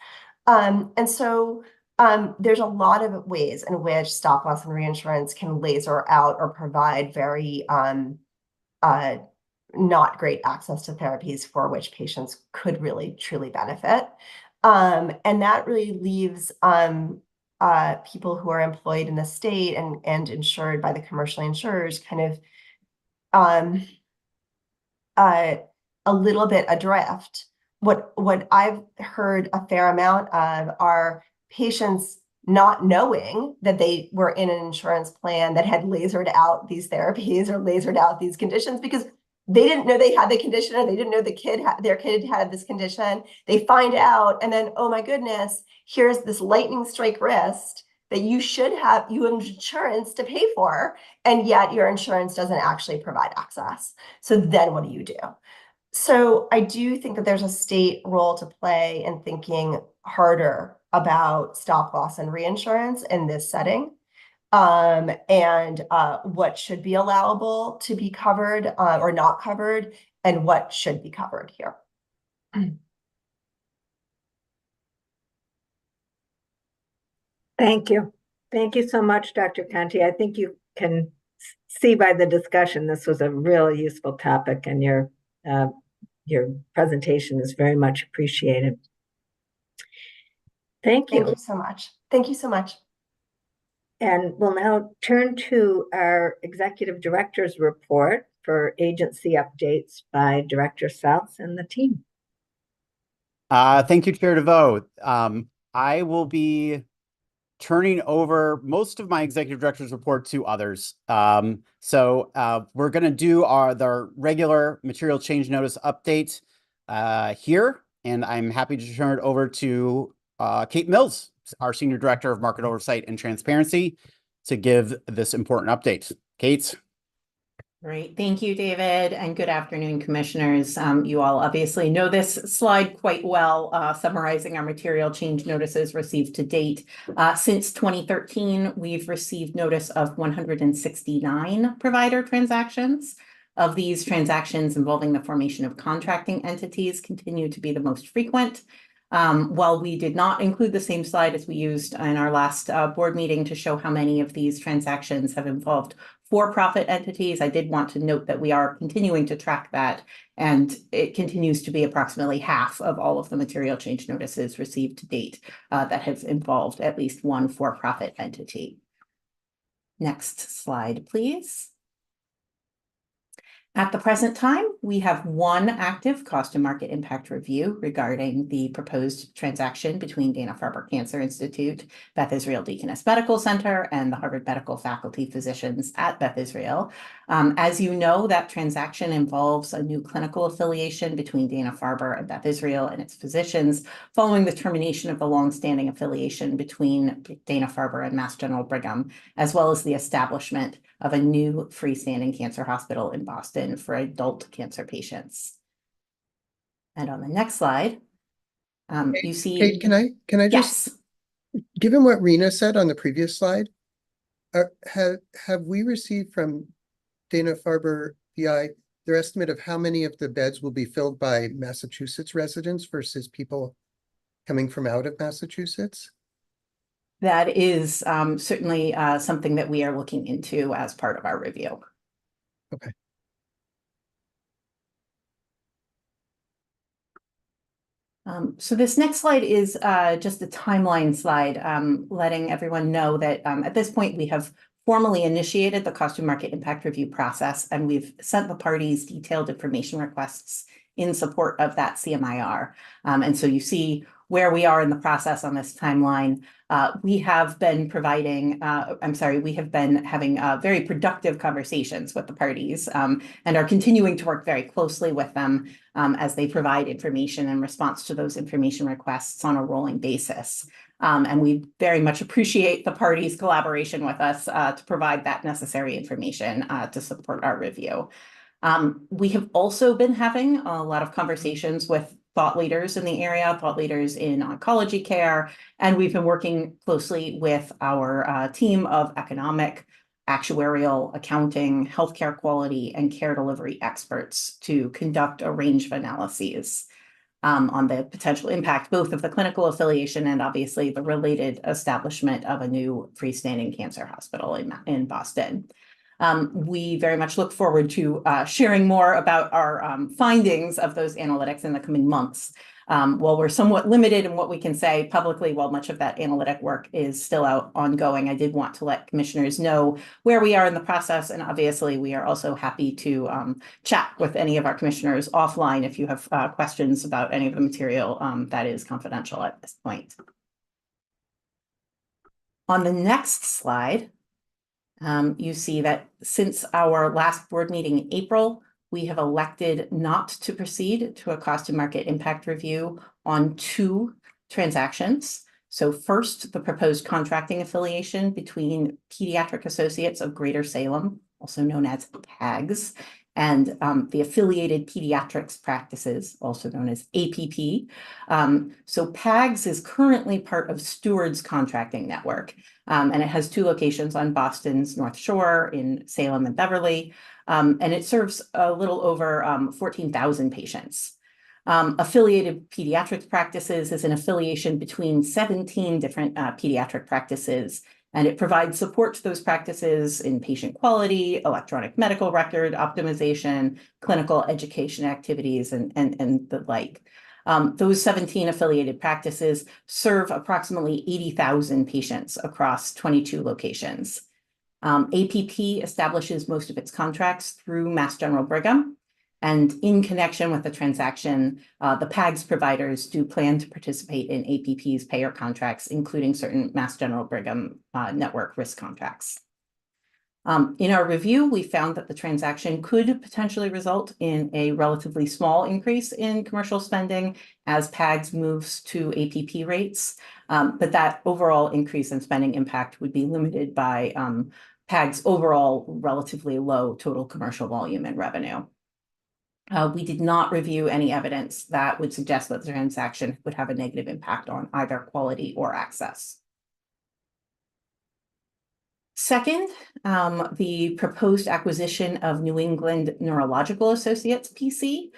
And so there's a lot of ways in which stop loss and reinsurance can laser out or provide very not great access to therapies for which patients could really truly benefit. And that really leaves people who are employed in the state and insured by the commercial insurers kind of a little bit adrift. What I've heard a fair amount of are patients not knowing that they were in an insurance plan that had lasered out these therapies or lasered out these conditions, because they didn't know they had the condition, or they didn't know their kid had this condition. They find out, and then, oh my goodness, here's this lightning strike wrist that you have insurance to pay for, and yet your insurance doesn't actually provide access. So then what do you do? So I do think that there's a state role to play in thinking harder about stop loss and reinsurance in this setting. And what should be allowable to be covered or not covered, and what should be covered here. Thank you. Thank you so much, Dr. Conti. I think you can see by the discussion, this was a really useful topic, and your presentation is very much appreciated. Thank you. Thank you so much. Thank you so much. And we'll now turn to our Executive Director's report for agency updates by Director South and the team. Thank you, Chair DeVoe. I will be turning over most of my executive director's report to others. We're going to do the regular material change notice update here, and I'm happy to turn it over to Kate Mills, our Senior Director of Market Oversight and Transparency, to give this important update. Kate. Great. Thank you, David, and good afternoon, commissioners. You all obviously know this slide quite well, summarizing our material change notices received to date. Since 2013, we've received notice of 169 provider transactions. Of these, transactions involving the formation of contracting entities continue to be the most frequent. While we did not include the same slide as we used in our last board meeting to show how many of these transactions have involved for-profit entities, I did want to note that we are continuing to track that, and it continues to be approximately half of all of the material change notices received to date that have involved at least one for-profit entity. Next slide, please. At the present time, we have one active cost and market impact review regarding the proposed transaction between Dana-Farber Cancer Institute, Beth Israel Deaconess Medical Center, and the Harvard Medical Faculty physicians at Beth Israel. As you know, that transaction involves a new clinical affiliation between Dana-Farber and Beth Israel and its physicians, following the termination of the longstanding affiliation between Dana-Farber and Mass General Brigham, as well as the establishment of a new freestanding cancer hospital in Boston for adult cancer patients. And on the next slide, you see— Kate, can I just, given what Rena said on the previous slide, have we received from Dana-Farber PI their estimate of how many of the beds will be filled by Massachusetts residents versus people coming from out of Massachusetts? That is certainly something that we are looking into as part of our review. Okay. So this next slide is just a timeline slide, letting everyone know that at this point we have formally initiated the cost and market impact review process, and we've sent the parties detailed information requests in support of that CMIR. And so you see where we are in the process on this timeline. We have been having very productive conversations with the parties and are continuing to work very closely with them as they provide information in response to those information requests on a rolling basis. And we very much appreciate the parties' collaboration with us to provide that necessary information to support our review. We have also been having a lot of conversations with thought leaders in the area, thought leaders in oncology care, and we've been working closely with our team of economic, actuarial, accounting, healthcare quality, and care delivery experts to conduct a range of analyses on the potential impact both of the clinical affiliation and obviously the related establishment of a new freestanding cancer hospital in Boston. We very much look forward to sharing more about our findings of those analytics in the coming months. While we're somewhat limited in what we can say publicly, while much of that analytic work is still ongoing, I did want to let commissioners know where we are in the process. And obviously, we are also happy to chat with any of our commissioners offline if you have questions about any of the material that is confidential at this point. On the next slide, you see that since our last board meeting in April, we have elected not to proceed to a cost and market impact review on two transactions. So first, the proposed contracting affiliation between Pediatric Associates of Greater Salem, also known as PAGS, and the Affiliated Pediatrics Practices, also known as APP. So PAGS is currently part of Steward's contracting network, and it has two locations on Boston's North Shore in Salem and Beverly, and it serves a little over 14,000 patients. Affiliated Pediatrics Practices is an affiliation between 17 different pediatric practices, and it provides support to those practices in patient quality, electronic medical record optimization, clinical education activities, and the like. Those 17 affiliated practices serve approximately 80,000 patients across 22 locations. APP establishes most of its contracts through Mass General Brigham, And in connection with the transaction, the PAGS providers do plan to participate in APP's payer contracts, including certain Mass General Brigham network risk contracts. In our review, we found that the transaction could potentially result in a relatively small increase in commercial spending as PAGS moves to APP rates, but that overall increase in spending impact would be limited by PAGS' overall relatively low total commercial volume and revenue. We did not review any evidence that would suggest that the transaction would have a negative impact on either quality or access. Second, the proposed acquisition of New England Neurological Associates, PC,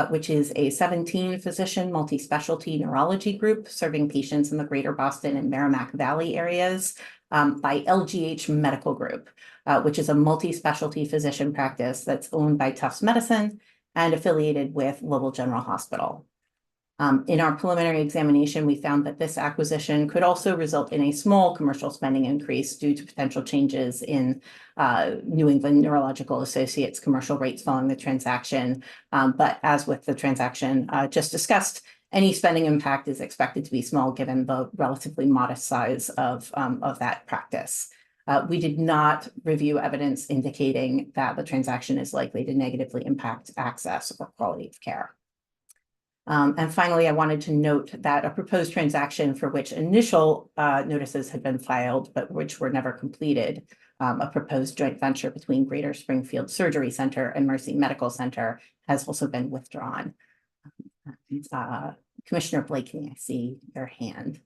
which is a 17-physician multi-specialty neurology group serving patients in the greater Boston and Merrimack Valley areas, by LGH Medical Group, which is a multi-specialty physician practice that's owned by Tufts Medicine and affiliated with Lowell General Hospital. In our preliminary examination, we found that this acquisition could also result in a small commercial spending increase due to potential changes in New England Neurological Associates commercial rates following the transaction. But as with the transaction just discussed, any spending impact is expected to be small given the relatively modest size of that practice. We did not review evidence indicating that the transaction is likely to negatively impact access or quality of care. And finally, I wanted to note that a proposed transaction for which initial notices had been filed, but which were never completed, a proposed joint venture between Greater Springfield Surgery Center and Mercy Medical Center, has also been withdrawn. Commissioner Blakeney, I see your hand.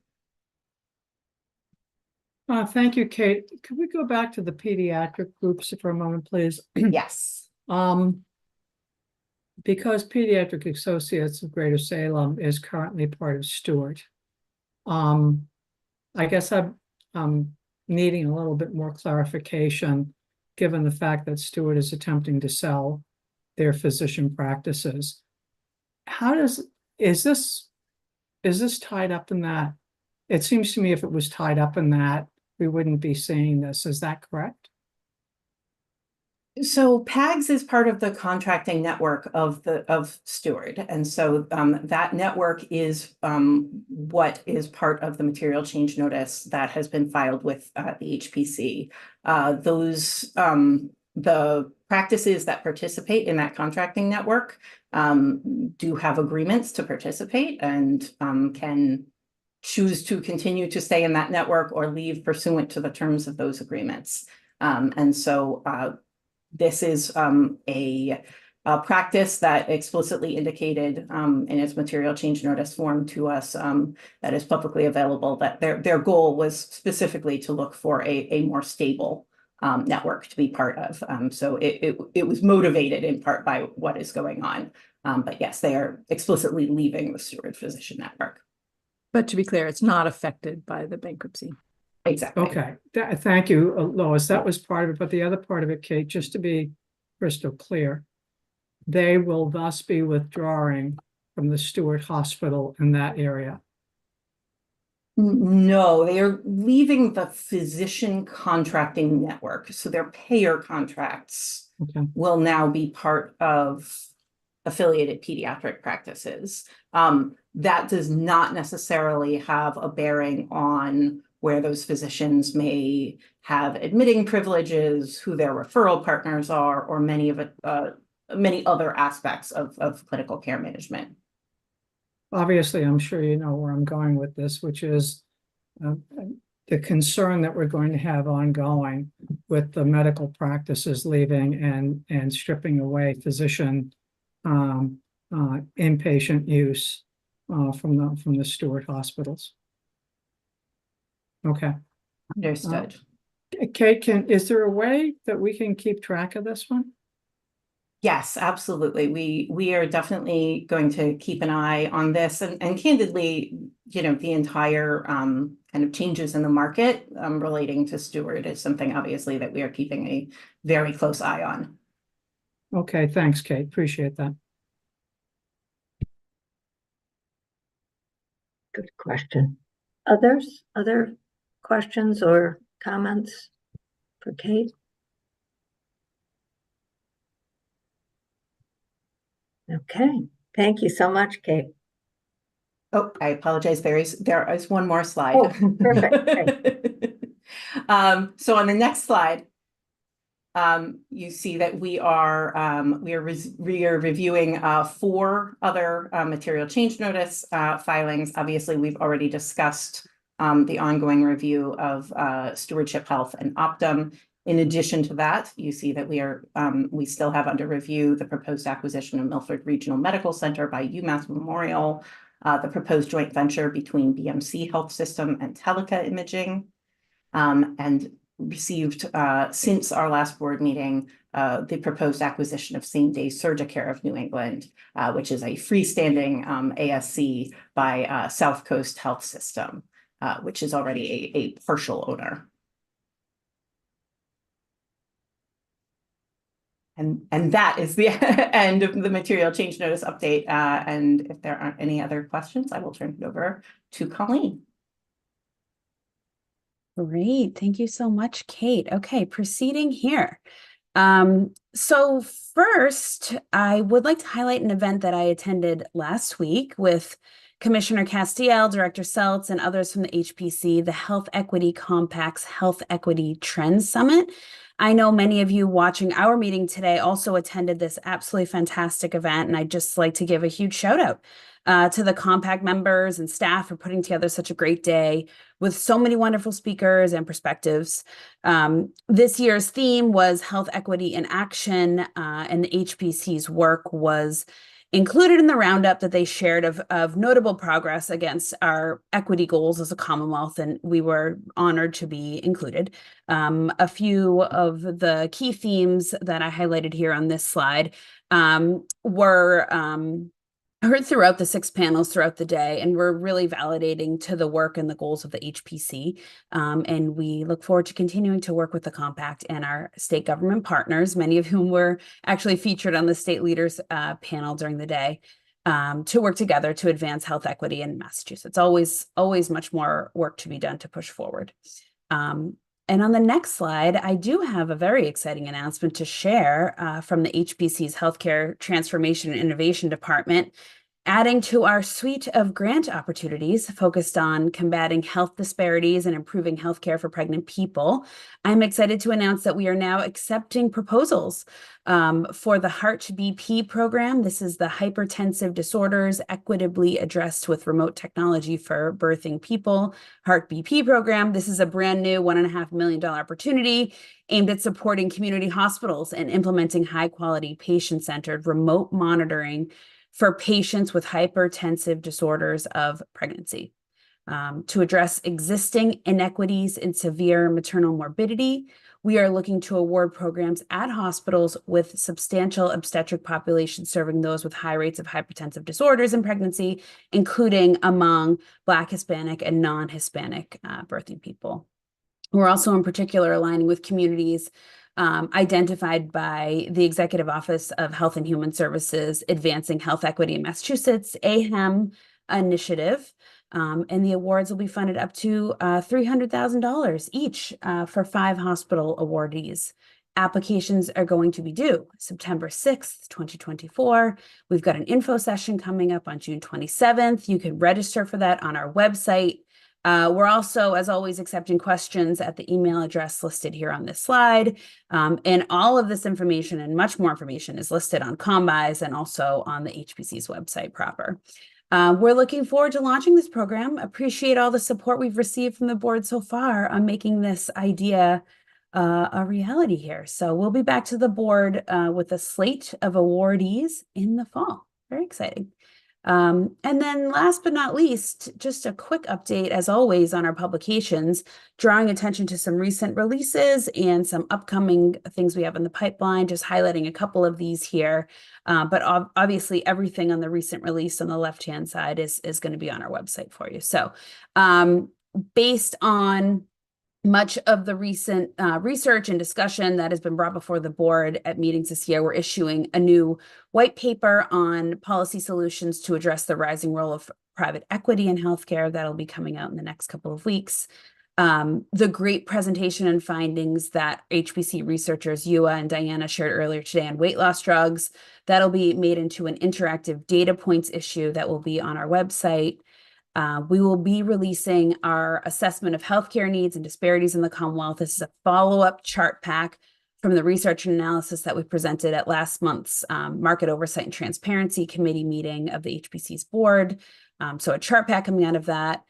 Thank you, Kate. Could we go back to the pediatric groups for a moment, please? Yes. Because Pediatric Associates of Greater Salem is currently part of Steward, I guess I'm needing a little bit more clarification, given the fact that Steward is attempting to sell their physician practices. Is this tied up in that? It seems to me if it was tied up in that, we wouldn't be seeing this. Is that correct? So PAGS is part of the contracting network of Steward. And so that network is what is part of the material change notice that has been filed with the HPC. The practices that participate in that contracting network do have agreements to participate and can choose to continue to stay in that network or leave pursuant to the terms of those agreements. And so this is a practice that explicitly indicated in its material change notice form to us that is publicly available that their goal was specifically to look for a more stable network to be part of. So it was motivated in part by what is going on. But yes, they are explicitly leaving the Steward Physician Network. But to be clear, it's not affected by the bankruptcy. Exactly. Okay, thank you, Lois. That was part of it, but the other part of it, Kate, just to be crystal clear, they will thus be withdrawing from the Steward Hospital in that area. No, they are leaving the physician contracting network. So their payer contracts will now be part of affiliated pediatric practices. That does not necessarily have a bearing on where those physicians may have admitting privileges, who their referral partners are, or many other aspects of clinical care management. Obviously, I'm sure you know where I'm going with this, which is the concern that we're going to have ongoing with the medical practices leaving and stripping away physician inpatient use from the Steward hospitals. Okay. Understood. Kate, is there a way that we can keep track of this one? Yes, absolutely. We are definitely going to keep an eye on this and candidly, the entire kind of changes in the market relating to Steward is something obviously that we are keeping a very close eye on. Okay, thanks, Kate. Appreciate that. Good question. Other questions or comments for Kate? Okay, thank you so much, Kate. Oh, I apologize. There is one more slide. Oh, perfect. So on the next slide, you see that we are reviewing 4 other material change notice filings. Obviously, we've already discussed the ongoing review of Stewardship Health and Optum. In addition to that, you see that we still have under review the proposed acquisition of Milford Regional Medical Center by UMass Memorial, the proposed joint venture between BMC Health System and Teleca Imaging, and received since our last board meeting the proposed acquisition of Same Day Surgicare of New England, which is a freestanding ASC by South Coast Health System, which is already a partial owner. And that is the end of the material change notice update. And if there aren't any other questions, I will turn it over to Colleen. Great. Thank you so much, Kate. Okay, proceeding here. So first, I would like to highlight an event that I attended last week with Commissioner Castiel, Director Seltz, and others from the HPC, the Health Equity Compact's Health Equity Trends Summit. I know many of you watching our meeting today also attended this absolutely fantastic event, and I'd just like to give a huge shout out to the Compact members and staff for putting together such a great day with so many wonderful speakers and perspectives. This year's theme was Health Equity in Action, and the HPC's work was included in the roundup that they shared of notable progress against our equity goals as a Commonwealth, and we were honored to be included. A few of the key themes that I highlighted here on this slide were heard throughout the 6 panels throughout the day, and we're really validating to the work and the goals of the HPC. And we look forward to continuing to work with the Compact and our state government partners, many of whom were actually featured on the state leaders panel during the day, to work together to advance health equity in Massachusetts. Always much more work to be done to push forward. And on the next slide, I do have a very exciting announcement to share from the HPC's Healthcare Transformation and Innovation Department, adding to our suite of grant opportunities focused on combating health disparities and improving healthcare for pregnant people. I'm excited to announce that we are now accepting proposals for the Heart-BP program. This is the hypertensive disorders equitably addressed with remote technology for birthing people Heart-BP program. This is a brand new $1.5 million opportunity aimed at supporting community hospitals and implementing high-quality patient-centered remote monitoring for patients with hypertensive disorders of pregnancy. To address existing inequities in severe maternal morbidity, we are looking to award programs at hospitals with substantial obstetric populations serving those with high rates of hypertensive disorders in pregnancy, including among Black, Hispanic, and non-Hispanic birthing people. We're also in particular aligning with communities identified by the Executive Office of Health and Human Services Advancing Health Equity in Massachusetts, AHEM initiative. And the awards will be funded up to $300,000 each for 5 hospital awardees. Applications are going to be due September 6th, 2024. We've got an info session coming up on June 27th. You can register for that on our website. We're also, as always, accepting questions at the email address listed here on this slide. And all of this information and much more information is listed on Combis and also on the HPC's website proper. We're looking forward to launching this program. Appreciate all the support we've received from the board so far on making this idea a reality here. So we'll be back to the board with a slate of awardees in the fall. Very exciting. And then last but not least, just a quick update, as always, on our publications, drawing attention to some recent releases and some upcoming things we have in the pipeline, just highlighting a couple of these here. But obviously, everything on the recent release on the left-hand side is going to be on our website for you. So based on much of the recent research and discussion that has been brought before the board at meetings this year, we're issuing a new white paper on policy solutions to address the rising role of private equity in healthcare. That'll be coming out in the next couple of weeks. The great presentation and findings that HPC researchers Yua and Diana shared earlier today on weight loss drugs, that'll be made into an interactive data points issue that will be on our website. We will be releasing our assessment of healthcare needs and disparities in the Commonwealth. This is a follow-up chart pack from the research and analysis that we presented at last month's Market Oversight and Transparency Committee meeting of the HPC's board. So a chart pack coming out of that.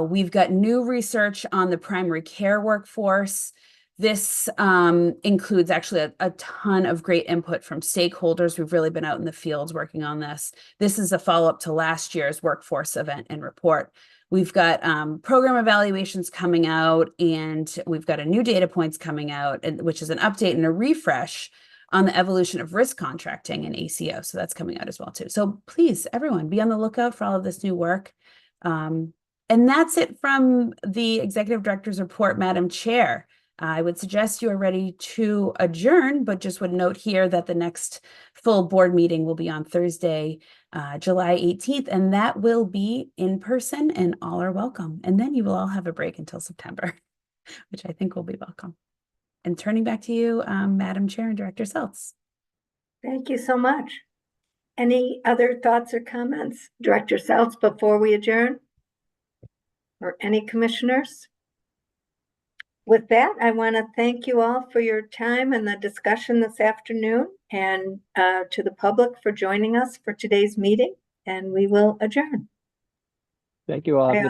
We've got new research on the primary care workforce. This includes actually a ton of great input from stakeholders. We've really been out in the fields working on this. This is a follow-up to last year's workforce event and report. We've got program evaluations coming out, and we've got a new data points coming out, which is an update and a refresh on the evolution of risk contracting in ACO. So that's coming out as well too. So please, everyone, be on the lookout for all of this new work. And that's it from the Executive Director's report, Madam Chair. I would suggest you are ready to adjourn, but just would note here that the next full board meeting will be on Thursday, July 18th, and that will be in person and all are welcome. And then you will all have a break until September, which I think will be welcome. And turning back to you, Madam Chair and Director Seltz. Thank you so much. Any other thoughts or comments, Director Seltz, before we adjourn? Or any commissioners? With that, I want to thank you all for your time and the discussion this afternoon, and to the public for joining us for today's meeting, and we will adjourn. Thank you all.